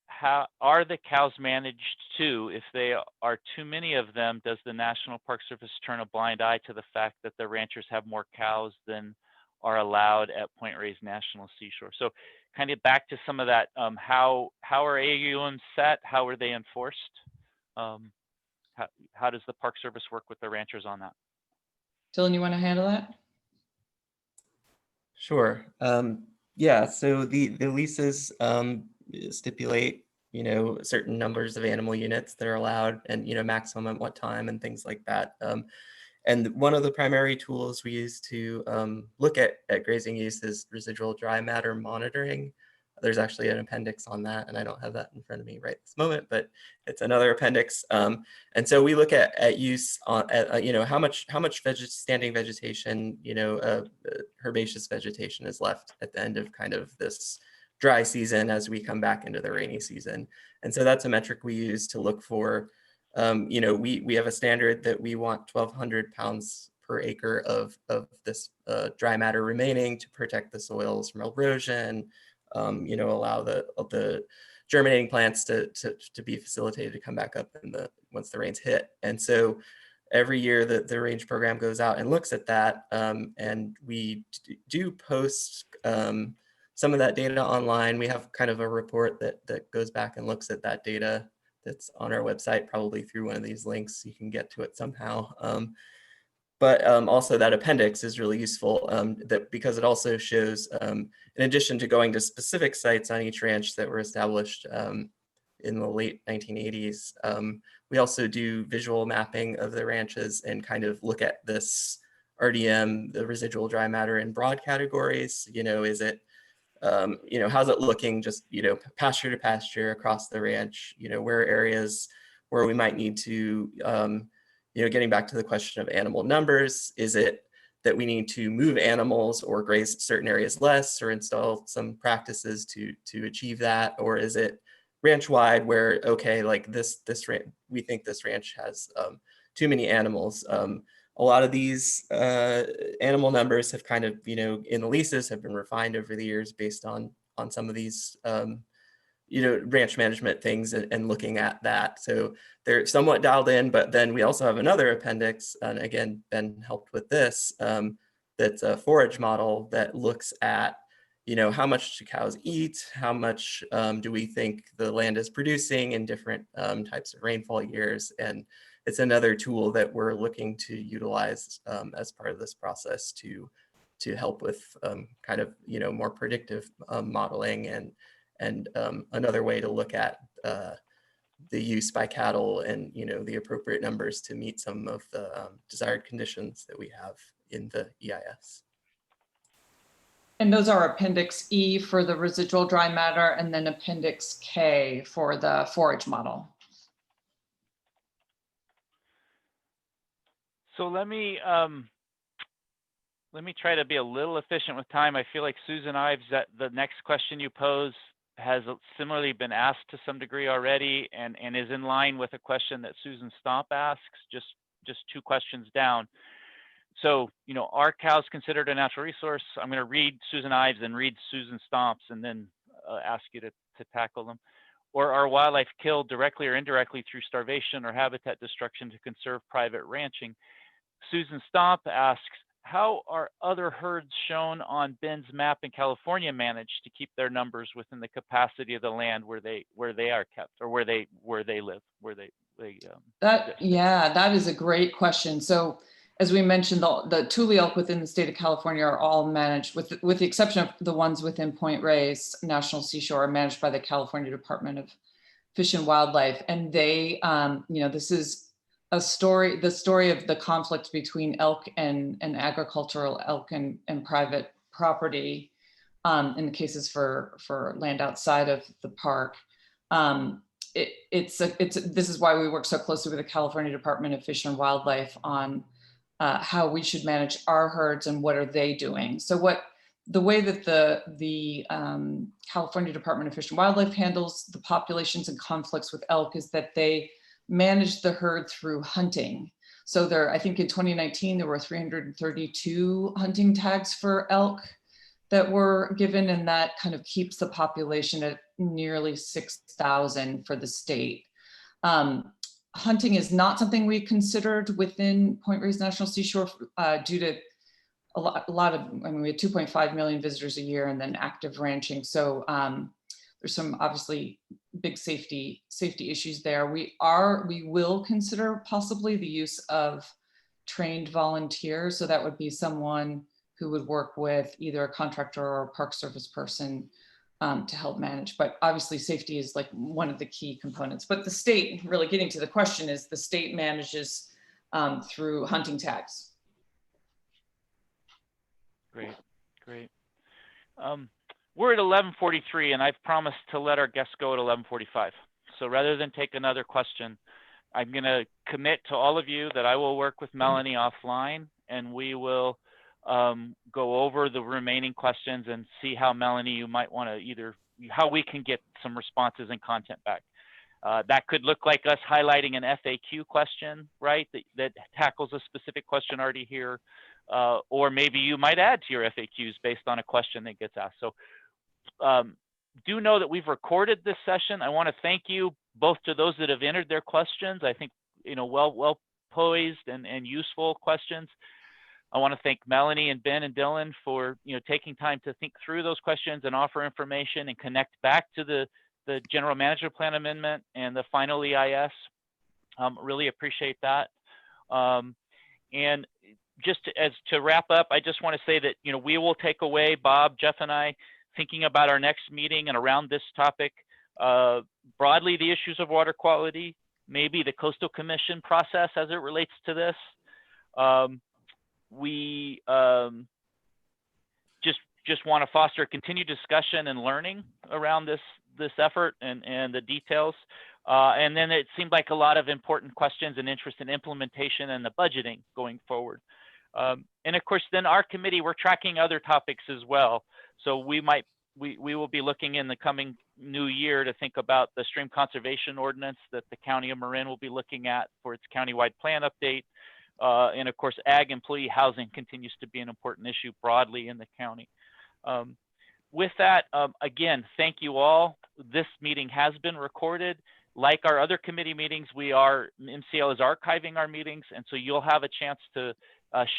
how are the cows managed too? If they are too many of them, does the National Park Service turn a blind eye to the fact that the ranchers have more cows than are allowed at Point Reyes National Seashore? So kind of back to some of that, how are AUMs set? How are they enforced? How does the Park Service work with the ranchers on that? Dylan, you want to handle that? Sure. Yeah, so the leases stipulate, certain numbers of animal units that are allowed, and, maximum at what time and things like that. And one of the primary tools we use to look at grazing use is residual dry matter monitoring. There's actually an appendix on that, and I don't have that in front of me right this moment, but it's another appendix. And so we look at use on, how much standing vegetation, herbaceous vegetation is left at the end of kind of this dry season as we come back into the rainy season. And so that's a metric we use to look for. We have a standard that we want 1,200 pounds per acre of this dry matter remaining to protect the soils from erosion, allow the germinating plants to be facilitated to come back up once the rains hit. And so every year the range program goes out and looks at that, and we do post some of that data online. We have kind of a report that goes back and looks at that data that's on our website, probably through one of these links. You can get to it somehow. But also that appendix is really useful because it also shows, in addition to going to specific sites on each ranch that were established in the late 1980s, we also do visual mapping of the ranches and kind of look at this RDM, the residual dry matter, in broad categories. Is it, how's it looking just, pasture to pasture across the ranch? Where are areas where we might need to, getting back to the question of animal numbers, is it that we need to move animals or graze certain areas less, or install some practices to achieve that? Or is it ranch wide where, okay, like we think this ranch has too many animals? A lot of these animal numbers have kind of, in the leases have been refined over the years based on some of these, ranch management things and looking at that. So they're somewhat dialed in, but then we also have another appendix, and again, Ben helped with this, that's a forage model that looks at, how much do cows eat? How much do we think the land is producing in different types of rainfall years? And it's another tool that we're looking to utilize as part of this process to help with kind of, you know, more predictive modeling and another way to look at the use by cattle and, you know, the appropriate numbers to meet some of the desired conditions that we have in the EIS. And those are Appendix E for the residual dry matter and then Appendix K for the forage model. So let me try to be a little efficient with time. I feel like Susan Ives, that the next question you pose has similarly been asked to some degree already, and is in line with a question that Susan Stump asks, just 2 questions down. So, you know, are cows considered a natural resource? I'm going to read Susan Ives and read Susan Stump's and then ask you to tackle them. Or are wildlife killed directly or indirectly through starvation or habitat destruction to conserve private ranching? Susan Stump asks, how are other herds shown on Ben's map in California managed to keep their numbers within the capacity of the land where they are kept, or where they live, that is a great question. So as we mentioned, the Thule elk within the state of California are all managed, with the exception of the ones within Point Reyes National Seashore, are managed by the California Department of Fish and Wildlife. And they, you know, this is the story of the conflict between elk and agricultural elk and private property in the cases for land outside of the park. This is why we work so closely with the California Department of Fish and Wildlife on how we should manage our herds and what are they doing. So the way that the California Department of Fish and Wildlife handles the populations and conflicts with elk is that they manage the herd through hunting. So I think in 2019, there were 332 hunting tags for elk that were given, and that kind of keeps the population at nearly 6,000 for the state. Hunting is not something we considered within Point Reyes National Seashore due to a lot of, I mean, we had 2.5 million visitors a year and then active ranching. So there's some obviously big safety issues there. We will consider possibly the use of trained volunteers. So that would be someone who would work with either a contractor or a Park Service person to help manage. But obviously safety is like one of the key components. But the state, really getting to the question, is the state manages through hunting tags. Great. We're at 11:43, and I've promised to let our guests go at 11:45. So rather than take another question, I'm going to commit to all of you that I will work with Melanie offline, and we will go over the remaining questions and see how, Melanie, you might want to how we can get some responses and content back. That could look like us highlighting an FAQ question, right, that tackles a specific question already here. Or maybe you might add to your FAQs based on a question that gets asked. So do know that we've recorded this session. I want to thank you both to those that have entered their questions. I think, you know, well poised and useful questions. I want to thank Melanie and Ben and Dylan for, you know, taking time to think through those questions and offer information and connect back to the General Management Plan Amendment and the final EIS. Really appreciate that. And just to wrap up, I just want to say that, you know, we will take away, Bob, Jeff, and I, thinking about our next meeting and around this topic, broadly the issues of water quality, maybe the Coastal Commission process as it relates to this. We just want to foster continued discussion and learning around this effort and the details. And then it seemed like a lot of important questions and interest in implementation and the budgeting going forward. And of course, then our committee, we're tracking other topics as well. So we will be looking in the coming new year to think about the stream conservation ordinance that the County of Marin will be looking at for its countywide plan update. And of course, ag employee housing continues to be an important issue broadly in the county. With that, again, thank you all. This meeting has been recorded. Like our other committee meetings, MCL is archiving our meetings, and so you'll have a chance to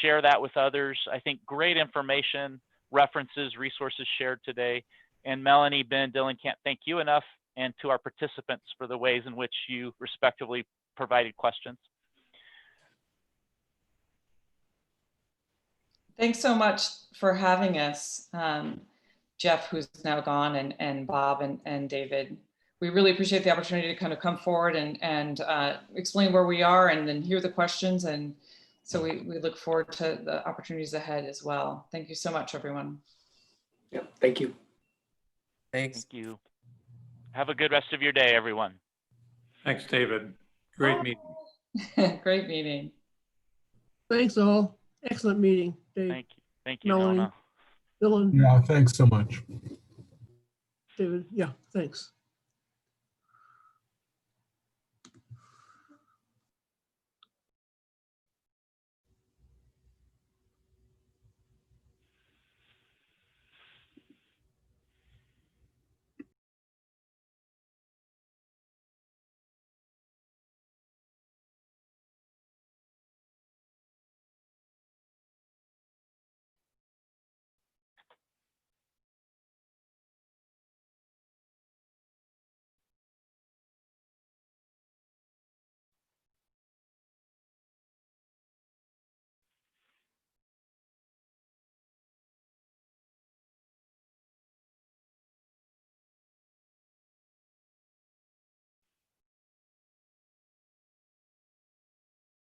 share that with others. I think great information, references, resources shared today. And Melanie, Ben, Dylan, can't thank you enough, and to our participants for the ways in which you respectively provided questions. Thanks so much for having us, Jeff, who's now gone, and Bob and David. We really appreciate the opportunity to kind of come forward and explain where we are and then hear the questions. And so we look forward to the opportunities ahead as well. Thank you so much, everyone. Yeah, thank you. Thanks. Thank you. Have a good rest of your day, everyone. Thanks, David. Great meeting. Great meeting. Thanks all. Excellent meeting, Dave, Thank you. Thank you, Melanie. Nona. Dylan, Yeah, thanks so much. David. Yeah, thanks.